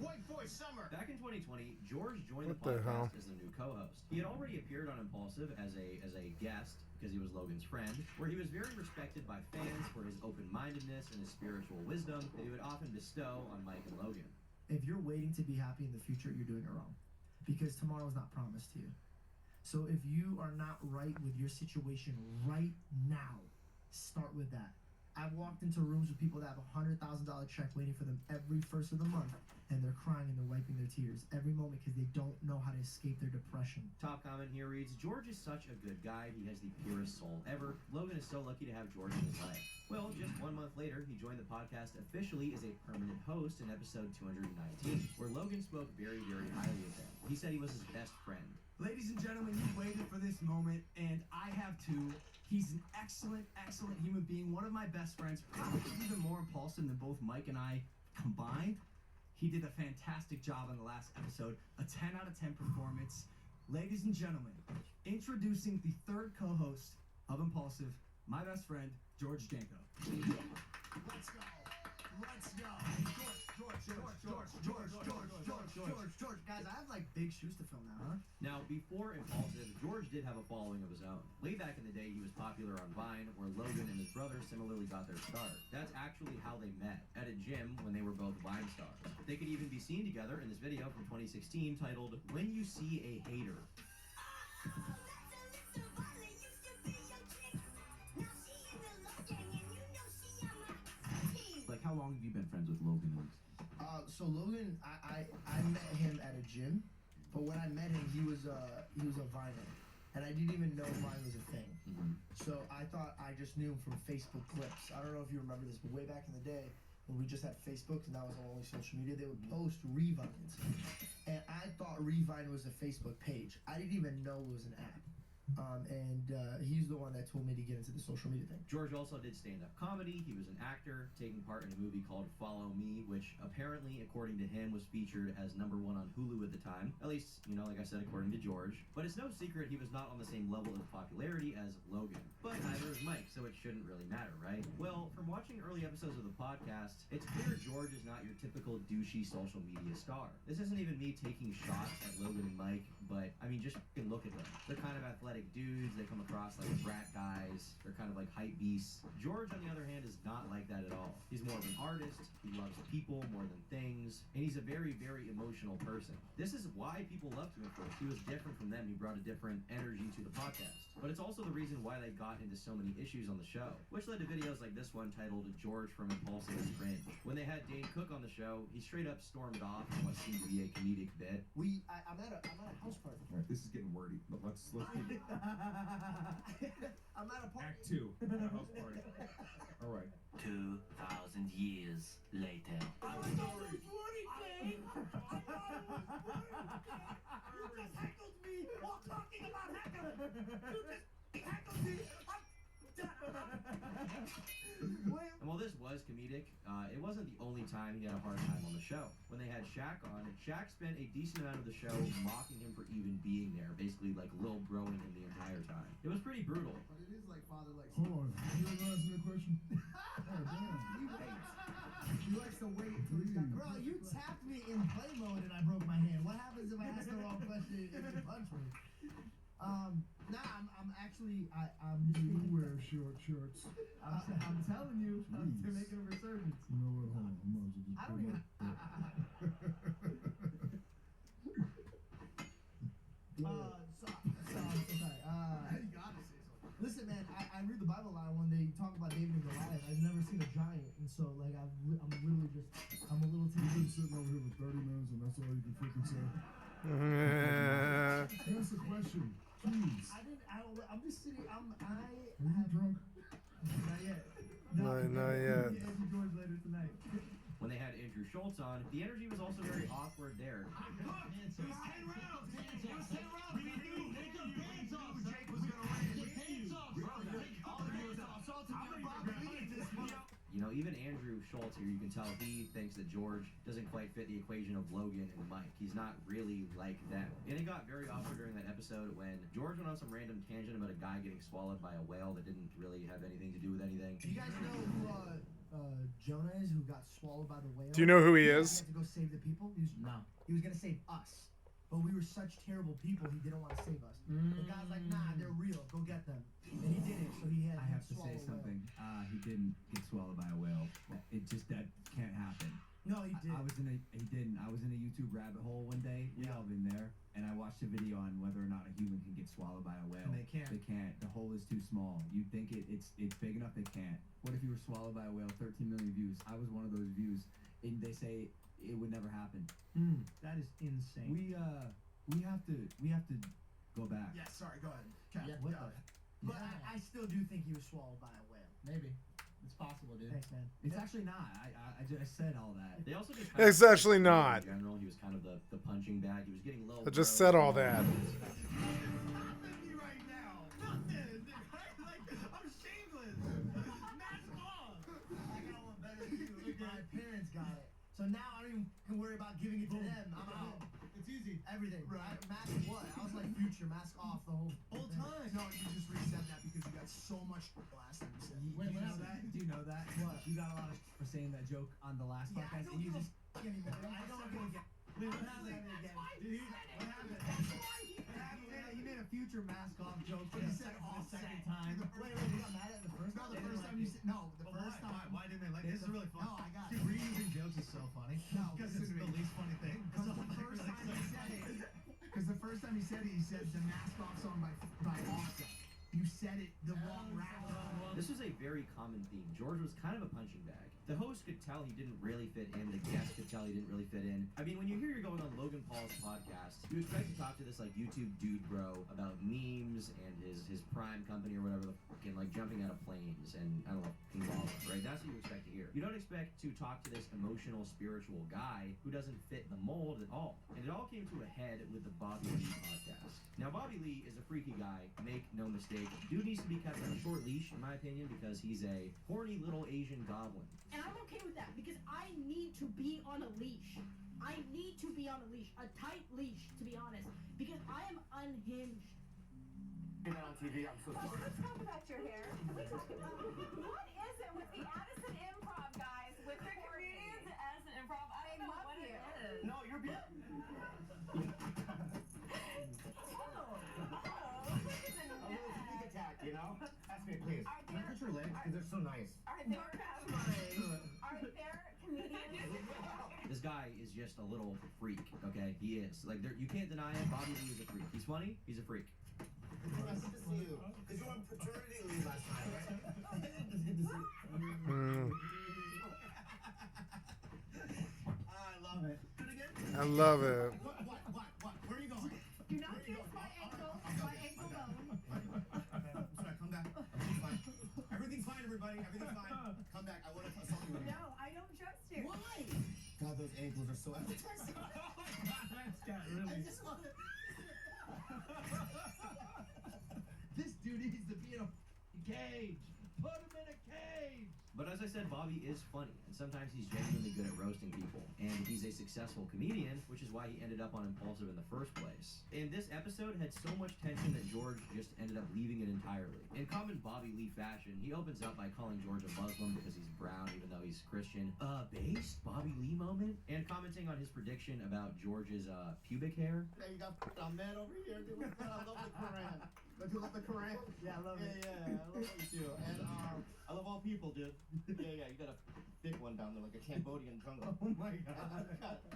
White boy summer. Back in 2020, George joined What the the hell? podcast as the new co-host. He had already appeared on Impulsive as a guest because he was Logan's friend, where he was very respected by fans for his open-mindedness and his spiritual wisdom that he would often bestow on Mike and Logan. If you're waiting to be happy in the future, you're doing it wrong, because tomorrow is not promised to you. So if you are not right with your situation right now, start with that. I've walked into rooms with people that have $100,000 check waiting for them every first of the month, and they're crying and they're wiping their tears every moment because they don't know how to escape their depression. Top comment here reads, George is such a good guy. He has the purest soul ever. Logan is so lucky to have George in his life. Well, just 1 month later, he joined the podcast officially as a permanent host in episode 219, where Logan spoke very, very highly of him. He said he was his best friend. Ladies and gentlemen, you waited for this moment, and I have too. He's an excellent, excellent human being, one of my best friends, probably even more impulsive than both Mike and I combined. He did a fantastic job on the last episode, a 10 out of 10 performance. Ladies and gentlemen, introducing the third co-host of Impulsive, my best friend, George Janko. Let's go. Let's go. George. Guys, I have like big shoes to fill now, huh? Now, before Impulsive, George did have a following of his own. Way back in the day, he was popular on Vine, where Logan and his brother similarly got their start. That's actually how they met, at a gym when they were both Vine stars. They could even be seen together in this video from 2016 titled, When You See a Hater. Like, how long have you been friends with Logan? So Logan, I met him at a gym, but when I met him, he was a Viner, and I didn't even know Vine was a thing. So I thought I just knew him from Facebook clips. I don't know if you remember this, but way back in the day, when we just had Facebook and that was our only social media, they would post Revines, and I thought Revine was a Facebook page. I didn't even know it was an app. He's the one that told me to get into the social media thing. George also did stand-up comedy. He was an actor, taking part in a movie called Follow Me, which apparently, according to him, was featured as #1 on Hulu at the time. At least, you know, like I said, according to George. But it's no secret he was not on the same level of popularity as Logan. But neither is Mike, so it shouldn't really matter, right? Well, from watching early episodes of the podcast, it's clear George is not your typical douchey social media star. This isn't even me taking shots at Logan and Mike, but, I mean, just look at them. They're kind of at athletic dudes. They come across like brat guys. They're kind of like hype beasts. George, on the other hand, is not like that at all. He's more of an artist. He loves people more than things. And he's a very, very emotional person. This is why people loved him at first. He was different from them. He brought a different energy to the podcast. But it's also the reason why they got into so many issues on the show, which led to videos like this one titled George from Impulsive and Cringe. When they had Dane Cook on the show, he straight up stormed off in what seemed to be a comedic bit. I'm at a house party. All right, this is getting wordy, but let's I'm at a party. Act 2, a house party. All right. 2,000 years later. I was sorry. You just heckled me while talking about heckling. You just heckled me. And while this was comedic, it wasn't the only time he had a hard time on the show. When they had Shaq on, Shaq spent a decent amount of the show mocking him for even being there, basically like Lil broing him the entire time. It was pretty brutal. But it is like father like. Hold on. You ever ask me a question? Oh, damn. He waits. He likes to wait until he's got. Bro, you tapped me in play mode and I broke my hand. What happens if I ask the wrong question and you punch me? I'm actually I'm just You wear short shorts. I'm telling you, they're making a resurgence. You know what? Hold on. I might as well just I don't even. You gotta say something. Listen, man, I read the Bible a lot when they talk about David and Goliath. I've never seen a giant, and so like I'm literally just I'm a little too. You've been sitting over here for 30 minutes, and that's all you can freaking say. Answer the question, please. I'm just sitting. Are you drunk? Not yet. Not yet. Andrew George later tonight. When they had Andrew Schultz on, the energy was also very awkward there. It was 10 rounds. It was 10 rounds. We knew Jake was gonna win. All of you was assaulting me on Bob Lee at this point. You know, even Andrew Schultz here, you can tell he thinks that George doesn't quite fit the equation of Logan and Mike. He's not really like them. And it got very awkward during that episode when George went on some random tangent about a guy getting swallowed by a whale that didn't really have anything to do with anything. Do you guys know who Jonah is, who got swallowed by the whale? Do you know who he He is? had to go save the people. He was gonna save us, but we were such terrible people. He didn't want to save us. The guy's like, nah, they're real. Go get them. And he did it. So he had. I have to say something. He didn't get swallowed by a whale. That can't happen. No, he did. He didn't. I was in a YouTube rabbit hole one day. We all been there, and I watched a video on whether or not a human can get swallowed by a whale. And they can't. They can't. The hole is too small. You think it's big enough? They can't. What if you were swallowed by a whale? 13 million views. I was one of those views, and they say it would never happen. That is insane. We have to go back. Yeah, sorry, go ahead. Cap, Yeah, what the? But I still do think he was swallowed by a whale. Maybe. It's possible, dude. Thanks, man. It's actually not. I said all that. They also just It's actually not. In general, he was kind of the punching bag. He was getting low. I just said all that. Nothing right now. Nothing. Like, I'm shameless. Mask off. I got one better than you. My parents got it. So now I don't even can worry about giving it to them. I'm out. It's easy. Everything. Right. Mask what? I was like future mask off the whole time. No, you just reset that because you got so much last time you said. Do you know that? Do you know that? What? You got a lot of for saying that joke on the last Yeah, I podcast, don't and you give just a anymore. I don't give a again. What happened? What happened? He made a future mask off joke. But he said for the offset. second time. Wait, you got mad at the first No, time? the first time you said Why didn't they like this? Is really fun. No, I got Dude, it. reusing jokes is so funny. No, because listen it's to the me. least funny thing. Because the first time he said it. Because the first time he said it, he said the mask off song by Offset. You said it the wrong rap. This was a very common theme. George was kind of a punching bag. The host could tell he didn't really fit in. The guest could tell he didn't really fit in. I mean, when you hear you're going on Logan Paul's podcast, you expect to talk to this like YouTube dude bro about memes and his prime company or whatever the fucking like jumping out of planes and I don't know, King Ball, right? That's what you expect to hear. You don't expect to talk to this emotional, spiritual guy who doesn't fit the mold at all. And it all came to a head with the Bobby Lee podcast. Now, Bobby Lee is a freaky guy, make no mistake. Dude needs to be kept on a short leash, in my opinion, because he's a horny little Asian goblin. And I'm okay with that because I need to be on a leash. I need to be on a leash, a tight leash, to be honest, because I am unhinged. You're not on TV. I'm so sorry. Let's talk about your hair. What is it with the Addison Improv guys, with their comedians at Addison Improv? I don't know what it is. No, you're beautiful. Oh, look at Ask me, please. Can I touch your legs? Because they're so nice. Are there comedians? This guy is just a little freak, okay? He is. Like, you can't deny it. Bobby Lee is a freak. He's funny. He's a freak. It's nice to see you. Because you were on paternity leave last night, right? It's good to see you. I love it. Do it again? I love it. What? Where are you going? Do not kiss my ankle bone. I'm sorry, come back. Everything's fine. Everything's fine, everybody. Everything's fine. Come back. I want to assault you. No, I don't trust you. Why? God, those ankles are so appetizing. I just want to... This dude needs to be in a cage. Put him in a cage. But as I said, Bobby is funny, and sometimes he's genuinely good at roasting people. And he's a successful comedian, which is why he ended up on Impulsive in the first place. And this episode had so much tension that George just ended up leaving it entirely. In common Bobby Lee fashion, he opens up by calling George a Muslim because he's brown, even though he's Christian. Based Bobby Lee moment? And commenting on his prediction about George's pubic hair. Hey, you got a man over here, dude. I love the Quran. Don't you love the Quran? Yeah, I love it. Yeah, I love what you do. And I love all people, dude. Yeah, you got a big one down there, like a Cambodian jungle. Oh my god.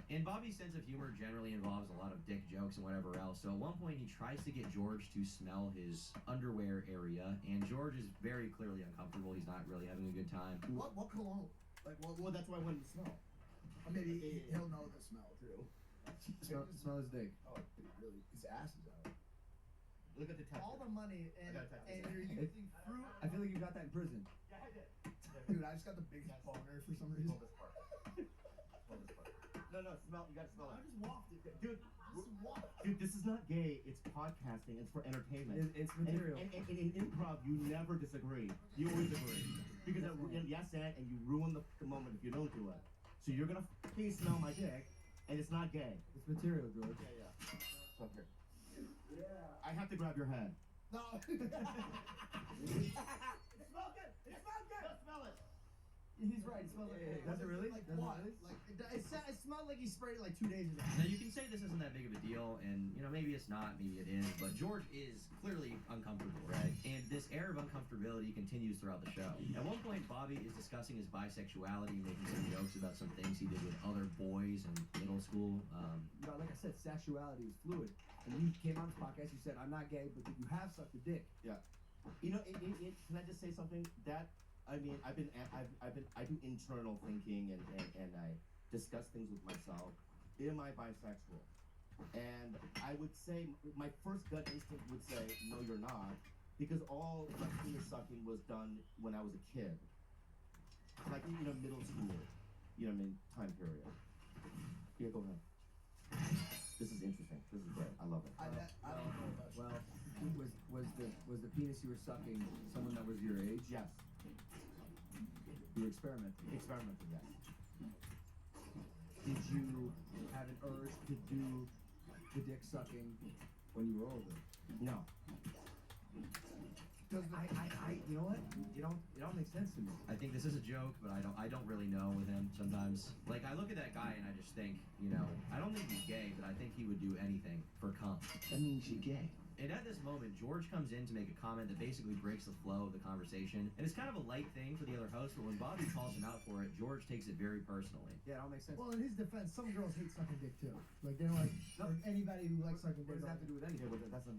And Bobby's sense of humor generally involves a lot of dick jokes and whatever else, so at one point he tries to get George to smell his underwear area, and George is very clearly uncomfortable. He's not really having a good time. What cologne? Like, well, that's why I wanted to smell. Or maybe he'll know the smell too. Smell his dick. Oh, really? His ass is out. Look at the texture. All the money and you're using fruit. I feel like you got that in prison. Yeah, I did. Dude, I just got the biggest boner for some reason. Hold this part. Hold this part. No, smell. You gotta smell it. I just walked it. Dude, Dude, this is not gay. It's podcasting. It's for entertainment. It's material. And in improv, you never disagree. You always agree. Because yes and you ruin the moment if you don't do it. So you're gonna please smell my dick, and it's not gay. It's material, George. Yeah. So here. I have to grab your head. No. It smells good. It smells good. Smell it. He's right. It smells like Does it really? Like Does what? It really? Like it smelled like he sprayed it like 2 days ago. Now you can say this isn't that big of a deal, and maybe it's not, maybe it is, but George is clearly uncomfortable, right? And this air of uncomfortability continues throughout the show. At one point, Bobby is discussing his bisexuality, making some jokes about some things he did with other boys in middle school. Like I said, sexuality is fluid. And you came on this podcast, you said, I'm not gay, but you have sucked a dick. Yeah. You know, can I just say something? That I mean, I do internal thinking and I discuss things with myself. Am I bisexual? And I would say my first gut instinct would say no, you're not, because all my penis sucking was done when I was a kid, like middle school, time period. Yeah, go ahead. This is interesting. This is great. I love it. I don't know about you. Well, was the penis you were sucking someone that was your age? Yes. You were experimenting. Experimenting, yes. Did you have an urge to do the dick sucking when you were older? No. You know what? It don't make sense to me. I think this is a joke, but I don't really know with him sometimes. Like, I look at that guy and I just think, I don't think he's gay, but I think he would do anything for cum. That means you're gay. And at this moment, George comes in to make a comment that basically breaks the flow of the conversation. And it's kind of a light thing for the other host, but when Bobby calls him out for it, George takes it very personally. Yeah, it all makes sense. Well, in his defense, some girls hate sucking dick too. Like they're like, or anybody who likes sucking What dick. does that have to do with anything? Yeah, but that's a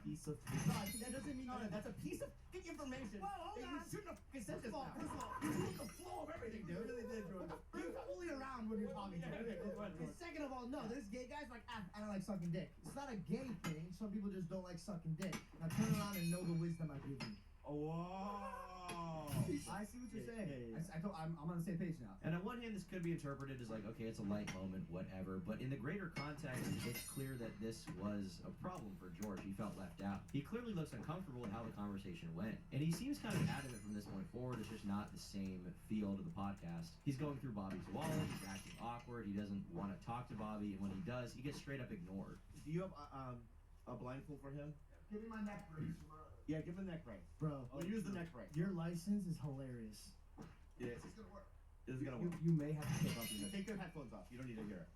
piece of. That doesn't mean that's a piece of information. Whoa, hold that on. You shouldn't have said First this of all, now. You ruined the flow of everything, dude. You really did, George. You're fully around when you're talking to me. And second of all, no, there's gay guys like, I don't like sucking dick. It's not a gay thing. Some people just don't like sucking dick. Now turn around and know the wisdom I give you. Oh, wow. I see what you're saying. Yeah. I'm on the same page now. And on one hand, this could be interpreted as like, okay, it's a light moment, whatever. But in the greater context, it's clear that this was a problem for George. He felt left out. He clearly looks uncomfortable with how the conversation went. And he seems kind of adamant from this point forward. It's just not the same feel to the podcast. He's going through Bobby's wallet. He's acting awkward. He doesn't want to talk to Bobby. And when he does, he gets straight up ignored. Do you have a blindfold for him? Give me my neck brace. Yeah, give him the neck brace. Bro, Use the neck brace. your license is hilarious. Yes. It's gonna work. This is gonna work. You may have to take off your headphones. Take your headphones off. You don't need to hear it.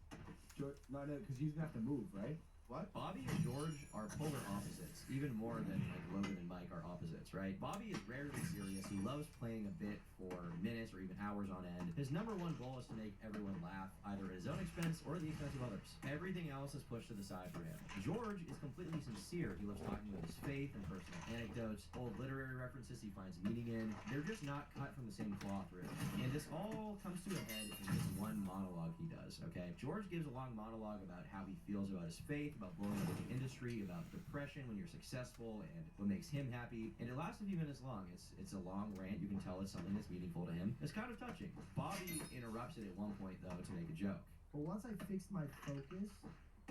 No, because he's gonna have to move, right? What? Bobby and George are polar opposites, even more than like Logan and Mike are opposites, right? Bobby is rarely serious. He loves playing a bit for minutes or even hours on end. His number one goal is to make everyone laugh, either at his own expense or at the expense of others. Everything else is pushed to the side for him. George is completely sincere. He loves talking about his faith and personal anecdotes, old literary references he finds meaning in. They're just not cut from the same cloth, really. And this all comes to a head in this one monologue he does, okay? George gives a long monologue about how he feels about his faith, about blowing up in the industry, about depression when you're successful, and what makes him happy. And it lasts a few minutes long. It's a long rant. You can tell it's something that's meaningful to him. It's kind of touching. Bobby interrupts it at one point, though, to make a joke. But once I fixed my focus,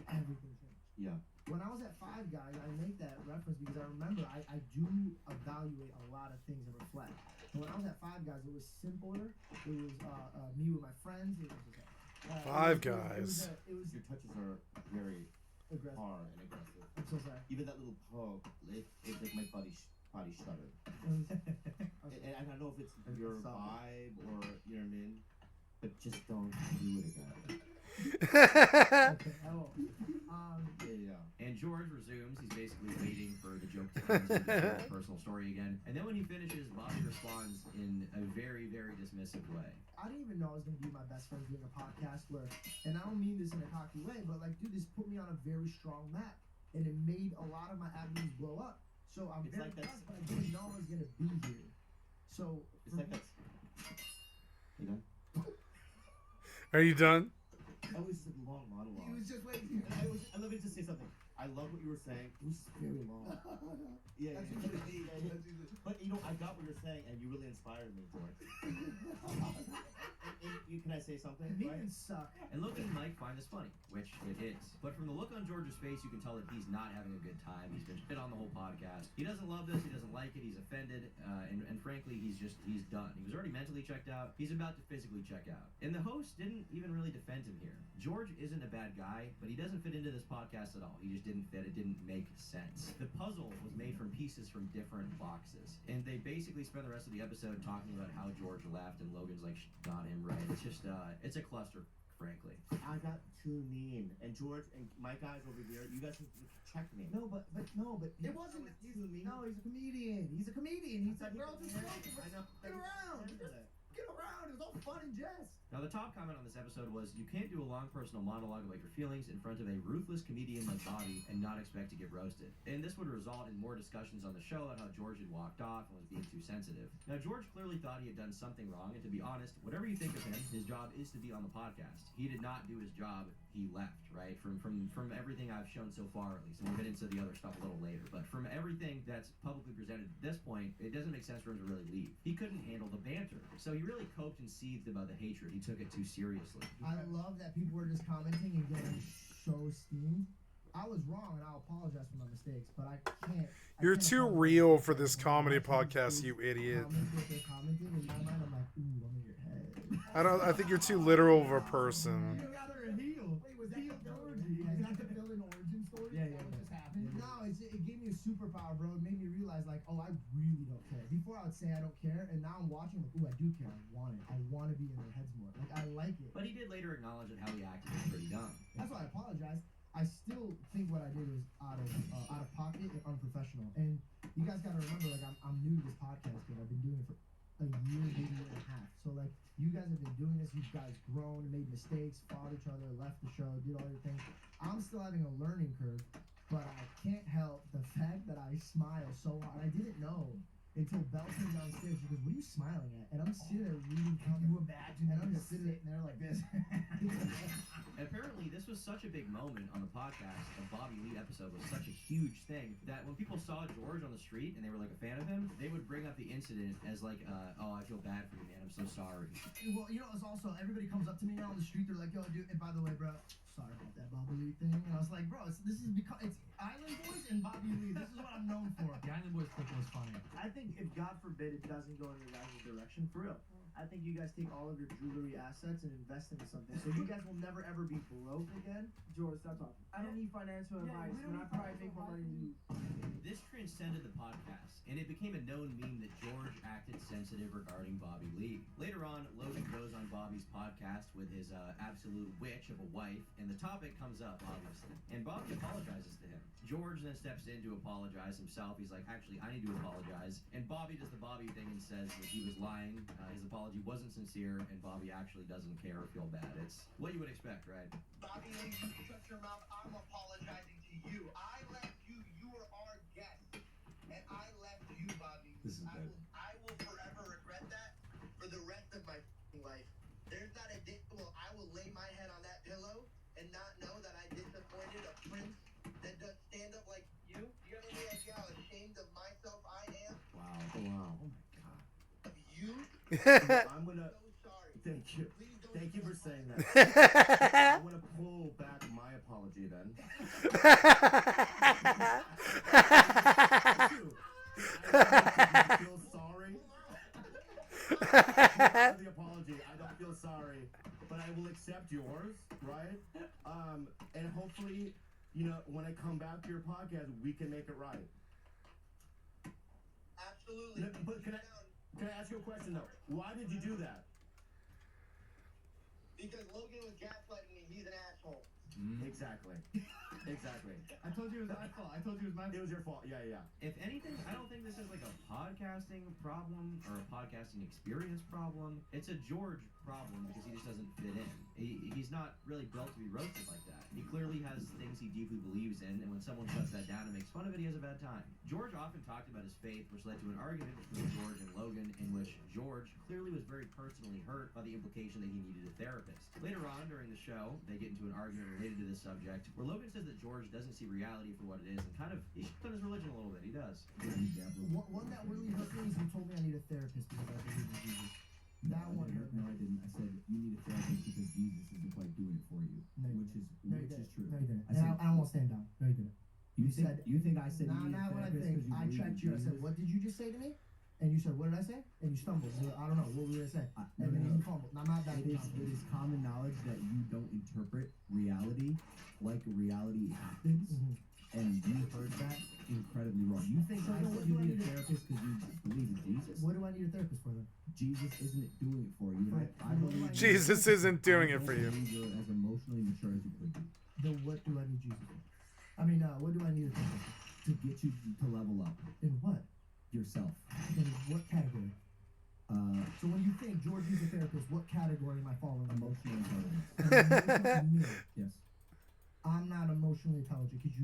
everything changed. Yeah. When I was at Five Guys, I make that reference because I remember I do evaluate a lot of things and reflect. And when I was at Five Guys, it was simpler. It was me with my friends. It was just, Five Guys. Your touches are very aggressive. hard and aggressive. I'm so sorry. Even that little poke, it like my body shuddered. And I don't know if it's your vibe or you know what I mean, but just don't do it again. Yeah. And George resumes. He's basically waiting for the joke to end so he can tell his personal story again. And then when he finishes, Bobby responds in a very, very dismissive way. I didn't even know I was going to be my best friend doing a podcast where, and I don't mean this in a cocky way, but like, dude, this put me on a very strong map. And it made a lot of my avenues blow up. So I'm It's very like blessed, but I didn't know I was going to be here. So It's like that. You done? Are you done? That was just a long monologue. He was just waiting. I love it to say something. I love what you were saying. It was very long. Yeah. But you know, I got what you're saying, and you really inspired me, George. Can I say something? Comedians suck. And Logan and Mike find this funny, which it is. But from the look on George's face, you can tell that he's not having a good time. He's been shit on the whole podcast. He doesn't love this. He doesn't like it. He's offended. And frankly, he's done. He was already mentally checked out. He's about to physically check out. And the host didn't even really defend him here. George isn't a bad guy, but he doesn't fit into this podcast at all. He just didn't fit. It didn't make sense. The puzzle was made from pieces from different boxes. And they basically spend the rest of the episode talking about how George left and Logan's like got him right. It's just, it's a cluster, frankly. I got too mean, and George and my guys over here, you guys check me. No, but it wasn't. No, he's a comedian. He's a comedian. He's like, girl, just get around. Get around. It was all fun and jest. Now, the top comment on this episode was, you can't do a long personal monologue about your feelings in front of a ruthless comedian like Bobby and not expect to get roasted. And this would result in more discussions on the show about how George had walked off and was being too sensitive. Now, George clearly thought he had done something wrong, and to be honest, whatever you think of him, his job is to be on the podcast. He did not do his job. He left, right? From everything I've shown so far, at least. And we'll get into the other stuff a little later. But from everything that's publicly presented at this point, it doesn't make sense for him to really leave. He couldn't handle the banter. So he really coped and seethed about the hatred. He took it too seriously. I love that people were just commenting and getting so steamed. I was wrong, and I'll apologize for my mistakes, but I can't. You're too real for this comedy podcast, you idiot. Commenting in my mind, I'm like, ooh, I'm in your head. I think you're too literal of a person. You'd rather a heel. Wait, was that the origin? Is that the villain origin story? Yeah. What just happened? No, it gave me a superpower, bro. It made me realize, like, oh, I really don't care. Before I would say I don't care, and now I'm watching, like, ooh, I do care. I want it. I want to be in their heads more. Like, I like it. But he did later acknowledge that how he acted was pretty dumb. That's why I apologize. I still think what I did was out of pocket and unprofessional. And you guys got to remember, like, I'm new to this podcast, but I've been doing it for a year, maybe a year and a half. So, like, you guys have been doing this. You guys grown, made mistakes, fought each other, left the show, did all your things. I'm still having a learning curve, but I can't help the fact that I smile so hard. I didn't know until Belle came downstairs. She goes, "What are you smiling at?" And I'm sitting there reading. Can you imagine? And I'm just sitting there like this. Apparently, this was such a big moment on the podcast. The Bobby Lee episode was such a huge thing that when people saw George on the street and they were like a fan of him, they would bring up the incident as like, "Oh, I feel bad for you, man. I'm so sorry." Well, you know, it's also everybody comes up to me now on the street. They're like, "Yo, dude, and by the way, bro, sorry about that Bobby Lee thing." And I was like, "Bro, this is because it's Island Boys and Bobby Lee. This is what I'm known for." The Island Boys clip was funny. I think if God forbid it doesn't go in your guys' direction, for real, I think you guys take all of your jewelry assets and invest into something, so you guys will never ever be broke again. George, stop talking. I don't need financial advice, but I probably make more money than you. This transcended the podcast, and it became a known meme that George acted sensitive regarding Bobby Lee. Later on, Logan goes on Bobby's podcast with his absolute witch of a wife, and the topic comes up, obviously. And Bobby apologizes to him. George then steps in to apologize himself. He's like, actually, I need to apologize. And Bobby does the Bobby thing and says that he was lying. His apology wasn't sincere, and Bobby actually doesn't care or feel bad. It's what you would expect, right? Bobby Lee, you shut your mouth. I'm apologizing to you. I left you. You were our guest. And I left you, Bobby. This is good. I will forever regret that for the rest of my life. There's not a day I will lay my head on that pillow and not know that I disappointed a prince that does stand up like you. You have any idea how ashamed of myself I am? Wow. Oh my God. Of you? I'm gonna. So sorry. Thank you. Please don't Thank you for apologize. saying that. I'm gonna pull back my apology then. I feel sorry. The apology. I don't feel sorry, but I will accept yours, right? And hopefully, you know, when I come back to your podcast, we can make it right. Absolutely. No, but can I ask you a question though? Why did you do that? Because Logan was gaslighting me. He's an asshole. Exactly. Exactly. I told you it was my fault. I told you it was my fault. It was your fault. Yeah, yeah. If anything, I don't think this is like a podcasting problem or a podcasting experience problem. It's a George problem because he just doesn't fit in. He's not really built to be roasted like that. He clearly has things he deeply believes in, and when someone shuts that down and makes fun of it, he has a bad time. George often talked about his faith, which led to an argument between George and Logan, in which George clearly was very personally hurt by the implication that he needed a therapist. Later on during the show, they get into an argument related to this subject, where Logan says that George doesn't see reality for what it is, and kind of, he shits on his religion a little bit. He does. One that really hurt me is you told me I need a therapist because I believe in Jesus. That one hurt me. No, I didn't. I said you need a therapist because Jesus isn't quite doing it for you, No, you which is didn't. true. No, you didn't. I And said, I won't stand down. No, you didn't. you think I said Nah, you need not a what I therapist think. because you I believe in checked you. I said, Jesus? what did you just say to me? And you said, what did I say? And you stumbled. So I don't know. What were you going to say? No, And then no, you no. fumbled. Now, not that. It is common knowledge that you don't interpret reality like reality happens, and you heard that incredibly wrong. You think So I then said what you do I need a need to- therapist because you believe in Jesus? What do I need a therapist for then? Jesus isn't doing it for you. And I believe Jesus isn't doing it for you. I believe you're as emotionally mature as you could be Then what do I need Jesus for? I mean, what do I need a therapist for? to get you to level up In what? yourself. In what category? So when you think George needs a therapist, what category am I falling in? Emotional intelligence. Me. Yes. I'm not emotionally intelligent. Could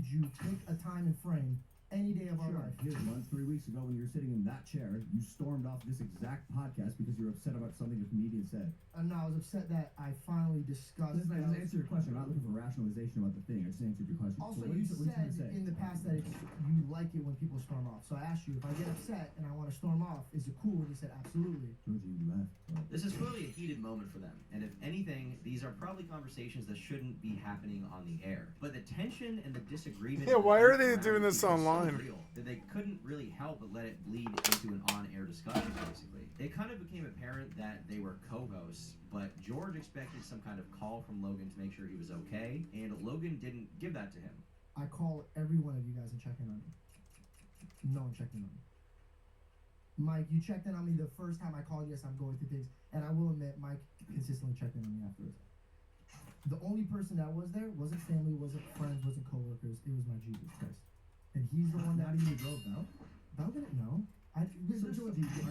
you pick a time and frame any day of our life? Here's one. 3 weeks ago when you were sitting in that chair, you stormed off this exact podcast because you were upset about something a comedian said. No, I was upset that I finally discussed. Listen, I just answered your question. I'm not looking for rationalization about the thing. I just answered your question. Also, So what you are what are said trying to say? in the past that you like it when people storm off. So I asked you if I get upset and I want to storm off, is it cool? And you said absolutely. Georgie, you left. This is clearly a heated moment for them, and if anything, these are probably conversations that shouldn't be happening on the air. But the tension and the disagreement. Yeah, and the why are heat they around doing it this is so online? real that they couldn't really help but let it bleed into an on-air discussion, basically. It kind of became apparent that they were co-hosts, but George expected some kind of call from Logan to make sure he was okay, and Logan didn't give that to him. I call every one of you guys and check in on me. No one checked in on me. Mike, you checked in on me the first time I called. Yes, I'm going through things, and I will admit, Mike consistently checked in on me afterwards. The only person that was there wasn't family, wasn't friends, wasn't coworkers. It was my Jesus Christ, and he's the one that. Not even your girl, Belle? Belle didn't know. Are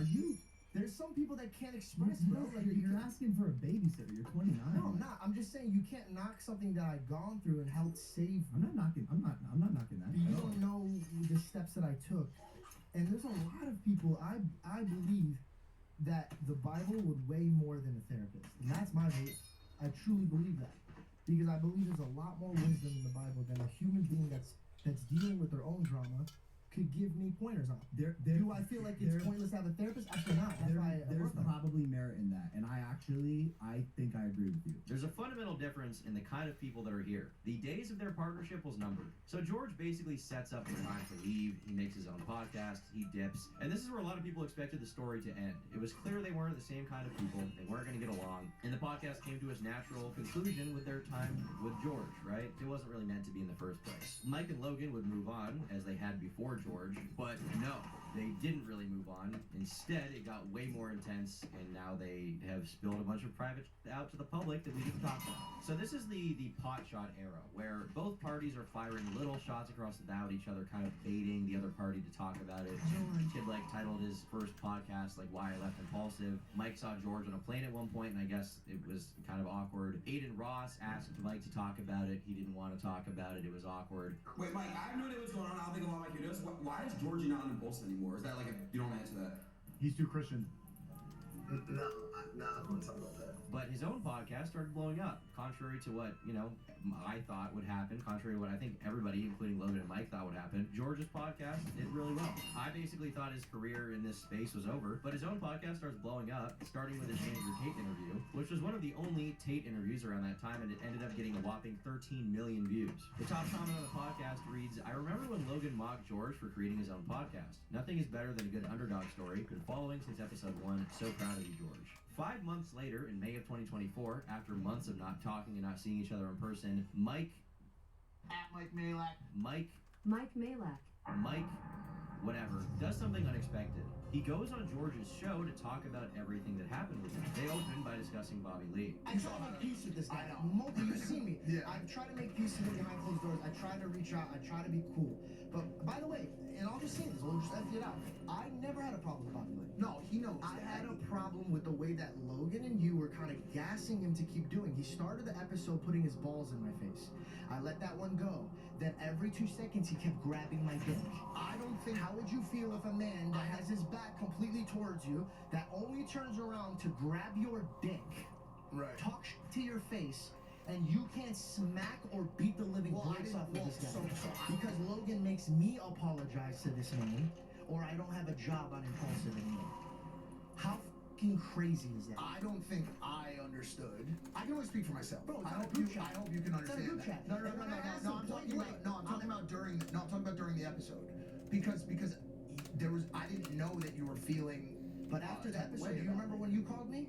you? There's some people that can't express, bro. Like You're asking for a babysitter. You're 29. No, I'm not. I'm just saying you can't knock something that I've gone through and helped save. I'm not knocking that. You don't know the steps that I took. And there's a lot of people, I believe that the Bible would weigh more than a therapist. And that's my belief. I truly believe that. Because I believe there's a lot more wisdom in the Bible than a human being that's dealing with their own drama could give me pointers on. There, Do I feel like it's pointless to have a therapist? Actually not. That's why I there's work on it. probably merit in that, and I think I agree with you. There's a fundamental difference in the kind of people that are here. The days of their partnership was numbered. So George basically sets up the time to leave. He makes his own podcast. He dips. And this is where a lot of people expected the story to end. It was clear they weren't the same kind of people. They weren't going to get along. And the podcast came to its natural conclusion with their time with George, right? It wasn't really meant to be in the first place. Mike and Logan would move on, as they had before George. But no, they didn't really move on. Instead, it got way more intense, and now they have spilled a bunch of private out to the public that we didn't talk about. So this is the pot shot era, where both parties are firing little shots across the bow at each other, kind of baiting the other party to talk about it. Kid like titled his first podcast like Why I Left Impulsive. Mike saw George on a plane at one point, and I guess it was kind of awkward. Aiden Ross asked Mike to talk about it. He didn't want to talk about it. It was awkward. Wait, Mike, I have no idea what's going on. I don't think a lot of my kid knows. Why is Georgie not on Impulsive anymore? Is that like you don't answer that? He's too Christian. No, I don't want to talk about that. But his own podcast started blowing up, contrary to what, I thought would happen, contrary to what I think everybody, including Logan and Mike, thought would happen. George's podcast did really well. I basically thought his career in this space was over, but his own podcast starts blowing up, starting with his Andrew Tate interview, which was one of the only Tate interviews around that time, and it ended up getting a whopping 13 million views. The top comment on the podcast reads, I remember when Logan mocked George for creating his own podcast. Nothing is better than a good underdog story. Been following since episode 1. So proud of you, George. 5 months later, in May of 2024, after months of not talking and not seeing each other in person, Mike, whatever, does something unexpected. He goes on George's show to talk about everything that happened with him. They open by discussing Bobby Lee. I try to make peace with this guy. You've seen me. Yeah. I try to make peace with him behind closed doors. I try to reach out. I try to be cool. But by the way, and I'll just say this, we'll just empty it out. I never had a problem with Bobby Lee. No, he knows. I had a problem with the way that Logan and you were kind of gassing him to keep doing. He started the episode putting his balls in my face. I let that one go. Then every 2 seconds he kept grabbing my dick. I don't think. How would you feel if a man that has his back completely towards you, that only turns around to grab your dick, Right. talk to your face, and you can't smack or beat the living brakes off of this guy? Because Logan makes me apologize to this man, or I don't have a job on Impulsive anymore. How fucking crazy is that? I don't think I understood. I can only speak for myself. Bro, it's I on a hope group you. chat. I hope you can It's on a understand group that. chat. No, And when I asked I'm him talking point about. blank- No, I'm talking about during. No, I'm talking about during the episode, because there was. I didn't know that you were feeling. But after the that episode, way do you about remember it. when you called me?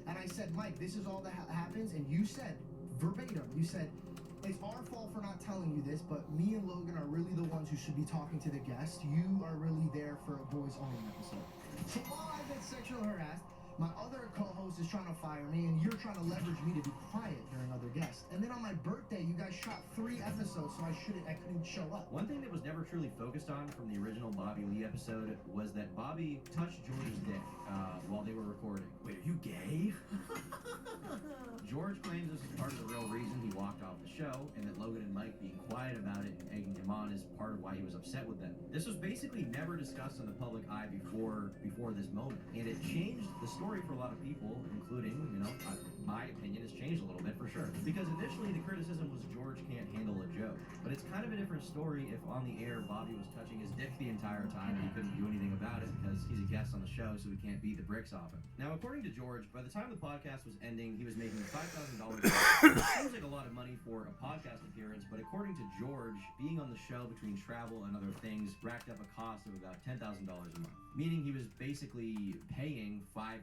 And I said, Mike, this is all that happens, and you said, verbatim, you said, it's our fault for not telling you this, but me and Logan are really the ones who should be talking to the guests. You are really there for a boys only episode. So while I get sexually harassed, my other co-host is trying to fire me, and you're trying to leverage me to be quiet during other guests. And then on my birthday, you guys shot 3 episodes, so I couldn't show up. One thing that was never truly focused on from the original Bobby Lee episode was that Bobby touched George's dick while they were recording. Wait, are you gay? George claims this is part of the real reason he walked off the show, and that Logan and Mike being quiet about it and egging him on is part of why he was upset with them. This was basically never discussed in the public eye before this moment, and it changed the story for a lot of people, including, my opinion has changed a little bit for sure. Because initially the criticism was George can't handle a joke, but it's kind of a different story if on the air Bobby was touching his dick the entire time and he couldn't do anything about it because he's a guest on the show, so he can't beat the bricks off him. Now, according to George, by the time the podcast was ending, he was making $5,000. Seems like a lot of money for a podcast appearance, but according to George, being on the show between travel and other things racked up a cost of about $10,000 a month. Meaning he was basically paying $5,000,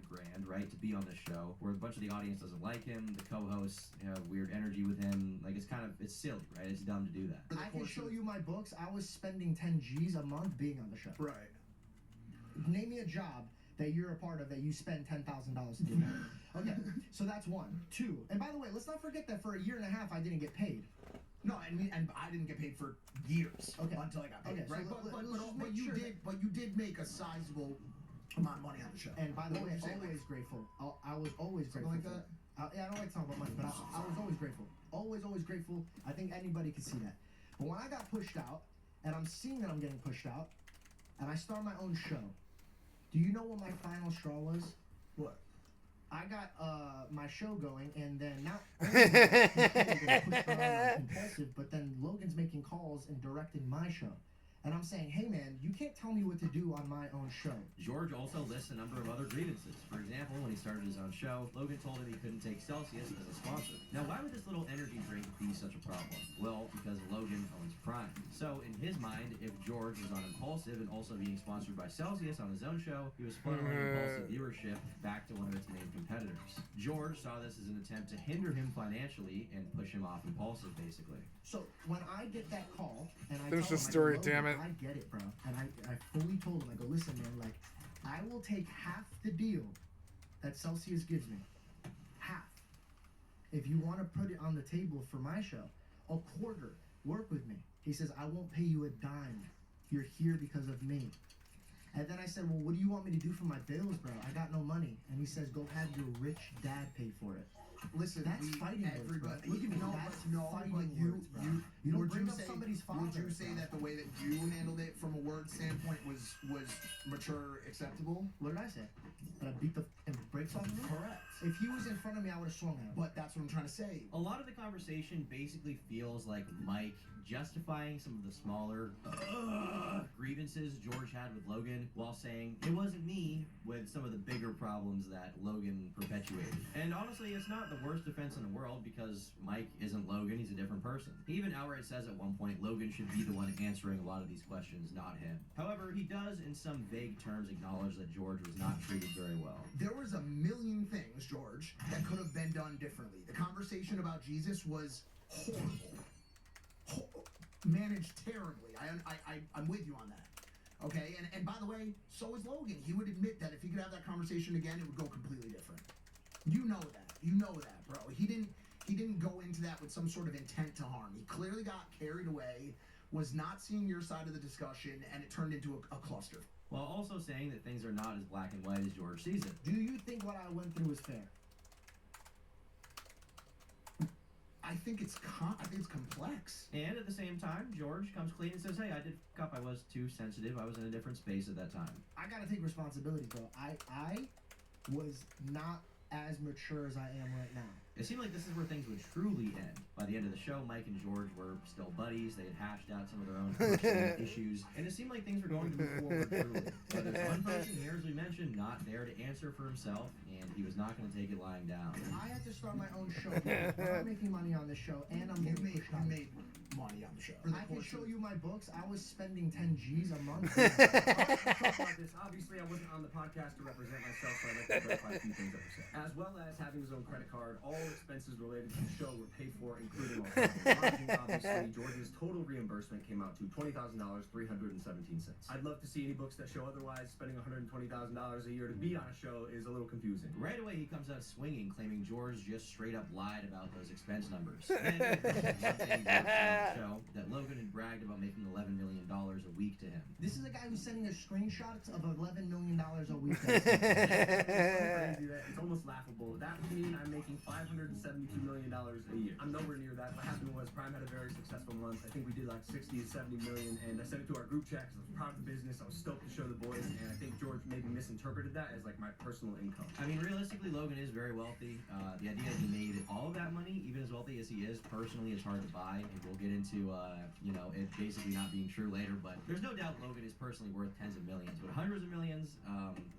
right, to be on the show, where a bunch of the audience doesn't like him, the co-hosts have weird energy with him. Like, it's silly, right? It's dumb to do that. I can show you my books. I was spending 10 G's a month being on the show. Right. Name me a job that you're a part of that you spend $10,000 to do that. Okay, so that's 1. 2, and by the way, let's not forget that for a year and a half I didn't get paid. No, and I didn't get paid for years Okay. until I got paid. Okay, so Right. let's just make sure But you did make a sizable amount of money on the show. And by the What way, would you say, always grateful. I was always grateful. like for that? it. Yeah, I don't like talking about money, but I was always grateful. Always grateful. I think anybody could see that. But when I got pushed out, and I'm seeing that I'm getting pushed out, and I start my own show, do you know what my final straw was? What? I got my show going, and then not only did I pushed around on Compulsive, but then Logan's making calls and directing my show. And I'm saying, hey man, you can't tell me what to do on my own show. George also lists a number of other grievances. For example, when he started his own show, Logan told him he couldn't take Celsius as a sponsor. Now, why would this little energy drink be such a problem? Well, because Logan owns Prime. So, in his mind, if George was on Impulsive and also being sponsored by Celsius on his own show, he was funneling Impulsive viewership back to one of its main competitors. George saw this as an attempt to hinder him financially and push him off Impulsive, basically. So when I get that call and I Finish tell the him, story, I go, damn it. I get it, bro. And I fully told him, I go, listen, man, like, I will take half the deal that Celsius gives me. Half. If you want to put it on the table for my show, a quarter, work with me. He says, I won't pay you a dime. You're here because of me. And then I said, well, what do you want me to do for my bills, bro? I got no money. And he says, go have your rich dad pay for it. Listen, that's fighting words, bro. everybody. Look at me, No, that's but no, fighting but you, words, bro. you, You don't would bring you up say, somebody's father, would you say bro. that the way that you handled it from a word standpoint was mature, acceptable? What did I say? That I beat the brakes off of him? Correct. If he was in front of me, I would have swung at him. But that's what I'm trying to say. A lot of the conversation basically feels like Mike justifying some of the smaller grievances George had with Logan while saying it wasn't me with some of the bigger problems that Logan perpetuated. And honestly, it's not the worst defense in the world because Mike isn't Logan, he's a different person. He even outright says at one point Logan should be the one answering a lot of these questions, not him. However, he does in some vague terms acknowledge that George was not treated very well. There was a million things, George, that could have been done differently. The conversation about Jesus was horrible. Managed terribly. I'm with you on that. Okay, and by the way, so is Logan. He would admit that if he could have that conversation again, it would go completely different. You know that. You know that, bro. He didn't go into that with some sort of intent to harm. He clearly got carried away, was not seeing your side of the discussion, and it turned into a cluster. While also saying that things are not as black and white as George sees it. Do you think what I went through was fair? I think it's complex. And at the same time, George comes clean and says, hey, I did fuck up. I was too sensitive. I was in a different space at that time. I gotta take responsibility, bro. I was not as mature as I am right now. It seemed like this is where things would truly end. By the end of the show, Mike and George were still buddies. They had hashed out some of their own personal issues, and it seemed like things were going to move forward truly. But there's one person here, as we mentioned, not there to answer for himself, and he was not going to take it lying down. I had to start my own show. I'm making money on the show, and I'm You getting made money on the show. I can show you my books. I was spending 10 G's a month. I'll talk about this. Obviously, I wasn't on the podcast to represent myself, so I'd like to clarify a few things that were said. As well as having his own credit card, all expenses related to the show were paid for, including all lodging. Obviously, Jordan's total reimbursement came out to $20,000, 317 cents. I'd love to see any books that show otherwise. Spending $120,000 a year to be on a show is a little confusing. Right away, he comes out swinging, claiming George just straight up lied about those expense numbers. And one thing George said on the show, that Logan had bragged about making $11 million a week to him. This is a guy who's sending us screenshots of $11 million a week. It's so crazy that it's almost laughable. That would mean I'm making $572 million a year. I'm nowhere near that. What happened was Prime had a very successful month. I think we did like 60 to 70 million, and I sent it to our group chat because I was proud of the business. I was stoked to show the boys, and I think George maybe misinterpreted that as like my personal income. I mean, realistically, Logan is very wealthy. The idea that he made all of that money, even as wealthy as he is, personally, is hard to buy, and we'll get into, it basically not being true later, but there's no doubt Logan is personally worth tens of millions, but hundreds of millions,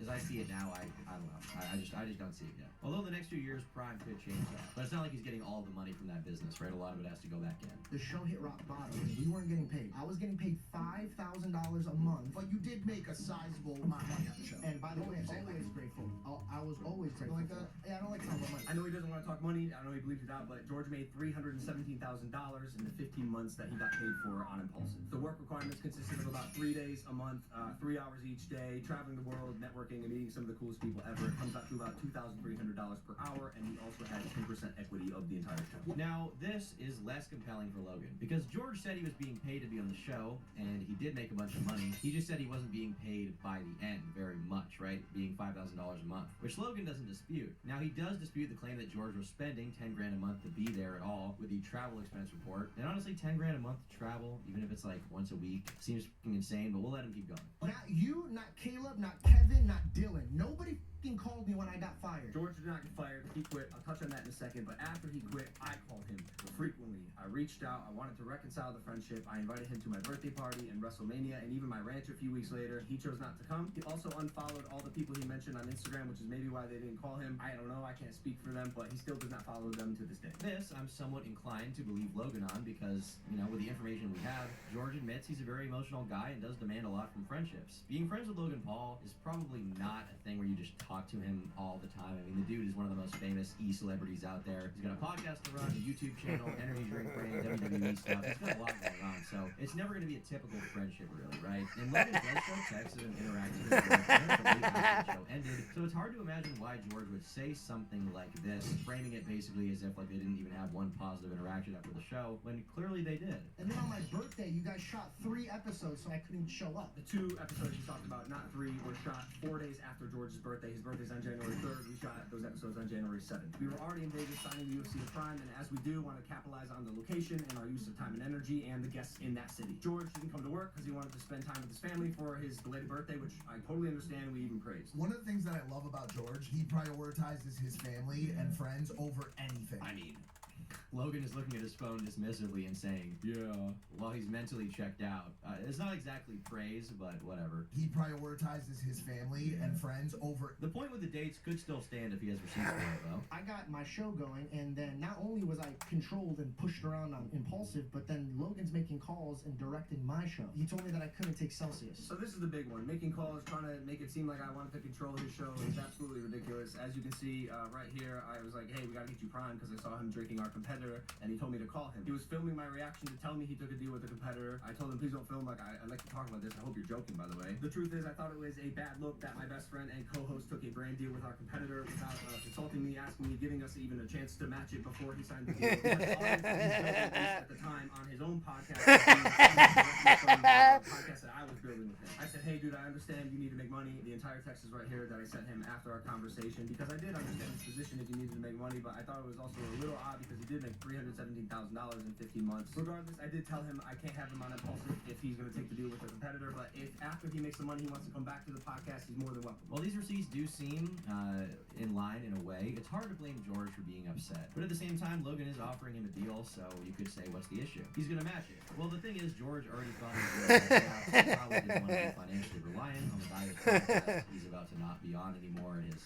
as I see it now, I don't know. I just don't see it yet. Although the next few years, Prime could change that. But it's not like he's getting all the money from that business, right? A lot of it has to go back in. The show hit rock bottom. We weren't getting paid. I was getting paid $5,000 a month. But you did make a sizable amount of money on the show. And by the way, I'm always grateful. I was always grateful. Like that? Yeah, I don't like talking about money. I know he doesn't want to talk money. I know he believes it out, but George made $317,000 in the 15 months that he got paid for on Impulsive. The work requirements consisted of about 3 days a month, 3 hours each day, traveling the world, networking, and meeting some of the coolest people ever. It comes out to about $2,300 per hour, and he also had 10% equity of the entire show. Now, this is less compelling for Logan, because George said he was being paid to be on the show, and he did make a bunch of money. He just said he wasn't being paid by the end very much, right? Being $5,000 a month, which Logan doesn't dispute. Now, he does dispute the claim that George was spending 10 grand a month to be there at all with the travel expense report. And honestly, 10 grand a month to travel, even if it's like once a week, seems fucking insane, but we'll let him keep going. Not you, not Caleb, not Kevin, not Dylan. Nobody fucking called me when I got fired. George did not get fired. He quit. I'll touch on that in a second. But after he quit, I called him frequently. I reached out. I wanted to reconcile the friendship. I invited him to my birthday party and WrestleMania and even my ranch a few weeks later. He chose not to come. He also unfollowed all the people he mentioned on Instagram, which is maybe why they didn't call him. I don't know. I can't speak for them, but he still does not follow them to this day. This, I'm somewhat inclined to believe Logan on because, you know, with the information we have, George admits he's a very emotional guy and does demand a lot from friendships. Being friends with Logan Paul is probably not a thing where you just talk to him all the time. I mean, the dude is one of the most famous celebrities out there. He's got a podcast to run, a YouTube channel, energy drink brand, WWE stuff. He's got a lot going on, so it's never going to be a typical friendship, really, right? And Logan does show texts and interacting with George after the show ended, so it's hard to imagine why George would say something like this, framing it basically as if like they didn't even have one positive interaction after the show, when clearly they did. And then on my birthday, you guys shot 3 episodes, so I couldn't show up. The 2 episodes you talked about, not 3, were shot 4 days after George's birthday. His birthday's on January 3rd. We shot those episodes on January 7th. We were already in Vegas signing the UFC to Prime, and as we do, want to capitalize on the location and our use of time and energy and the guests in that city. George didn't come to work because he wanted to spend time with his family for his belated birthday, which I totally understand. We even praised. One of the things that I love about George, he prioritizes his family and friends over anything. I mean, Logan is looking at his phone dismissively and saying, yeah, while he's mentally checked out. It's not exactly praise, but whatever. He prioritizes his family and friends over... The point with the dates could still stand if he has receipts for it, though. I got my show going, and then not only was I controlled and pushed around on Impulsive, but then Logan's making calls and directing my show. He told me that I couldn't take Celsius. So this is the big one. Making calls, trying to make it seem like I wanted to control his show is absolutely ridiculous. As you can see right here, I was like, hey, we gotta get you Prime because I saw him drinking our competitor, and he told me to call him. He was filming my reaction to tell me he took a deal with a competitor. I told him, please don't film. Like, I'd like to talk about this. I hope you're joking, by the way. The truth is, I thought it was a bad look that my best friend and co-host took a brand deal with our competitor without consulting me, asking me, giving us even a chance to match it before he signed the deal. At the time on his own podcast, from the podcast that I was building with him. I said, hey, dude, I understand you need to make money. The entire text is right here that I sent him after our conversation because I did understand his position if he needed to make money, but I thought it was also a little odd because he did make $317,000 in 15 months. Regardless, I did tell him I can't have him on Impulsive if he's going to take the deal with a competitor, but if after he makes the money he wants to come back to the podcast, he's more than welcome. While these receipts do seem in line in a way, it's hard to blame George for being upset. But at the same time, Logan is offering him a deal, so you could say, what's the issue? He's going to match it. Well, the thing is, George already thought he was probably didn't want to be financially reliant on the Dyer's podcast he's about to not be on anymore in his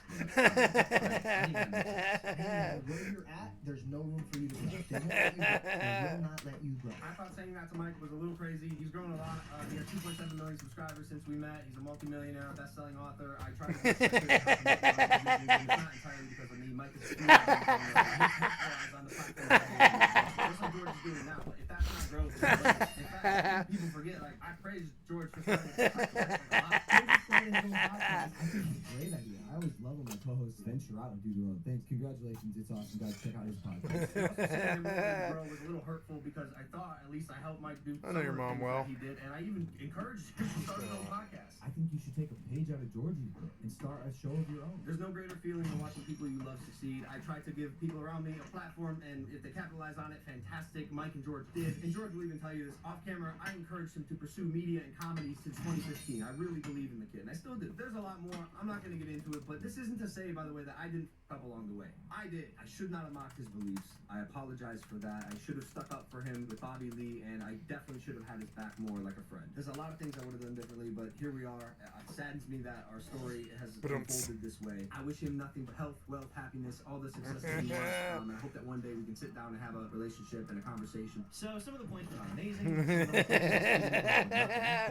where you're at, there's no room for you to grow. They won't let you grow. They will not let you grow. I thought saying that to Mike was a little crazy. He's grown a lot. He has 2.7 million subscribers since we met. He's a multimillionaire, best-selling author. I tried to it's not entirely because of me. Mike is on the platform. That's what George is doing now. But if that's not growth, in fact, people forget, like, I praised George for starting a podcast a lot. I think it's a great idea. I always love when my co-hosts venture out and do their own things. Congratulations, it's awesome, guys. Check out his podcast. Bro, was a little hurtful because I thought at least I helped Mike do I know your mom well. He did, and I even encouraged him to start his own podcast. I think you should take a page out of Georgie's book and start a show of your own. There's no greater feeling than watching people you love succeed. I try to give people around me a platform, and if they capitalize on it, fantastic. Mike and George did. And George will even tell you this off camera. I encouraged him to pursue media and comedy since 2015. I really believe in the kid, and I still do. There's a lot more. I'm not going to get into it, but this isn't to say, by the way, that I didn't fuck up along the way. I did. I should not have mocked his beliefs. I apologize for that. I should have stuck up for him with Bobby Lee, and I definitely should have had his back more like a friend. There's a lot of things I would have done differently, but here we are. It saddens me that our story has unfolded this way. I wish him nothing but health, wealth, happiness, all the success that he wants, and I hope that one day we can sit down and have a relationship and a conversation. So some of the points were not amazing. He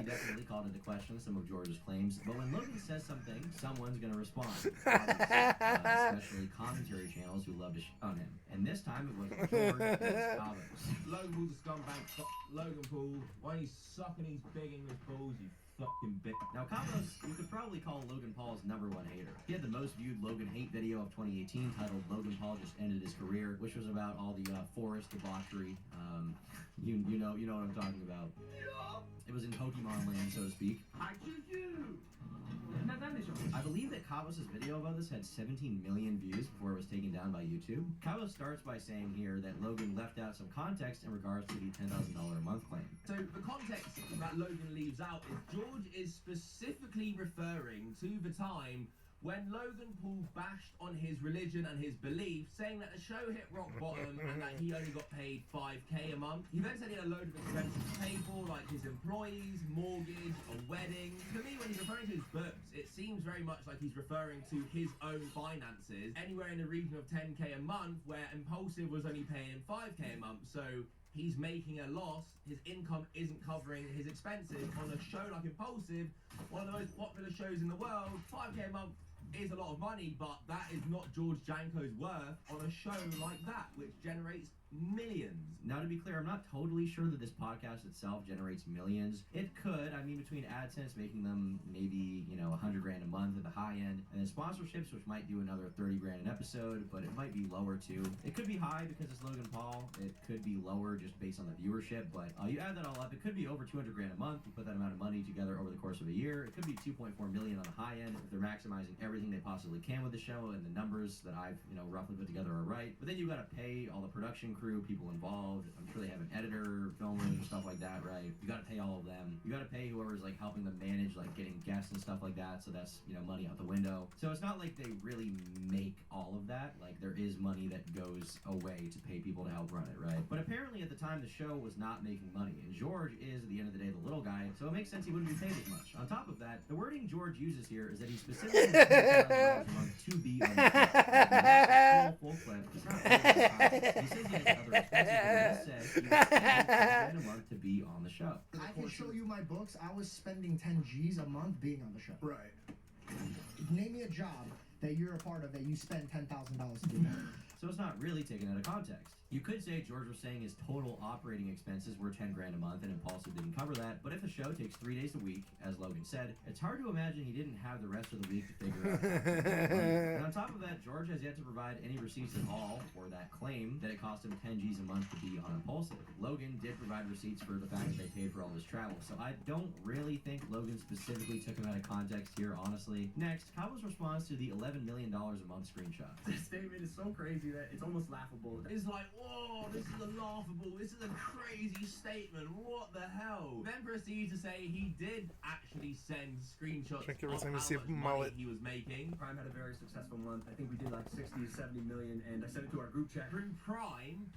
definitely called into question some of George's claims, but when Logan says something, someone's going to respond. Especially commentary channels who love to on him. And this time it was George and Scavos. Logan Paul's a scumbag. Logan Paul, why are you sucking these big English balls, you fucking bitch? Now, Scavos, you could probably call Logan Paul's #1 hater. He had the most viewed Logan hate video of 2018 titled Logan Paul Just Ended His Career, which was about all the forest debauchery. You know what I'm talking about. It was in Pokemon land, so to speak. I choose you! I believe that Scavos' video about this had 17 million views before it was taken down by YouTube. Scavos starts by saying here that Logan left out some context in regards to the $10,000 a month claim. So the context that Logan leaves out is George is specifically referring to the time when Logan Paul bashed on his religion and his beliefs, saying that the show hit rock bottom and that he only got paid $5K a month. He then said he had a load of expenses to pay for, like his employees, mortgage, a wedding. To me, when he's referring to his books, it seems very much like he's referring to his own finances, anywhere in the region of 10K a month, where Impulsive was only paying him 5K a month. So he's making a loss, his income isn't covering his expenses on a show like Impulsive, one of the most popular shows in the world. 5K a month is a lot of money, but that is not George Janko's worth on a show like that, which generates millions. Now, to be clear, I'm not totally sure that this podcast itself generates millions. It could. I mean, between AdSense making them maybe, you know, 100 grand a month at the high end, and then sponsorships, which might do another 30 grand an episode, but it might be lower too. It could be high because it's Logan Paul. It could be lower just based on the viewership, but you add that all up, it could be over 200 grand a month. You put that amount of money together over the course of a year. It could be 2.4 million on the high end if they're maximizing everything they possibly can with the show, and the numbers that I've, you know, roughly put together are right. But then you've got to pay all the production crew, people involved. I'm sure they have an editor, filming, stuff like that, right? You got to pay all of them. You got to pay whoever's like helping them manage, like getting guests and stuff like that. So that's, you know, money out the window. So it's not like they really make all of that. Like there is money that goes away to pay people to help run it, right? But apparently at the time the show was not making money, and George is at the end of the day the little guy, so it makes sense he wouldn't be paid as much. On top of that, the wording George uses here is that he specifically to be on the show. Full clip. It's not he says he has other expenses, but he says he was paid a month to be on the show. I can show you my books. I was spending 10 G's a month being on the show. Right. Name me a job that you're a part of that you spend $10,000 to do. So it's not really taken out of context. You could say George was saying his total operating expenses were 10 grand a month and Impulsive didn't cover that, but if the show takes 3 days a week, as Logan said, it's hard to imagine he didn't have the rest of the week to figure out. And on top of that, George has yet to provide any receipts at all for that claim that it cost him 10 G's a month to be on Impulsive. Logan did provide receipts for the fact that they paid for all his travel, so I don't really think Logan specifically took him out of context here, honestly. Next, Cabo's response to the $11 million a month screenshot. This statement is so crazy that it's almost laughable. It's like, whoa, this is a laughable, this is a crazy statement, what the hell? Then proceeds to say he did actually send screenshots Drink of everything how to see much money mullet. he was making. Prime had a very successful month. I think we did like 60 to 70 million, and I sent it to our group chat. Through Prime,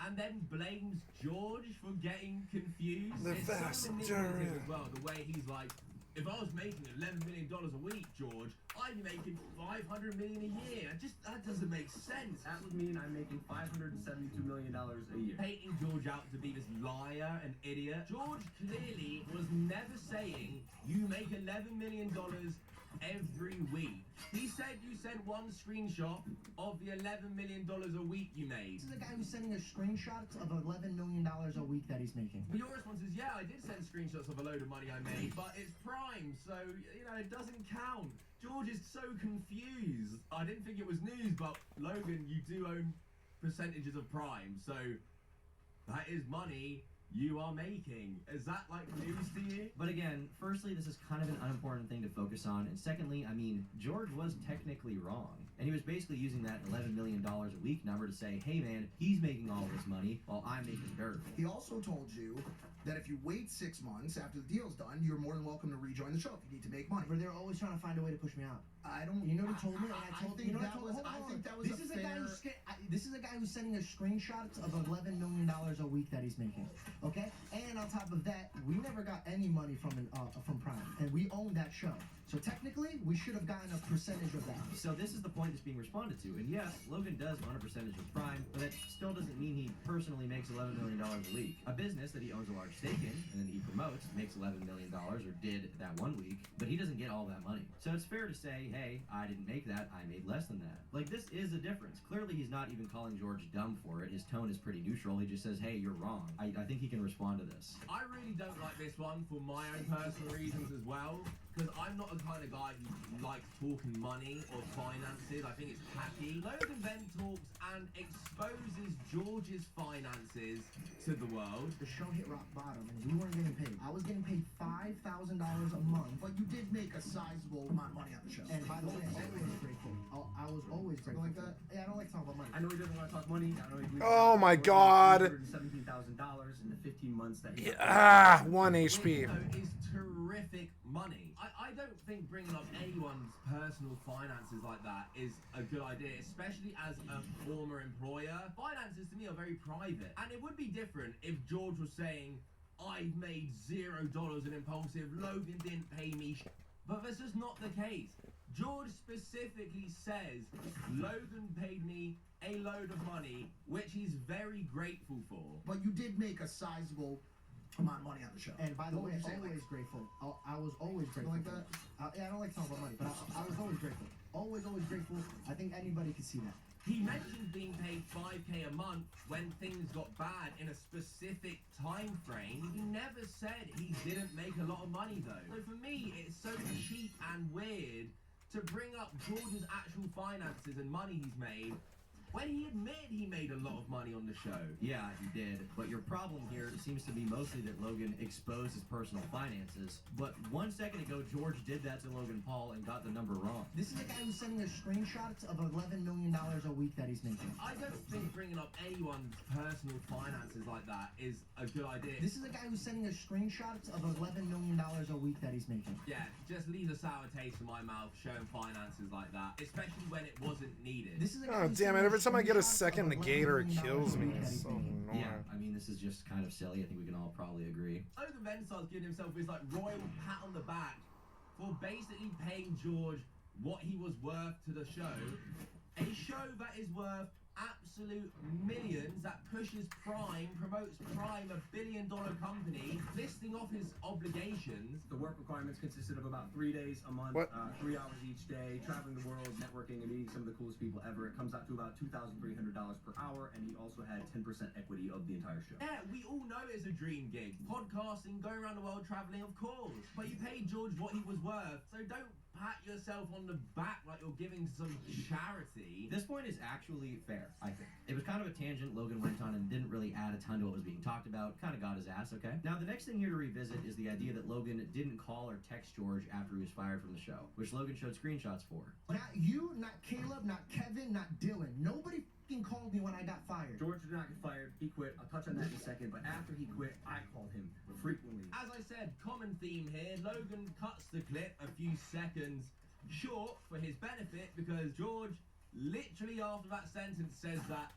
and then blames George for getting confused. The It's fast so manipulative as well, the way he's like, if I was making $11 million a week, George, I'd be making $500 million a year. That doesn't make sense. That would mean I'm making $572 million a year. Painting George out to be this liar and idiot. George clearly was never saying you make $11 million every week. He said you sent one screenshot of the $11 million a week you made. This is a guy who's sending us screenshots of $11 million a week that he's making. But your response is, yeah, I did send screenshots of a load of money I made, but it's Prime, so, you know, it doesn't count. George is so confused. I didn't think it was news, but Logan, you do own percentages of Prime, so that is money you are making. Is that like news to you? But again, firstly, this is kind of an unimportant thing to focus on, and secondly, I mean, George was technically wrong, and he was basically using that $11 million a week number to say, hey man, he's making all this money while I'm making dirt. He also told you that if you wait 6 months after the deal's done, you're more than welcome to rejoin the show if you need to make money. But they're always trying to find a way to push me out. I don't. You know what he told me? And I told think you know that what I told was. hold I on. think that was This a is fair. a guy who's this is a guy who's sending us screenshots of $11 million a week that he's making. Okay, and on top of that, we never got any money from Prime, and we own that show. So technically, we should have gotten a percentage of that. So this is the point that's being responded to, and yes, Logan does own a percentage of Prime, but that still doesn't mean he personally makes $11 million a week. A business that he owns a large stake in, and then he promotes, makes $11 million, or did that 1 week, but he doesn't get all that money. So it's fair to say, hey, I didn't make that, I made less than that. Like, this is a difference. Clearly, he's not even calling George dumb for it. His tone is pretty neutral. He just says, hey, you're wrong. I think he can respond to this. I really don't like this one for my own personal reasons as well, because I'm not the kind of guy who likes talking money or finances. I think it's tacky. Logan then talks and exposes George's finances to the world. The show hit rock bottom, and we weren't getting paid. I was getting paid $5,000 a month. But you did make a sizable amount of money on the show. And by the way, I was grateful. I was always grateful. Something like that? Yeah, I don't like talking about money. I know he doesn't want to talk money. I know he Oh my God. $117,000 in the 15 months that he One HP. This video is terrific money. I don't think bringing up anyone's personal finances like that is a good idea, especially as a former employer. Finances to me are very private, and it would be different if George was saying, I've made $0 in impulsive, Logan didn't pay me but that's just not the case. George specifically says Logan paid me a load of money, which he's very grateful for. But you did make a sizable amount of money on the show. And by the What way, would you say, always like, grateful. I was always grateful. like that? Yeah, I don't like talking about money, but I was always grateful. Always grateful. I think anybody can see that. He mentioned being paid $5K a month when things got bad in a specific time frame. He never said he didn't make a lot of money though. So for me, it's so cheap and weird to bring up George's actual finances and money he's made when he admitted he made a lot of money on the show. Yeah, he did. But your problem here seems to be mostly that Logan exposed his personal finances. But 1 second ago, George did that to Logan Paul and got the number wrong. This is a guy who's sending us screenshots of $11 million a week that he's making. I don't think bringing up anyone's personal finances like that is a good idea. This is a guy who's sending us screenshots of $11 million a week that he's making. Yeah, just leaves a sour taste in my mouth showing finances like that, especially when it wasn't needed. This is a Oh guy who's damn it! sending Every us time I get a screenshots second of $11 negator, it million kills a me. week that It's he's so making. annoying. Yeah, I mean, this is just kind of silly. I think we can all probably agree. Logan Venstar's giving himself his like royal pat on the back for basically paying George what he was worth to the show. A show that is worth absolute millions, that pushes Prime, promotes Prime, $1 billion company, listing off his obligations. The work requirements consisted of about 3 days a month, 3 hours each day, traveling the world, networking, and meeting some of the coolest people ever. It comes out to about $2,300 per hour, and he also had 10% equity of the entire show. Yeah, we all know it's a dream gig. Podcasting, going around the world traveling, of course. But you paid George what he was worth, so don't pat yourself on the back like you're giving some charity. This point is actually fair, I think. It was kind of a tangent Logan went on and didn't really add a ton to what was being talked about. Kind of got his ass, okay? Now, the next thing here to revisit is the idea that Logan didn't call or text George after he was fired from the show, which Logan showed screenshots for. Not you, not Caleb, not Kevin, not Dylan. Nobody f***ing called me when I got fired. George did not get fired. He quit. I'll touch on that in a second. But after he quit, I called him frequently. As I said, common theme here. Logan cuts the clip a few seconds short for his benefit because George literally after that sentence says that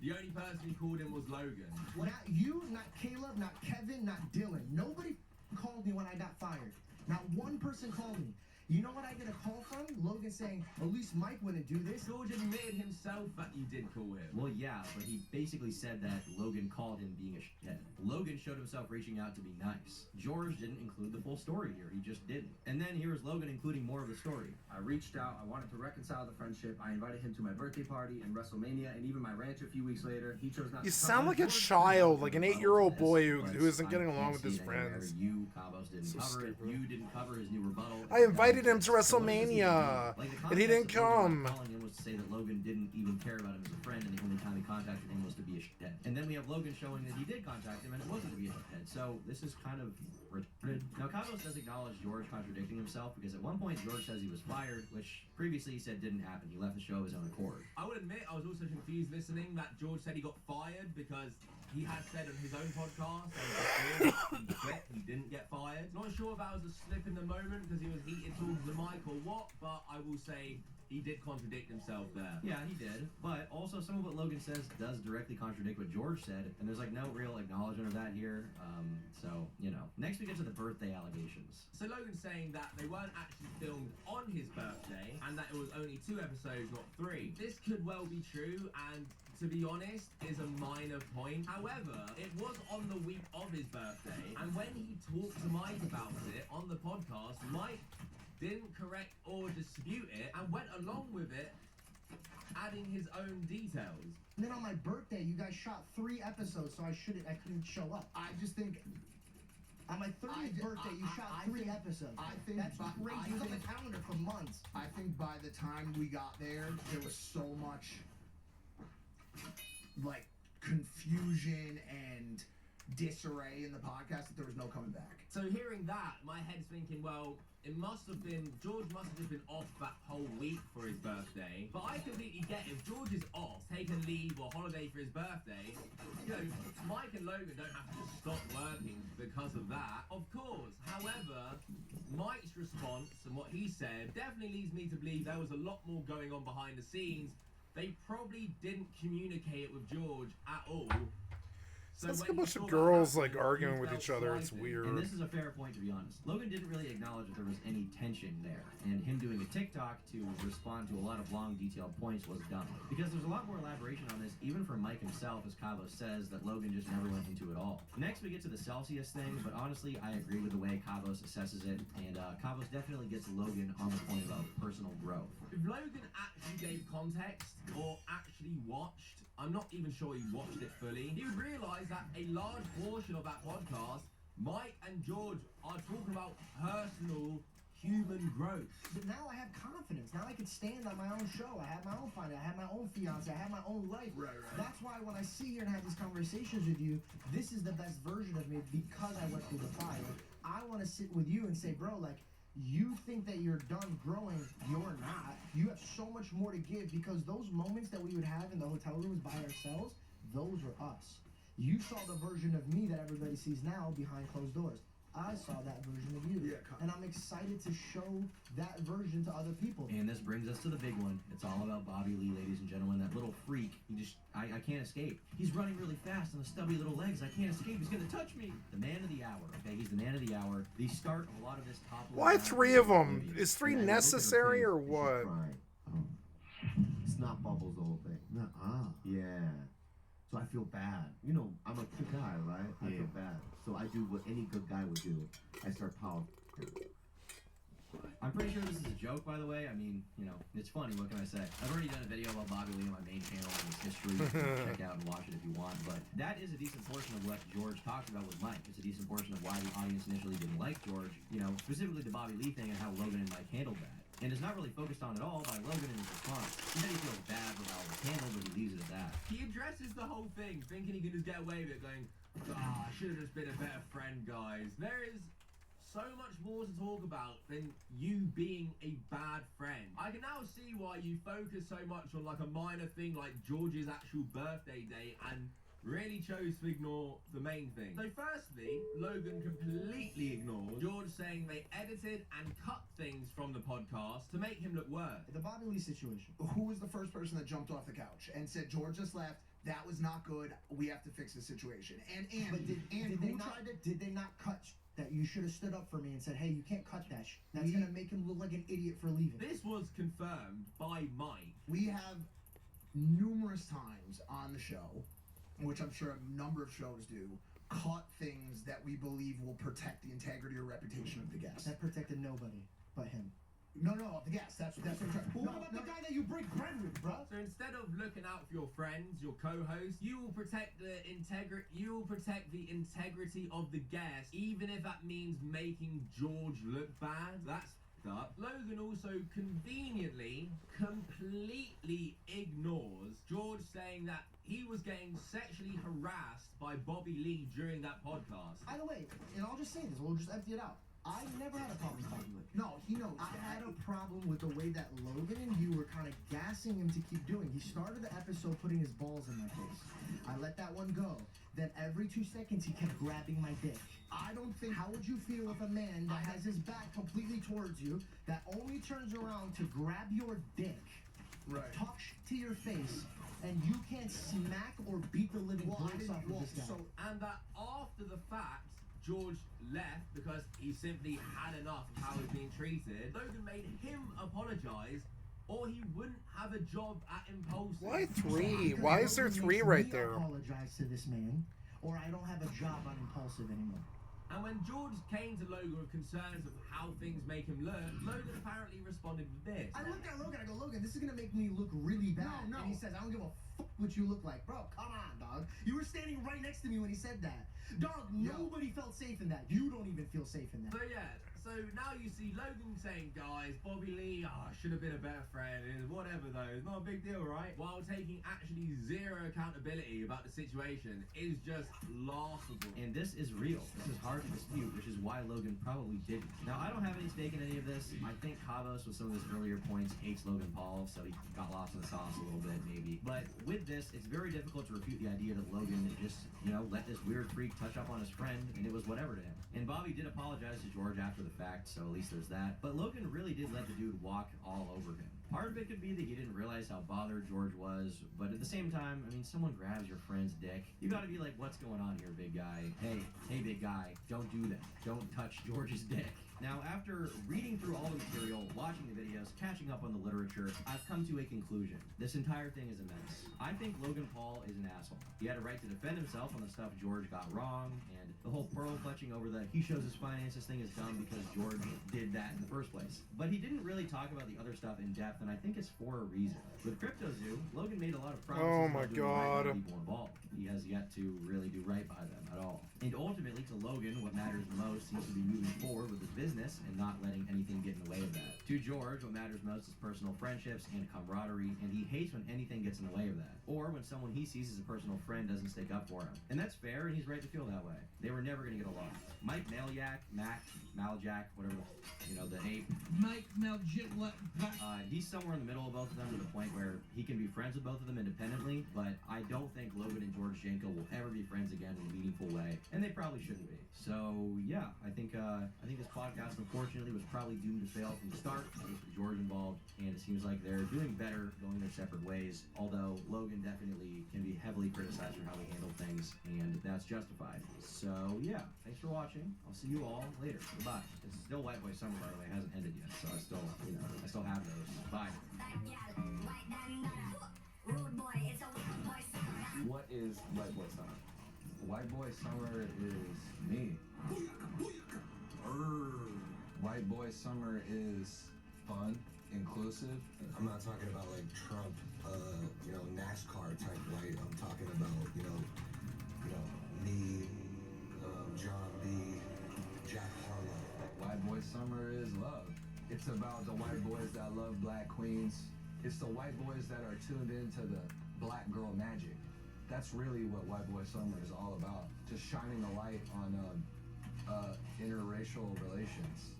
the only person who called him was Logan. Not you, not Caleb, not Kevin, not Dylan. Nobody f***ing called me when I got fired. Not one person called me. You know what I get a call from? Logan saying, at least Mike wouldn't do this. George admitted himself that you did call him. Well, yeah, but he basically said that Logan called him being a shithead. Logan showed himself reaching out to be nice. George didn't include the full story here. He just didn't. And then here's Logan including more of the story. I reached out. I wanted to reconcile the friendship. I invited him to my birthday party and WrestleMania and even my ranch a few weeks later. He chose not to You come. sound like a child, like an 8-year-old boy who isn't getting along with his Can't see it anywhere. friends. You, Cabos, didn't So cover it. stupid. You didn't cover his new rebuttal. I invited him to WrestleMania, and he didn't come. Calling him was to say that Logan didn't even care about him as a friend, and the only time he contacted him was to be a shithead. And then we have Logan showing that he did contact him, and it wasn't to be a shithead. So this is kind of retarded. Now, Cabos does acknowledge George contradicting himself because at one point George says he was fired, which previously he said didn't happen. He left the show of his own accord. I will admit I was also confused listening that George said he got fired because he had said on his own podcast that he quit, he didn't get fired. Not sure if that was a slip in the moment because he was heated towards the mic or what, but I will say he did contradict himself there. Yeah, he did. But also some of what Logan says does directly contradict what George said, and there's like no real acknowledgement of that here. So, you know. Next we get to the birthday allegations. So Logan's saying that they weren't actually filmed on his birthday and that it was only 2 episodes, not 3. This could well be true, and to be honest, is a minor point. However, it was on the week of his birthday, and when he talked to Mike about it on the podcast, Mike didn't correct or dispute it and went along with it, adding his own details. And then on my birthday, you guys shot 3 episodes, so I couldn't show up. I just think on my 30th birthday, you shot 3 episodes. I think That's crazy. It was on the calendar for months. I think by the time we got there was so much like confusion and disarray in the podcast that there was no coming back. So hearing that, my head's thinking, well, it must have been, George must have just been off that whole week for his birthday. But I completely get if George is off, taking leave or holiday for his birthday, you know, Mike and Logan don't have to just stop working because of that. Of course. However, Mike's response and what he said definitely leads me to believe there was a lot more going on behind the scenes. They probably didn't communicate it with George at all. Sounds like a bunch of girls like arguing with each other. It's weird. And this is a fair point, to be honest. Logan didn't really acknowledge that there was any tension there, and him doing a TikTok to respond to a lot of long, detailed points was dumb. Because there's a lot more elaboration on this, even from Mike himself, as Cabo says, that Logan just never went into at all. Next, we get to the Celsius thing, but honestly, I agree with the way Cabos assesses it, and Cabos definitely gets Logan on the point about personal growth. If Logan actually gave context or actually watched, I'm not even sure he watched it fully, he would realise that a large portion of that podcast, Mike and George are talking about personal human growth. But now I have confidence. Now I can stand on my own show. I have my own finance. I have my own fiance. I have my own life. Right. That's why when I sit here and have these conversations with you, this is the best version of me because I went through the fire. I want to sit with you and say, bro, like, you think that you're done growing, you're not. You have so much more to give because those moments that we would have in the hotel rooms by ourselves, those were us. You saw the version of me that everybody sees now behind closed doors. I saw that version of you. Yeah, and I'm excited to show that version to other people. And this brings us to the big one. It's all about Bobby Lee, ladies and gentlemen. That little freak. I can't escape. He's running really fast on the stubby little legs. I can't escape. He's going to touch me. The man of the hour. Okay, he's the man of the hour. The start of a lot of this top. Why 3 of them? Is 3 necessary or what? Snot bubbles the whole thing. Yeah. So I feel bad. You know, I'm a good guy, right? I feel bad. So I do what any good guy would do. I start power. I'm pretty sure this is a joke, by the way. I mean, you know, it's funny. What can I say? I've already done a video about Bobby Lee on my main channel and his history. You can check out and watch it if you want. But that is a decent portion of what George talked about with Mike. It's a decent portion of why the audience initially didn't like George. You know, specifically the Bobby Lee thing and how Logan and Mike handled that. And it's not really focused on at all by Logan in his response. He said he feels bad for how it was handled, but he leaves it at that. He addresses the whole thing, thinking he can just get away with it, going, I should have just been a better friend, guys. There is so much more to talk about than you being a bad friend. I can now see why you focus so much on like a minor thing like George's actual birthday date and really chose to ignore the main thing. So firstly, Logan completely ignored George saying they edited and cut things from the podcast to make him look worse. The Bobby Lee situation. Who was the first person that jumped off the couch and said, George just left, that was not good, we have to fix the situation? And did they not cut that you should have stood up for me and said, hey, you can't cut that that's gonna make him look like an idiot for leaving? This was confirmed by Mike. We have numerous times on the show, which I'm sure a number of shows do, cut things that we believe will protect the integrity or reputation of the guest. That protected nobody but him. No, the guest. That's what I'm trying. What about the guy that you break bread with, bro? So instead of looking out for your friends, your co-host, you will protect the integrity of the guest, even if that means making George look bad. That's up. Logan also conveniently, completely ignores George saying that he was getting sexually harassed by Bobby Lee during that podcast. By the way, and I'll just say this, we'll just empty it out. I never had a problem with Bobby Lee. No, he knows. I had a problem with the way that Logan and you were kind of gassing him to keep doing. He started the episode putting his balls in my face. I let that one go. Then every 2 seconds he kept grabbing my dick. I don't think. How would you feel if a man that has his back completely towards you, that only turns around to grab your dick, talk to your face, and you can't smack or beat the living brains off of this guy? And that after the fact, George left because he simply had enough of how he was being treated. Logan made him apologize, or he wouldn't have a job at Impulsive. Why 3? Why is there 3 right there? Apologize to this man, or I don't have a job on Impulsive anymore. And when George came to Logan with concerns of how things make him look, Logan apparently responded with this. I looked at Logan, I go, Logan, this is gonna make me look really bad. No. And he says, I don't give a fuck what you look like. Bro, come on, dog. You were standing right next to me when he said that. Dog, nobody felt safe in that. You don't even feel safe in that. So yeah, So now you see Logan saying, guys, Bobby Lee, should have been a better friend, whatever though, it's not a big deal, right? While taking actually zero accountability about the situation is just laughable. And this is real. This is hard to dispute, which is why Logan probably didn't. Now, I don't have any stake in any of this. I think Kavos, with some of his earlier points, hates Logan Paul, so he got lost in the sauce a little bit, maybe. But with this, it's very difficult to refute the idea that Logan just, let this weird freak touch up on his friend, and it was whatever to him. And Bobby did apologize to George after the fact, so at least there's that. But Logan really did let the dude walk all over him. Part of it could be that he didn't realize how bothered George was, but at the same time, I mean, someone grabs your friend's dick. You gotta be like, what's going on here, big guy? Hey, big guy, don't do that. Don't touch George's dick. Now, after reading through all the material, watching the videos, catching up on the literature, I've come to a conclusion. This entire thing is a mess. I think Logan Paul is an asshole. He had a right to defend himself on the stuff George got wrong, and the whole pearl clutching over the he shows his finances thing is dumb because George did that in the first place. But he didn't really talk about the other stuff in depth, and I think it's for a reason. With CryptoZoo, Logan made a lot of promises about doing right by people involved. He has yet to really do right by them at all. And ultimately, to Logan, what matters most seems to be moving forward with his business and not letting anything get in the way of that. To George, what matters most is personal friendships and camaraderie, and he hates when anything gets in the way of that. Or when someone he sees as a personal friend doesn't stick up for him. And that's fair, and he's right to feel that way. They were never going to get along. Mike Maljak, whatever, the ape. Mike Maljak, he's somewhere in the middle of both of them to the point where he can be friends with both of them independently, but I don't think Logan and George Janko will ever be friends again in a meaningful way, and they probably shouldn't be. So yeah, I think this podcast unfortunately was probably doomed to fail from the start with George involved, and it seems like they're doing better going their separate ways, although Logan definitely can be heavily criticized for how he handled things, and that's justified. So yeah, thanks for watching. I'll see you all later. Goodbye. It's still White Boy Summer, by the way. It hasn't ended yet, so I still have those. Bye. What is White Boy Summer? White Boy Summer is me. White Boy Summer is fun, inclusive. I'm not talking about like Trump, NASCAR type white. I'm talking about, me, John B., Jack Harlow. White Boy Summer is love. It's about the white boys that love black queens. It's the white boys that are tuned into the black girl magic. That's really what White Boy Summer is all about. Just shining a light on interracial relations.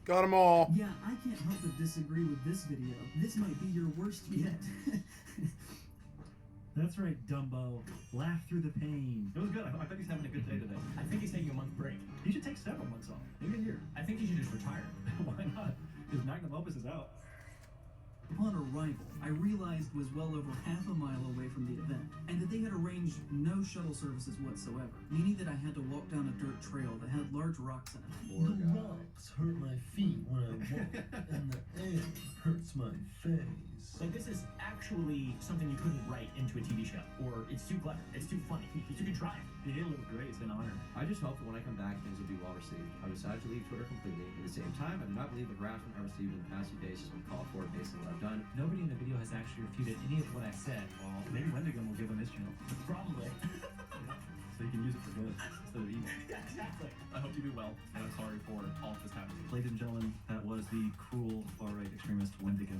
Got them all. Yeah, I can't help but disagree with this video. This might be your worst yet. That's right, Dumbo. Laugh through the pain. It was good. I think he's having a good day today. I think he's taking a month break. He should take several months off. Maybe a year. I think he should just retire. Why not? His magnum opus is out. Upon arrival, I realized was well over half a mile away from the event, and that they had arranged no shuttle services whatsoever, meaning that I had to walk down a dirt trail that had large rocks in it. The rocks hurt my feet when I walk, and the air hurts my face. Like, this is actually something you couldn't write into a TV show, or it's too clever, it's too funny, you can try it. It looked great, it's an honor. I just hope that when I come back, things will be well received. I decided to leave Twitter completely. At the same time, I do not believe the harassment I received in the past few days has been called for based on what I've done. Nobody in the video has actually refuted any of what I said. Well, maybe Wendigo will give him his channel. Probably. So you can use it for good instead of evil. Yeah, exactly. I hope you do well, and I'm sorry for all of this happening. Ladies and gentlemen, that was the cruel far-right extremist Wendigo.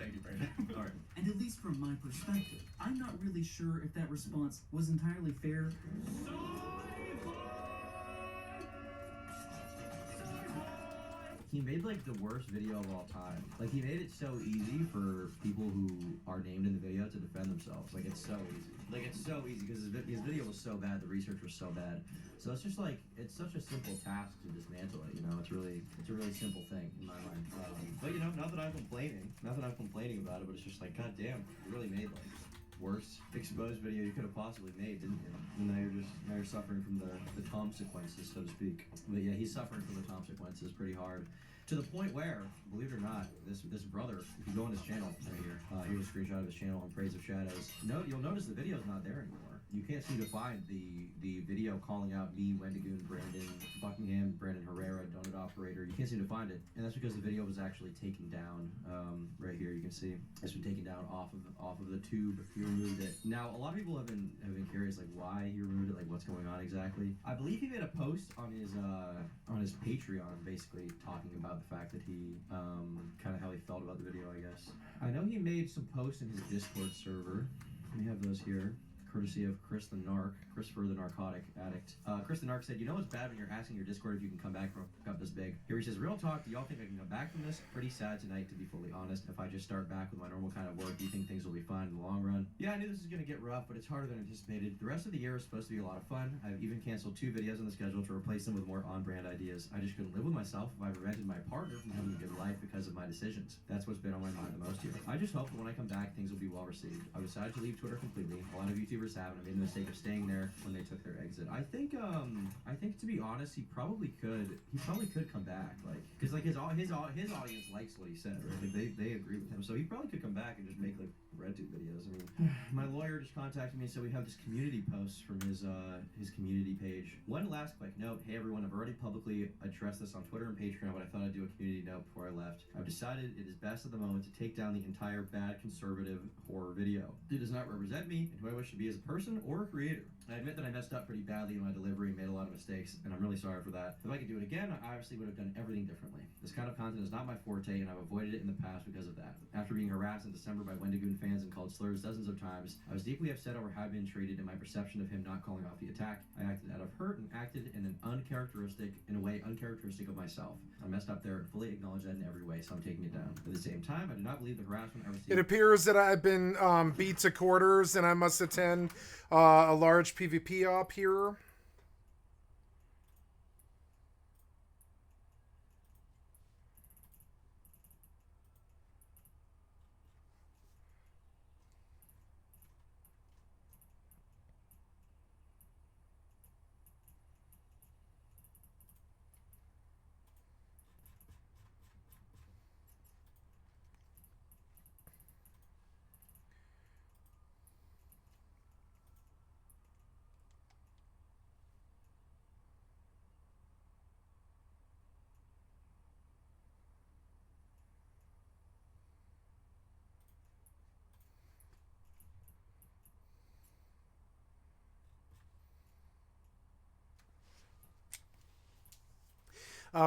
Thank you, Brandon. All right. And at least from my perspective, I'm not really sure if that response was entirely fair. He made like the worst video of all time. Like, he made it so easy for people who are named in the video to defend themselves. Like, it's so easy. Like, it's so easy because his video was so bad, the research was so bad. So it's just like, it's such a simple task to dismantle it, It's a really simple thing in my mind. But not that I'm complaining about it, but it's just like, god damn, you really made like worst exposed video you could have possibly made, didn't you? And now you're suffering from the consequences, so to speak. But yeah, he's suffering from the consequences pretty hard. To the point where, believe it or not, this brother, if you go on his channel right here, here's a screenshot of his channel on Praise of Shadows. You'll notice the video's not there anymore. you can't seem to find the video calling out me, Wendigoon, Brandon Buckingham, Brandon Herrera, Donut Operator. You can't seem to find it, and that's because the video was actually taken down. Right here, you can see it's been taken down off of the tube. He removed it. Now, a lot of people have been curious, like why he removed it, like what's going on exactly. I believe he made a post on his Patreon, basically talking about the fact that he kind of how he felt about the video. I guess I know he made some posts in his Discord server. We have those here, courtesy of Christopher the Narcotic Addict. Chris the Narc said, you know it's bad when you're asking your Discord if you can come back from a cup this big. Here he says, real talk, do y'all think I can come back from this? Pretty sad tonight, to be fully honest. If I just start back with my normal kind of work, do you think things will be fine in the long run? Yeah, I knew this was going to get rough, but it's harder than anticipated. The rest of the year is supposed to be a lot of fun. I've even canceled 2 videos on the schedule to replace them with more on-brand ideas. I just couldn't live with myself if I prevented my partner from having a good life because of my decisions. That's what's been on my mind the most here. I just hope that when I come back, things will be well received. I decided to leave Twitter completely. A lot of YouTubers have, and I made the mistake of staying there when they took their exit. I think to be honest, he probably could come back, like, because like his audience likes what he said, right? Like they agree with him, so he probably could come back and just make like RedTube videos. I mean, my lawyer just contacted me, so we have this community post from his community page. One last quick note: hey everyone, I've already publicly addressed this on Twitter and Patreon, but I thought I'd do a community note before I left. I've decided it is best at the moment to take down the entire bad conservative horror video. It does not represent me and who I wish to be as a person or a creator. I admit that I messed up pretty badly in my delivery and made a lot of mistakes, and I'm really sorry for that. If I could do it again, I obviously would have done everything differently. This kind of content is not my forte, and I've avoided it in the past because of that. After being harassed in December by Wendigoon fans and called slurs dozens of times, I was deeply upset over how I've been treated and my perception of him not calling off the attack. I acted out of hurt and acted in a way uncharacteristic of myself. I messed up there and fully acknowledge that in every way, so I'm taking it down. At the same time, I do not believe the harassment I received. It appears that I've been beat to quarters, and I must attend a large PvP op here.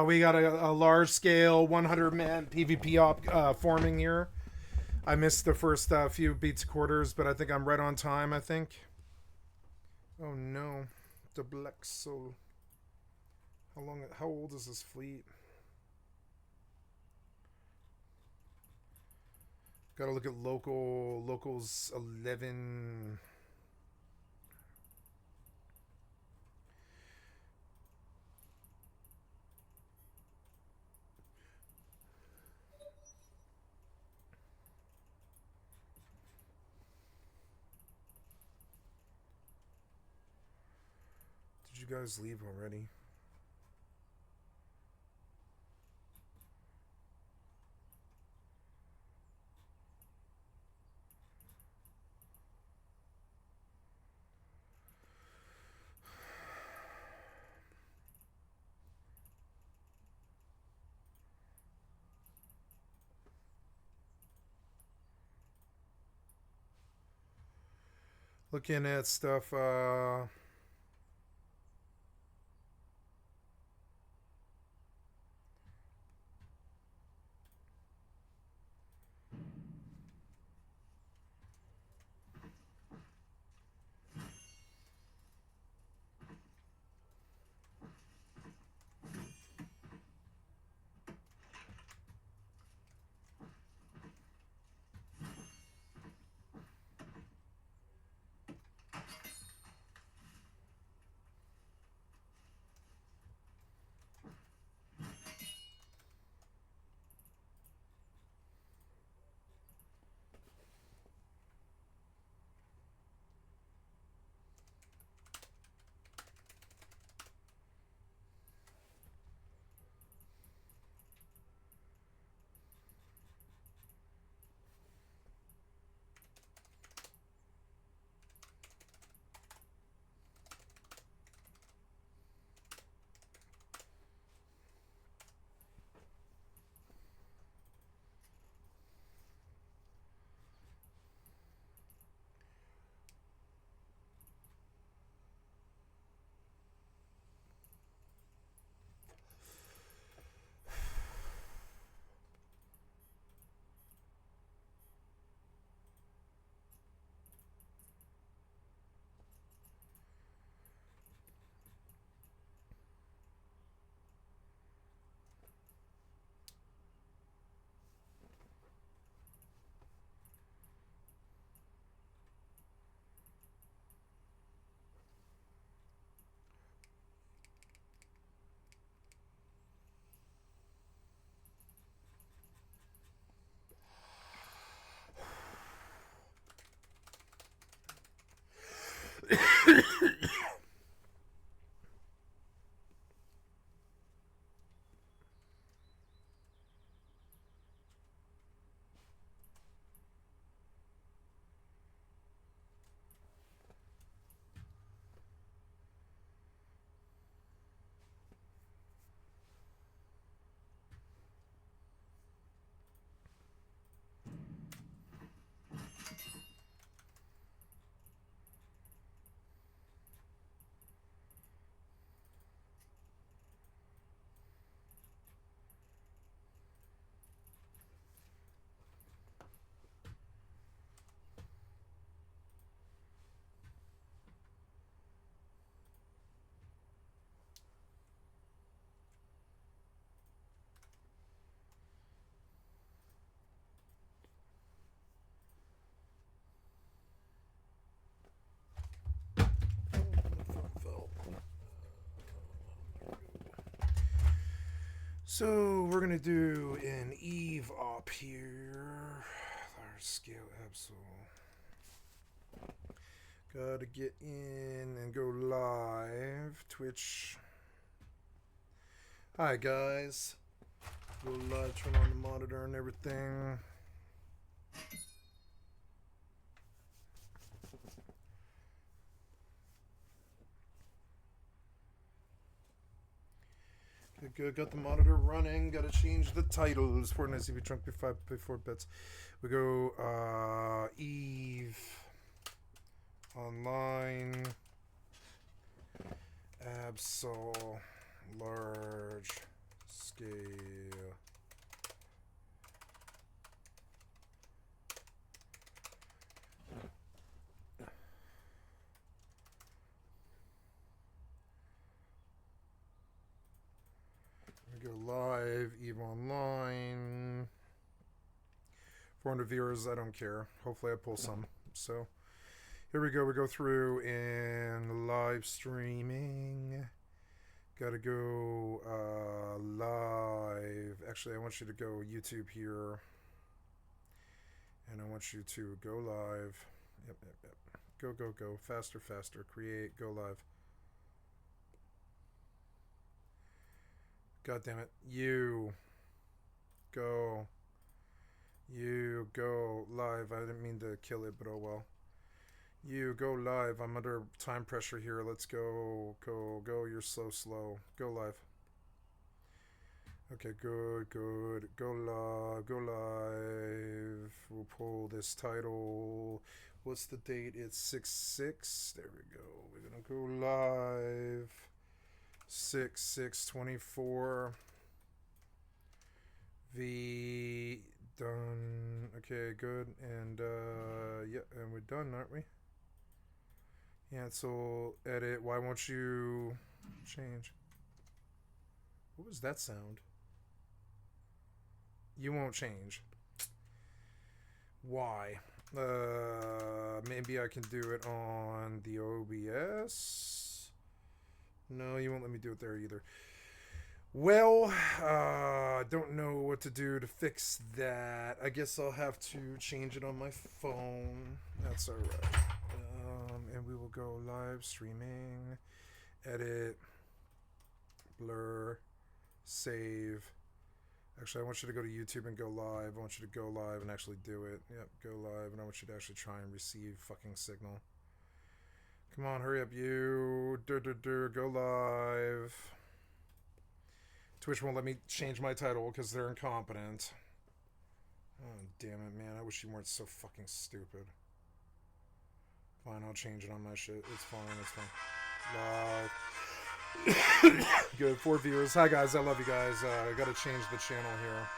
We got a large-scale 100-man PvP op forming here. I missed the first few beats quarters, but I think I'm right on time, I think. Oh no. The Black Soul. How old is this fleet? Gotta look at locals 11. Did you guys leave already? Looking at stuff, So we're gonna do an EvE up here. Large scale ABSOL. Gotta get in and go live. Twitch. Hi guys. Go live, turn on the monitor and everything. Good, got the monitor running. Gotta change the titles. Fortnite CB Trunk before bets. We go EvE Online ABSOL large scale. We go live, EvE Online. 400 viewers, I don't care. Hopefully I pull some. So here we go. We go through in live streaming. Gotta go live. Actually, I want you to go YouTube here. And I want you to go live. Yep. Go. Faster. Create, go live. God damn it. You go live. I didn't mean to kill it, but oh well. You go live. I'm under time pressure here. Let's go. You're slow. Go live. Okay, good. Go live. We'll pull this title. What's the date? It's 6/6. There we go. We're gonna go live. 6/6/24. V done. Okay, good. And yeah, and we're done, aren't we? Cancel, edit. Why won't you change? What was that sound? You won't change. Why? Maybe I can do it on the OBS. No, you won't let me do it there either. Well, I don't know what to do to fix that. I guess I'll have to change it on my phone. That's alright. And we will go live streaming, edit, blur, save. Actually, I want you to go to YouTube and go live. I want you to go live and actually do it. Yep, go live, and I want you to actually try and receive fucking signal. Come on, hurry up, you. Go live. Twitch won't let me change my title because they're incompetent. Oh, damn it, man. I wish you weren't so fucking stupid. Fine, I'll change it on my shit. It's fine. Live. Good. 4 viewers. Hi, guys. I love you guys. I gotta change the channel here.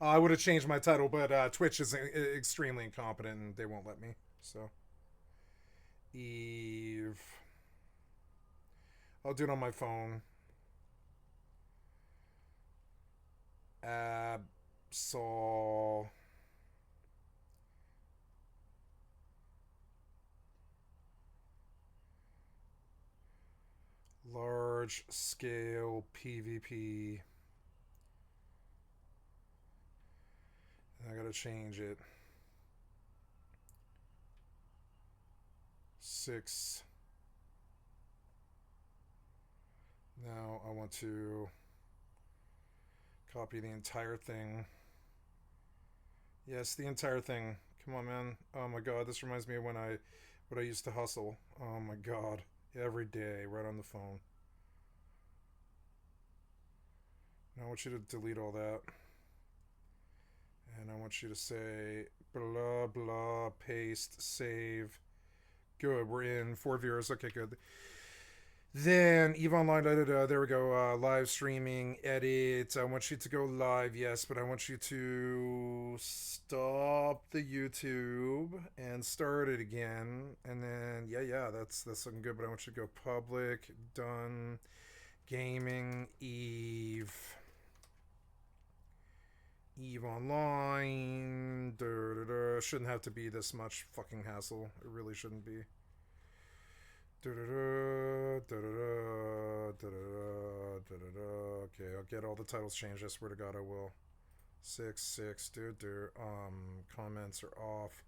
I would have changed my title, but Twitch is extremely incompetent and they won't let me. So, EvE. I'll do it on my phone. ABSOL. Large scale PvP. I gotta change it. 6. Now I want to copy the entire thing. Yes, the entire thing. Come on, man. Oh my god, this reminds me of when I used to hustle. Oh my god. Every day, right on the phone. Now I want you to delete all that. And I want you to say blah blah, paste, save. Good, we're in 4 viewers. Okay, good. Then EvE Online, there we go. Live streaming, edit. I want you to go live, yes, but I want you to stop the YouTube and start it again. And then yeah, that's looking good. But I want you to go public, done, gaming, EvE Online. Shouldn't have to be this much fucking hassle. It really shouldn't be. Okay, I'll get all the titles changed. I swear to God, I will. 6. Comments are off.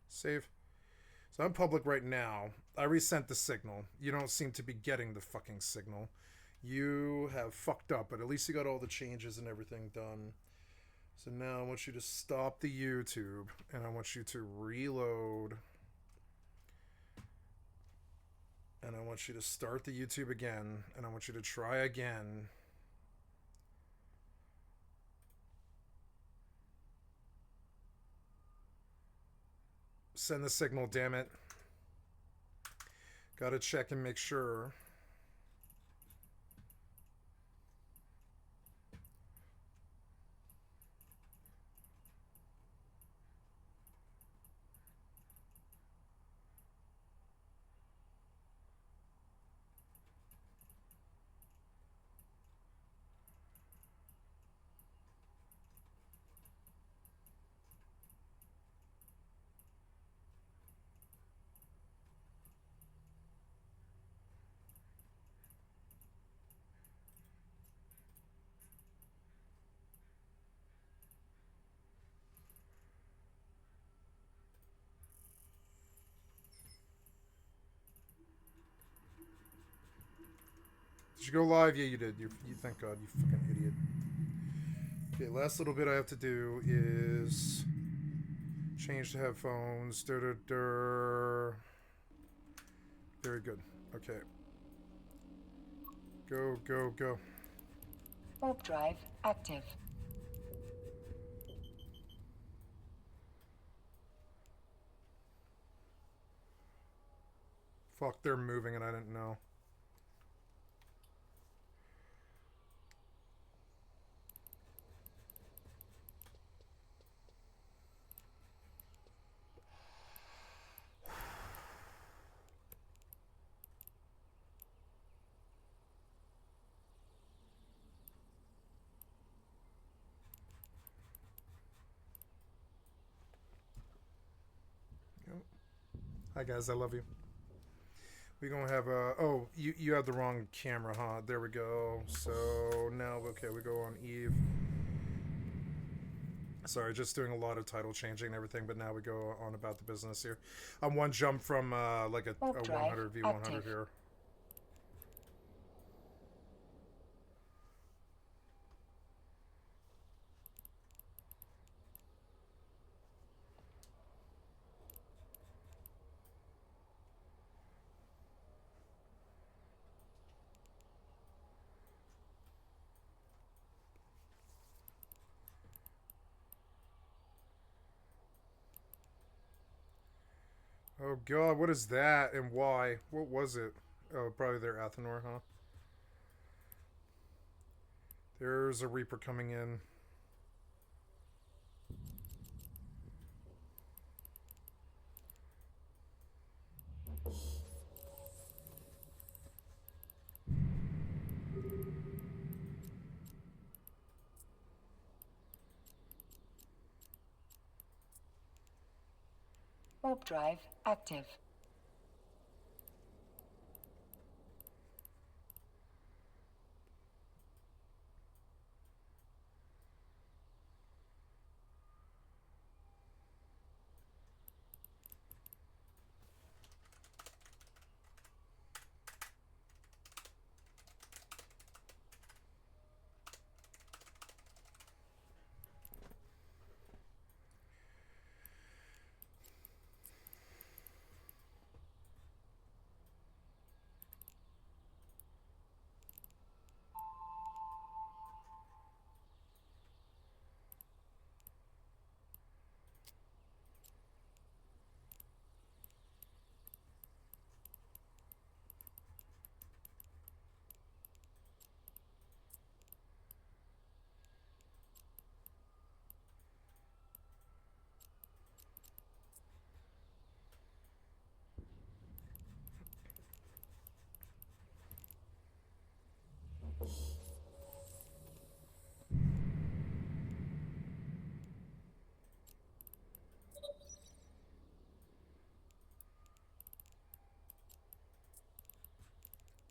Save. So I'm public right now. I resent the signal. You don't seem to be getting the fucking signal. You have fucked up, but at least you got all the changes and everything done. So now I want you to stop the YouTube, and I want you to reload. And I want you to start the YouTube again, and I want you to try again. Send the signal, damn it. Gotta check and make sure. Did you go live? Yeah, you did. You thank God, you fucking idiot. Okay, last little bit I have to do is change the headphones. Very good. Okay. Go. Warp drive active. Fuck, they're moving and I didn't know. Hi guys, I love you. We're gonna have a... Oh, you have the wrong camera, huh? There we go. So now, okay, we go on EvE. Sorry, just doing a lot of title changing and everything, but now we go on about the business here. I'm one jump from like a 100 v100 active. here. Oh god, what is that and why? What was it? Oh, probably their Athenor, huh? There's a Reaper coming in. Warp drive active.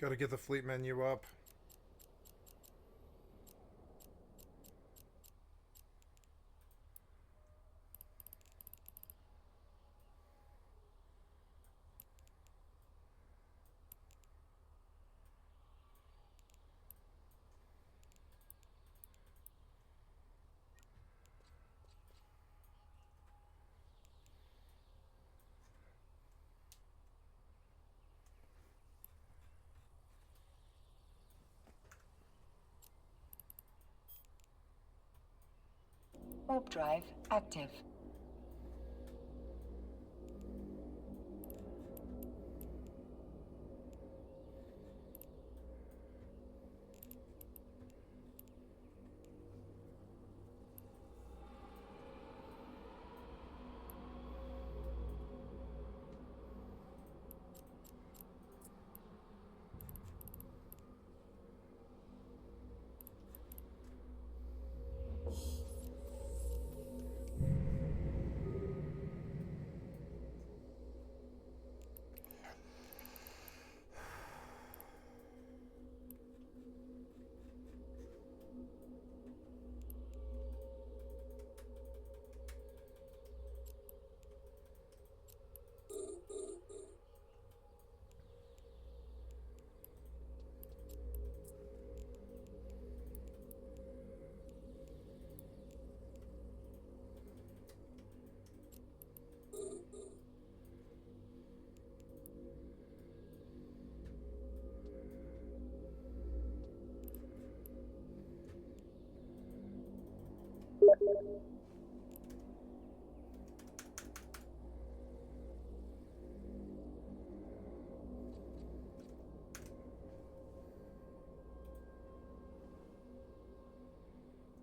Got to get the fleet menu up. Warp drive active.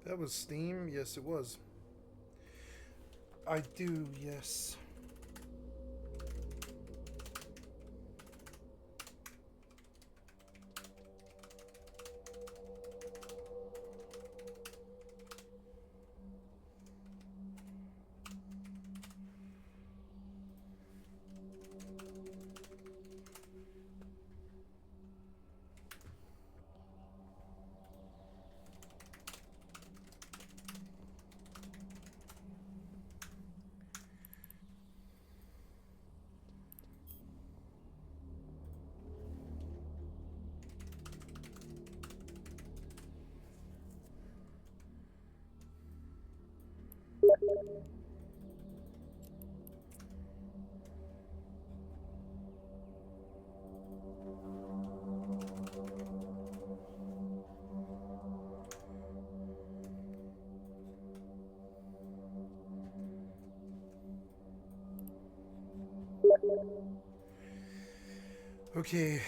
That was Steam? Yes, it was. I do, yes. Okay,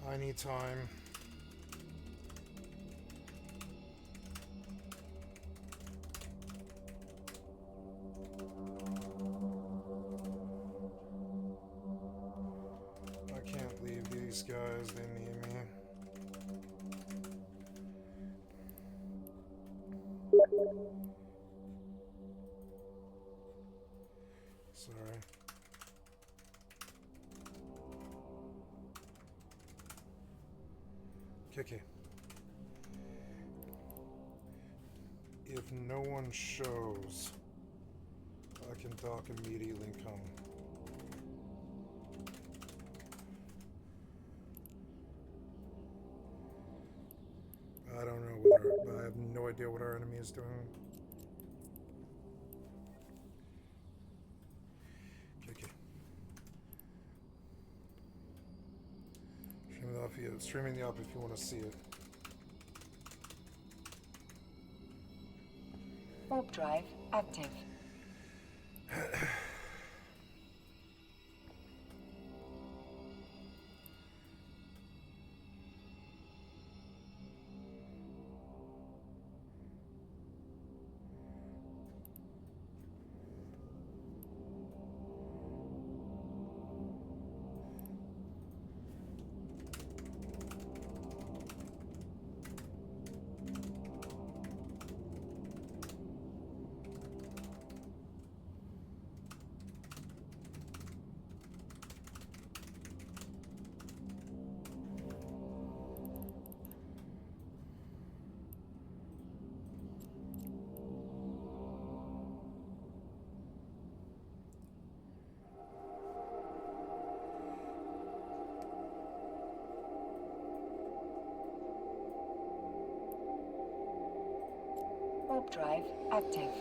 I need time. I can't leave these guys, they need me. Sorry. Okay. If no one shows, I can dock immediately and come. I don't know what I have no idea what our enemy is doing. Okay. Streaming the op if you want to see it. Warp drive active. Warp drive active.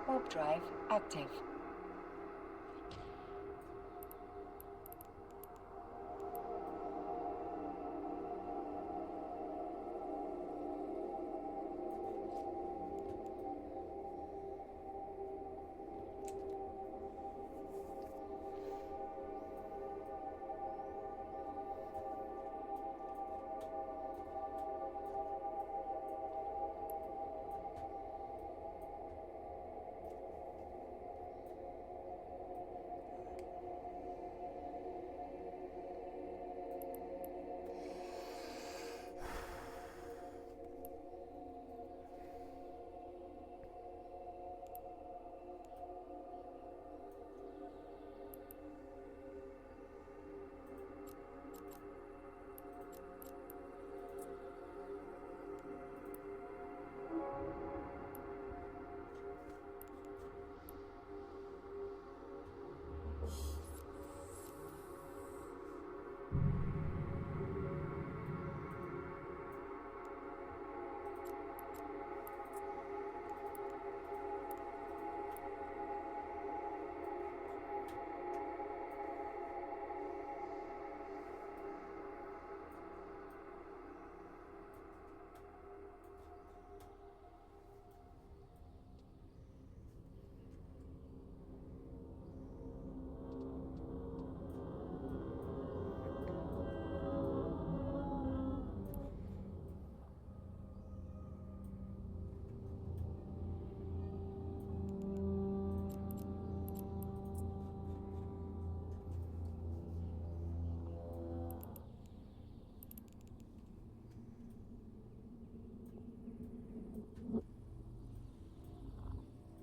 Warp drive active.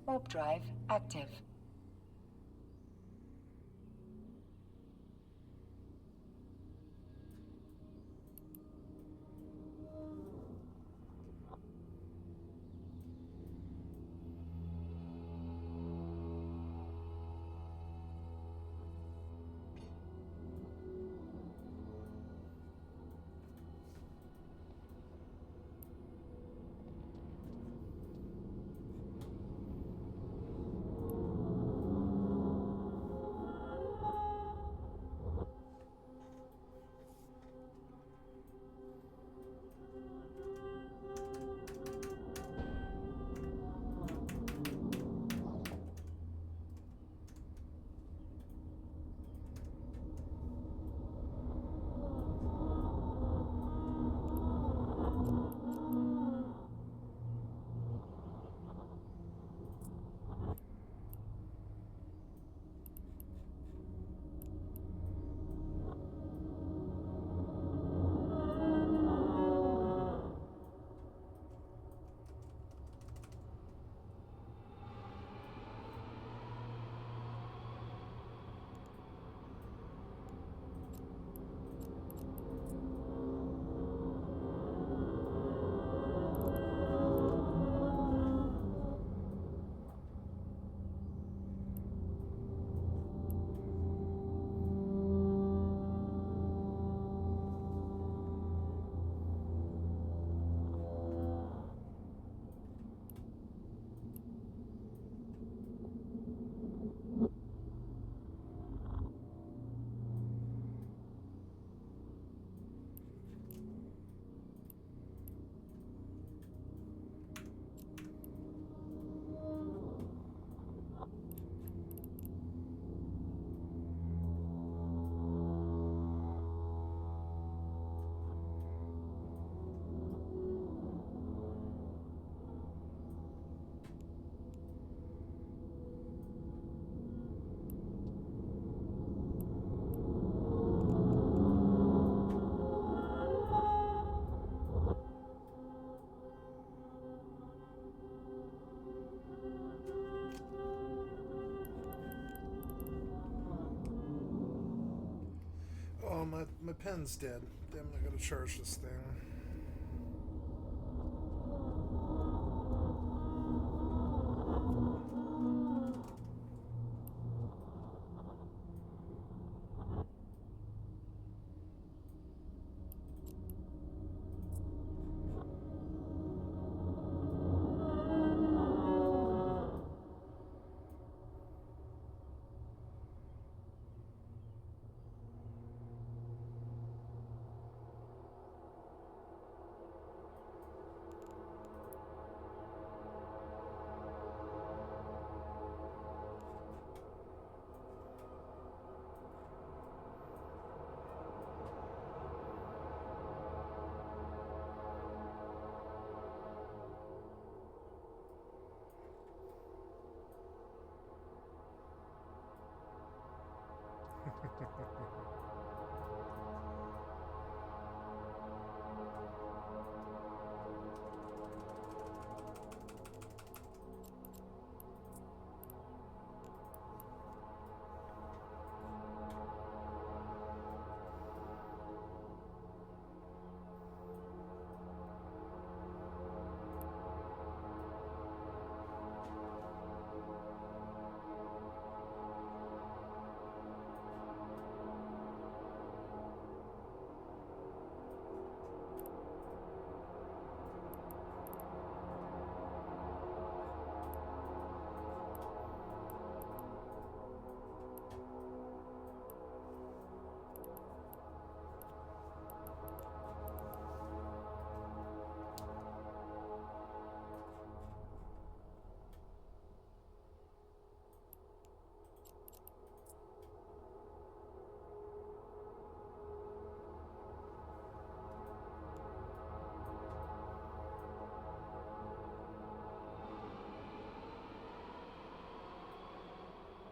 Warp drive active. my pen's dead. Damn, I gotta charge this thing.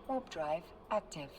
Warp drive active.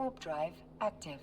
Warp drive active.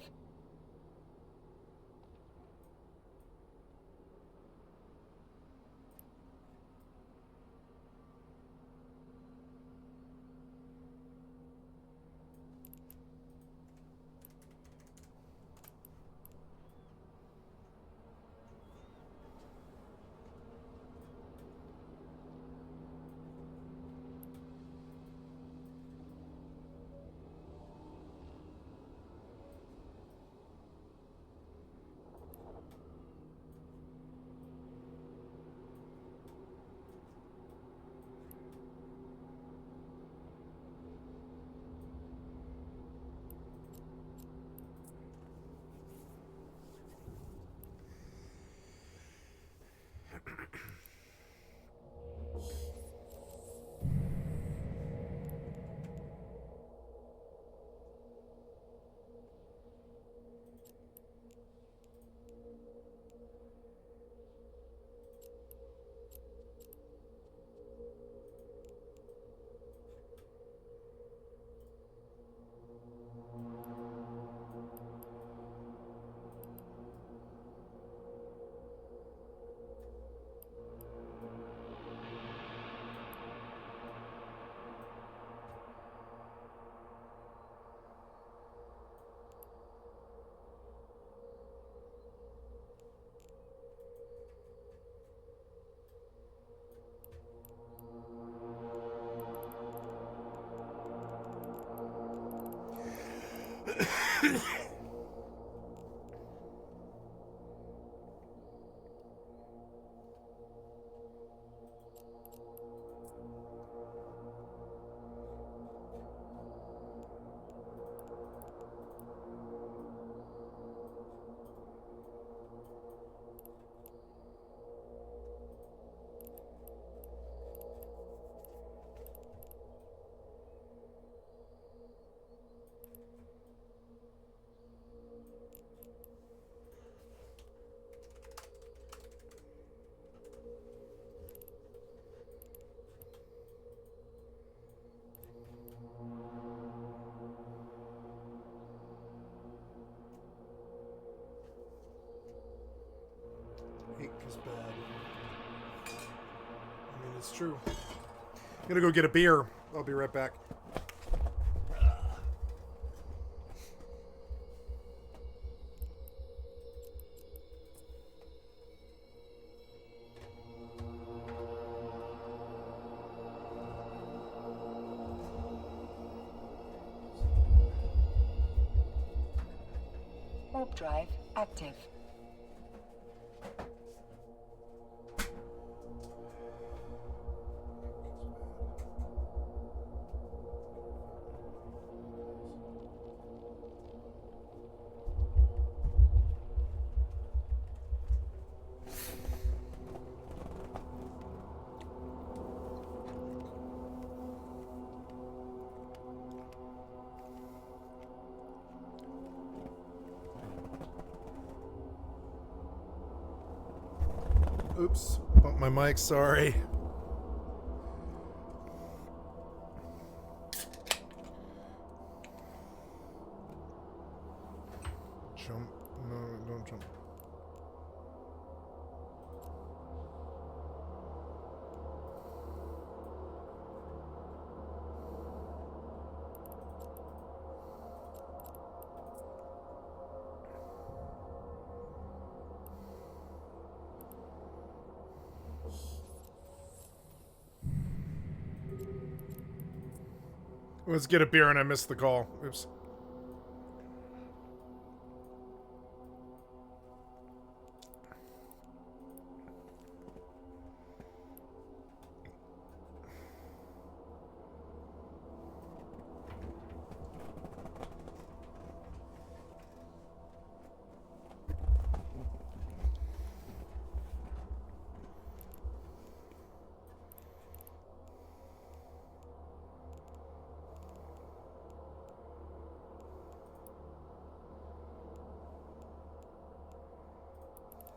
Hate is bad. I mean, it's true. I'm gonna go get a beer. I'll be right back. Warp drive active. Oops, bumped my mic, sorry. Jump. No, don't jump. Let's get a beer and I missed the call. Oops.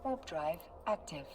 Warp drive active.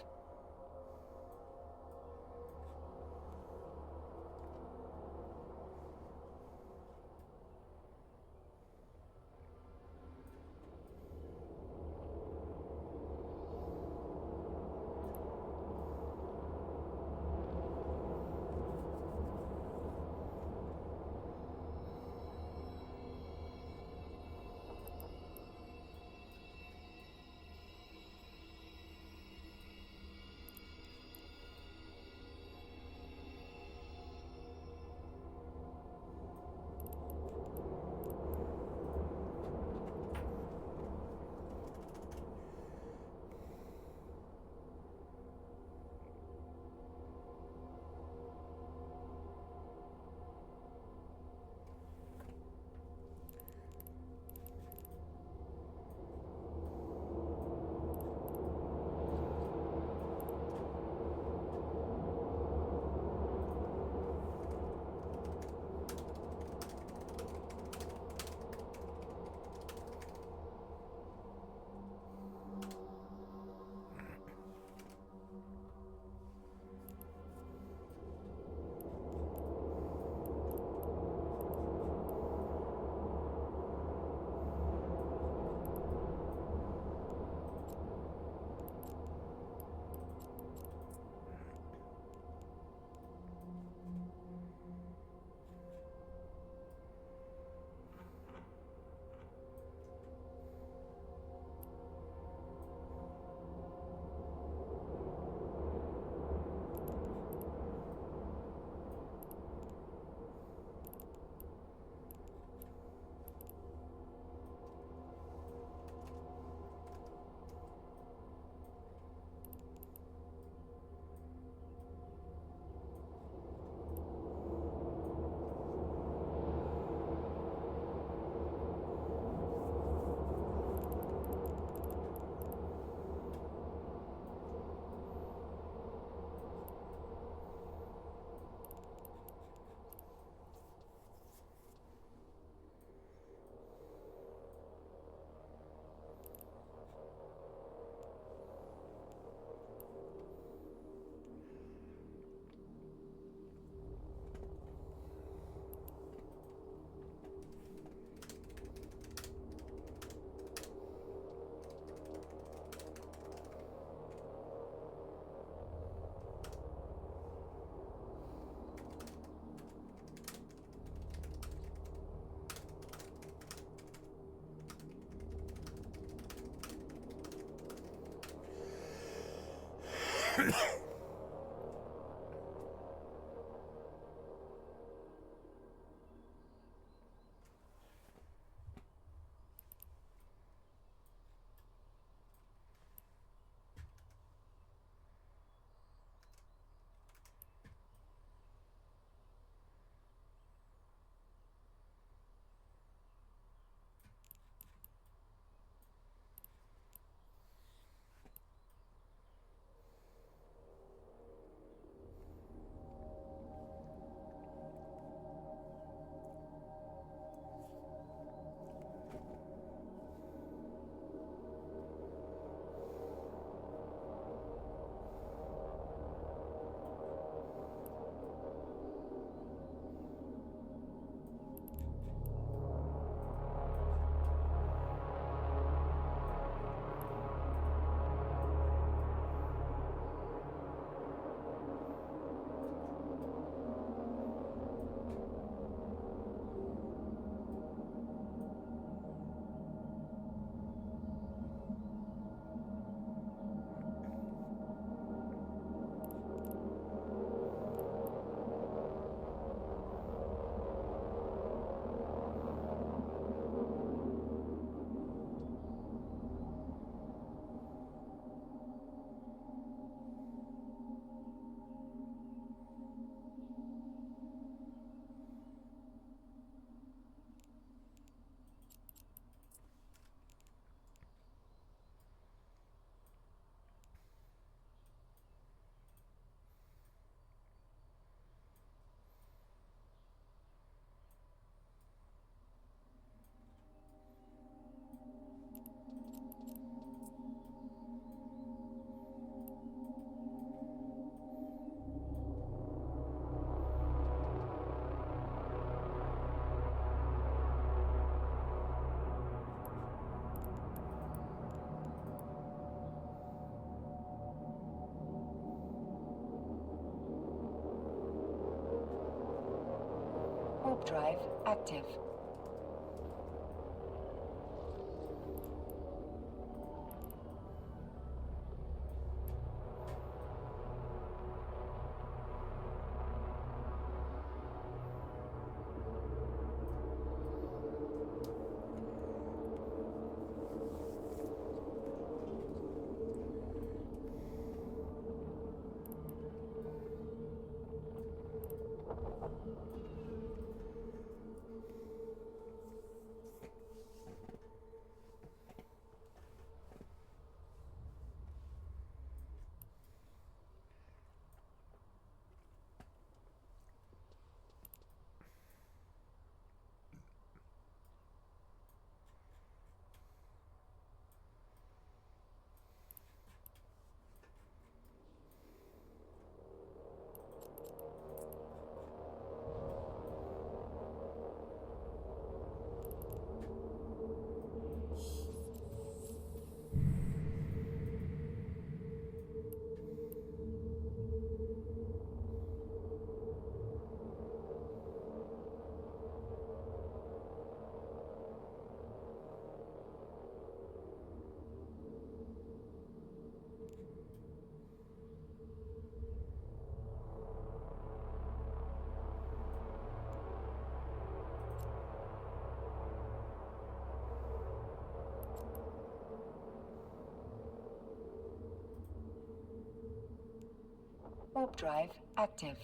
Warp drive active. Warp drive active.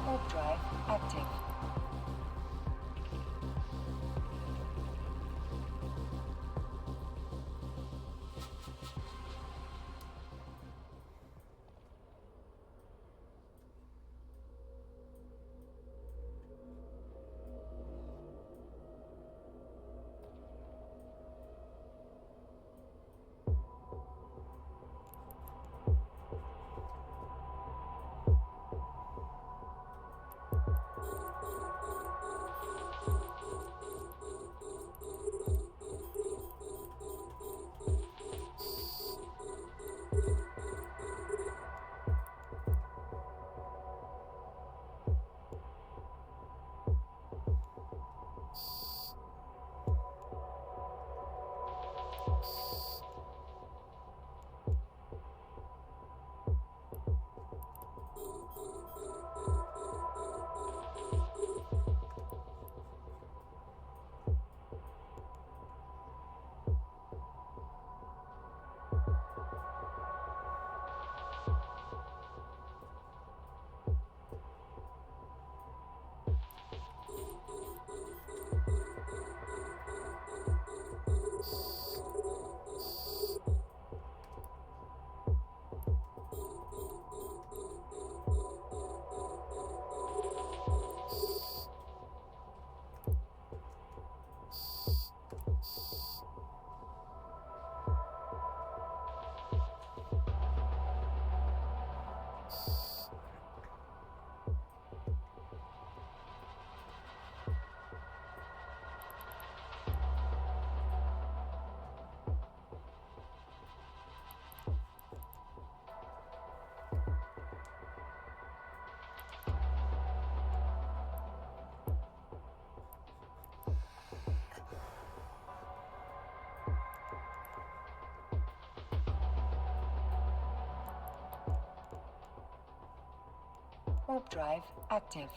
Warp drive active. Warp drive active.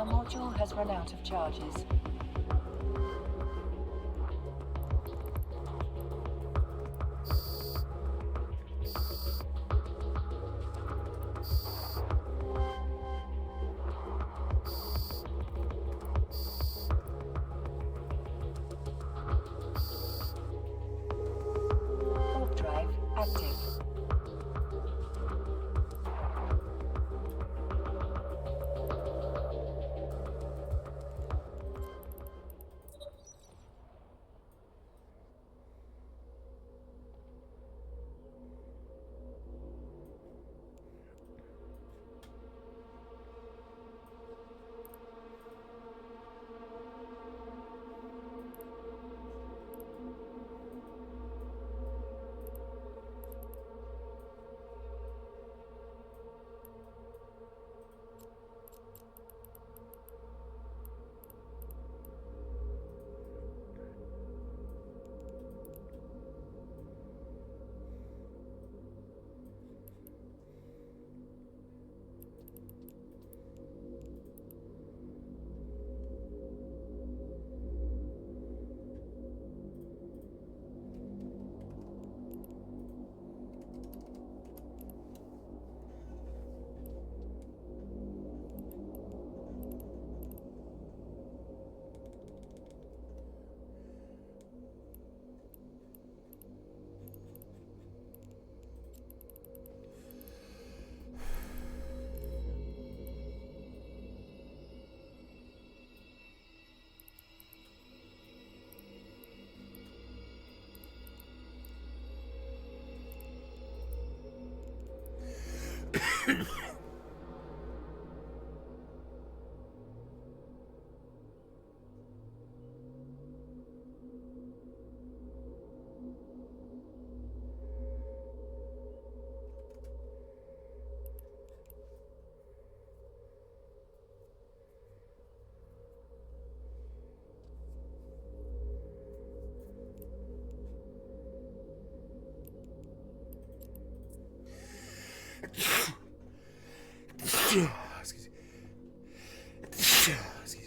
Our module has run out of charges. Warp drive active. Excuse me. Excuse me.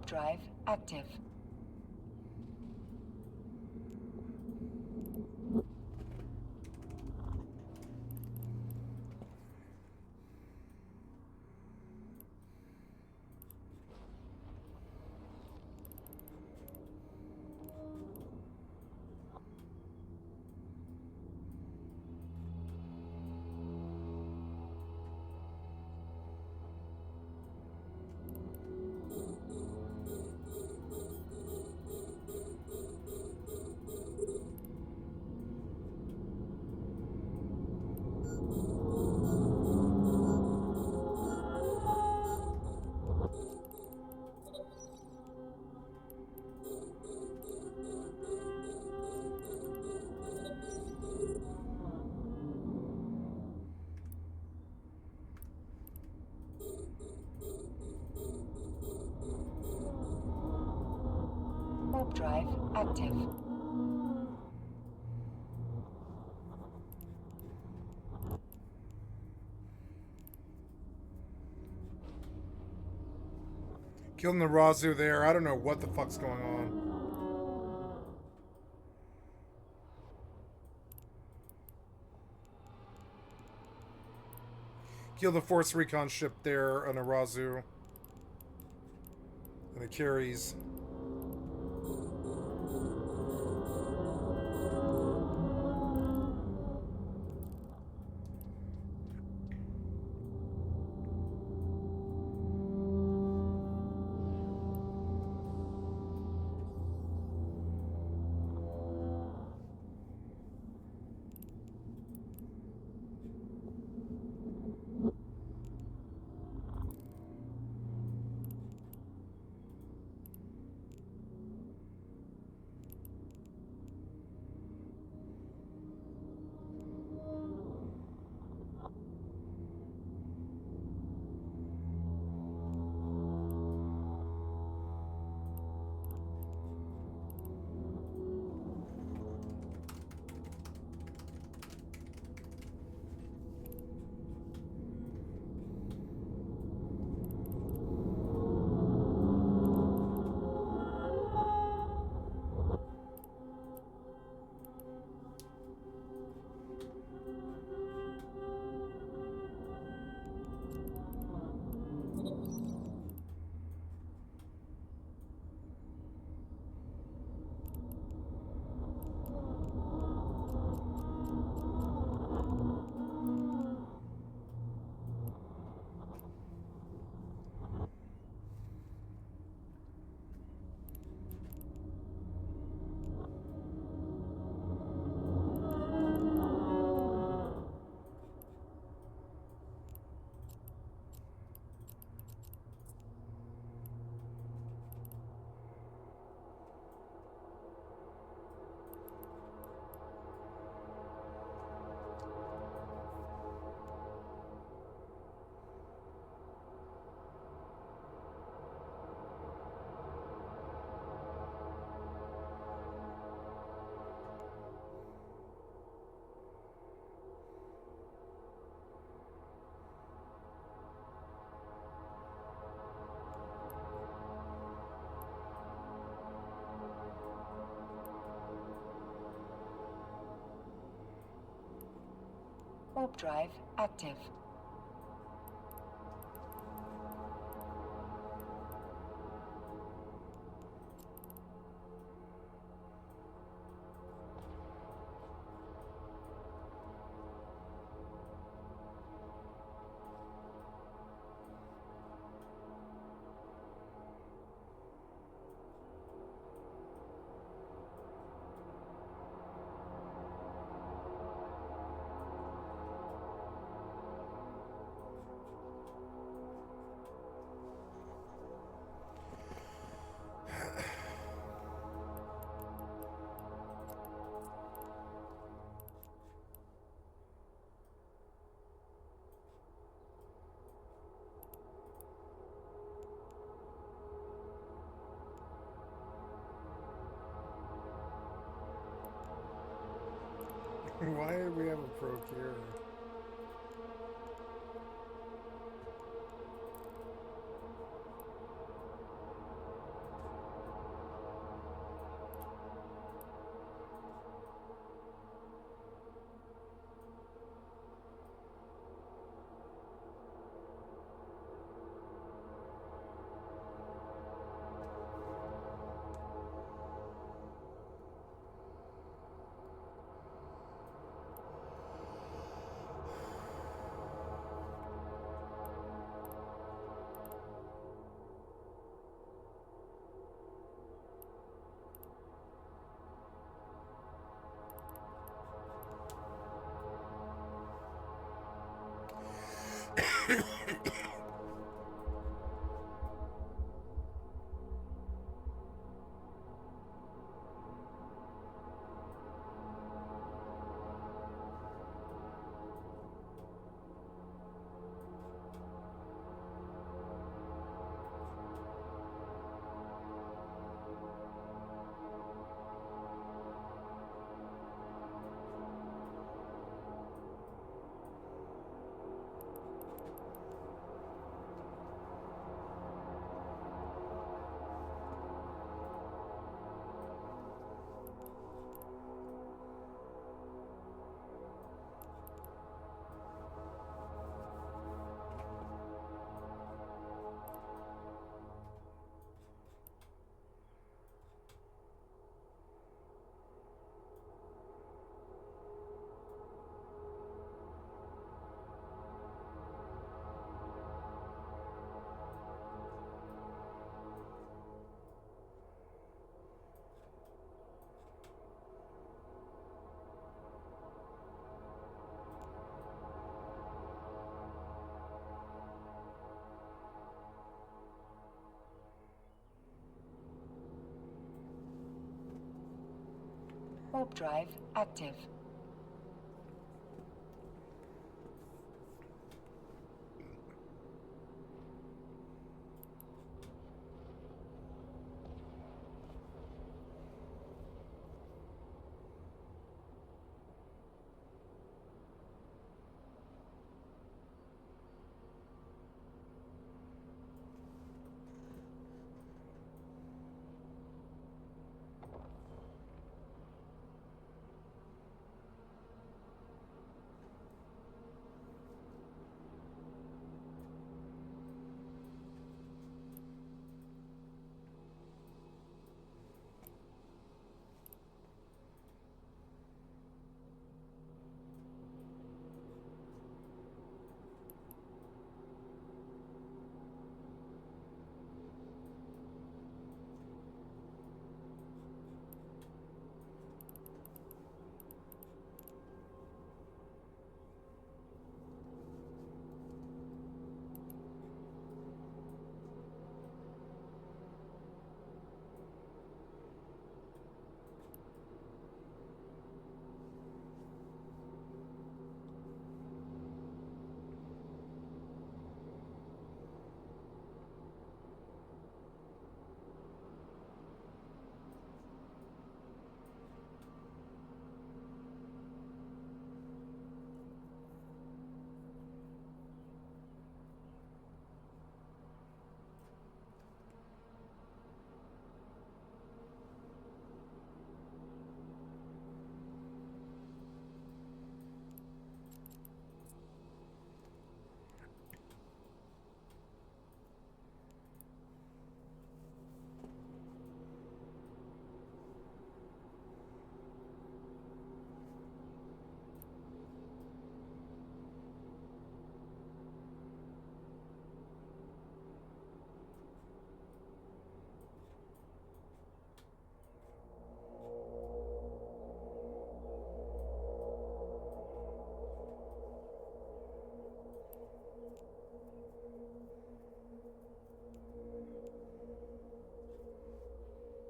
Warp drive active. Warp drive active. Killing the Razu there. I don't know what the fuck's going on. Kill the Force Recon ship there on a Razu. And it carries. Warp drive active. Why do we have a procure? Warp drive active.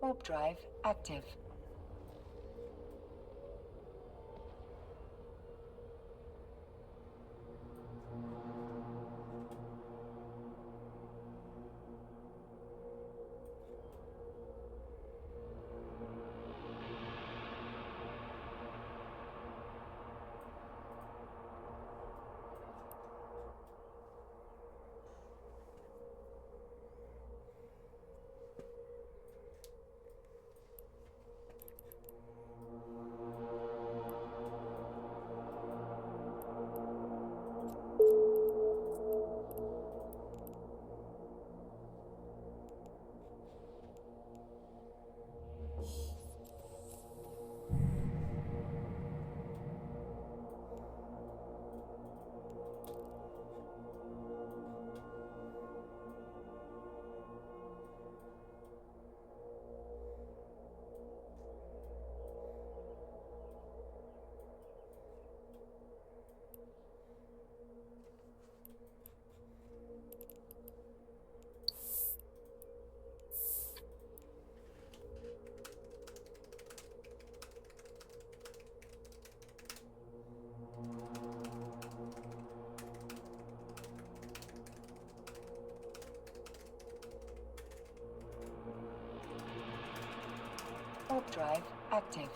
Warp drive active. drive active.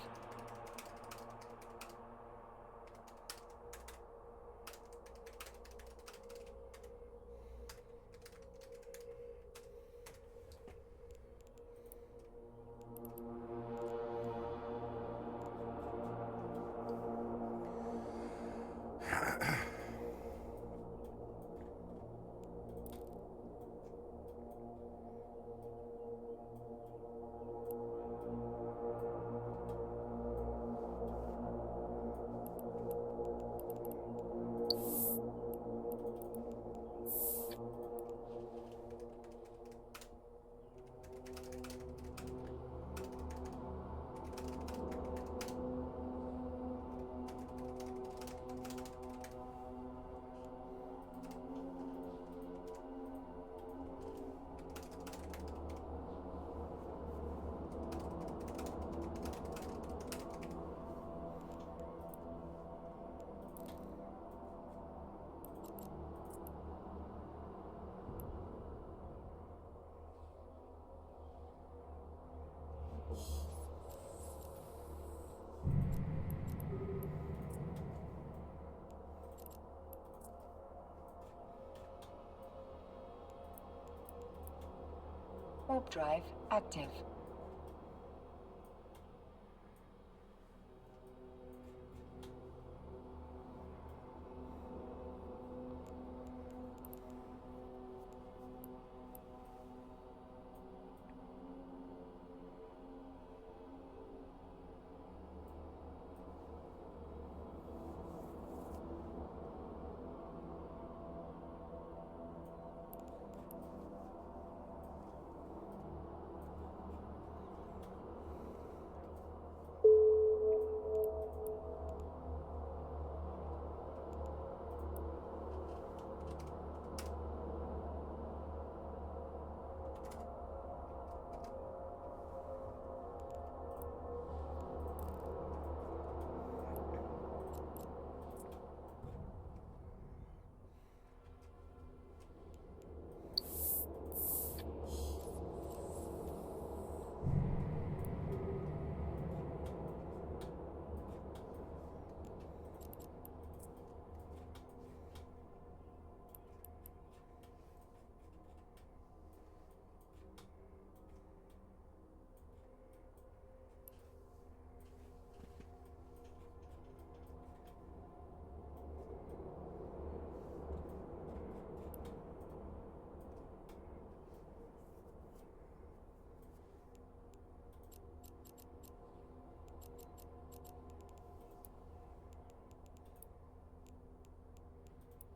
Warp drive active.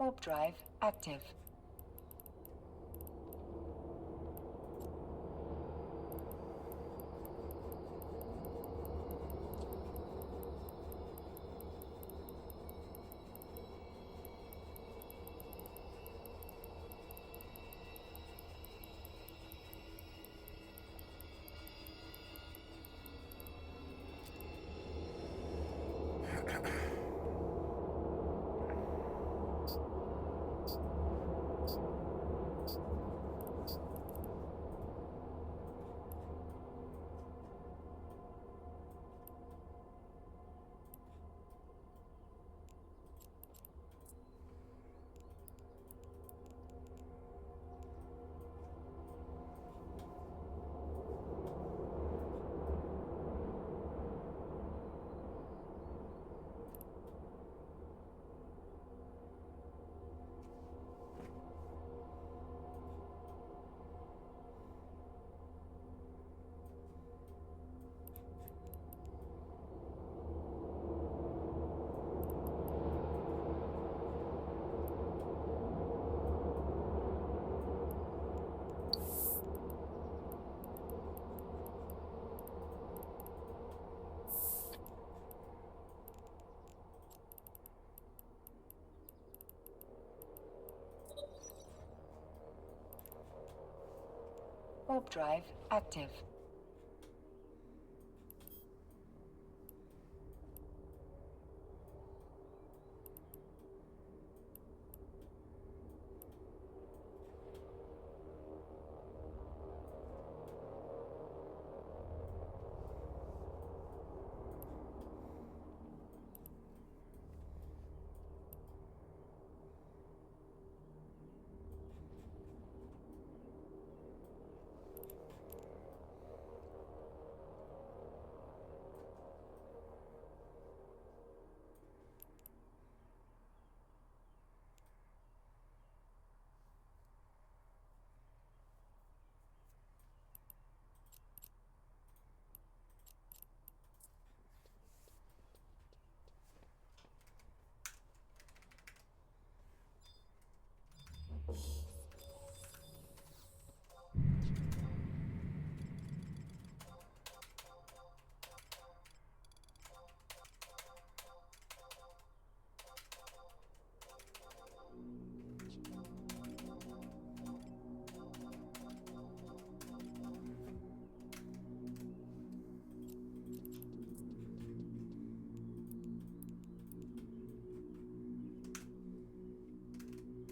Warp drive active. Warp drive active.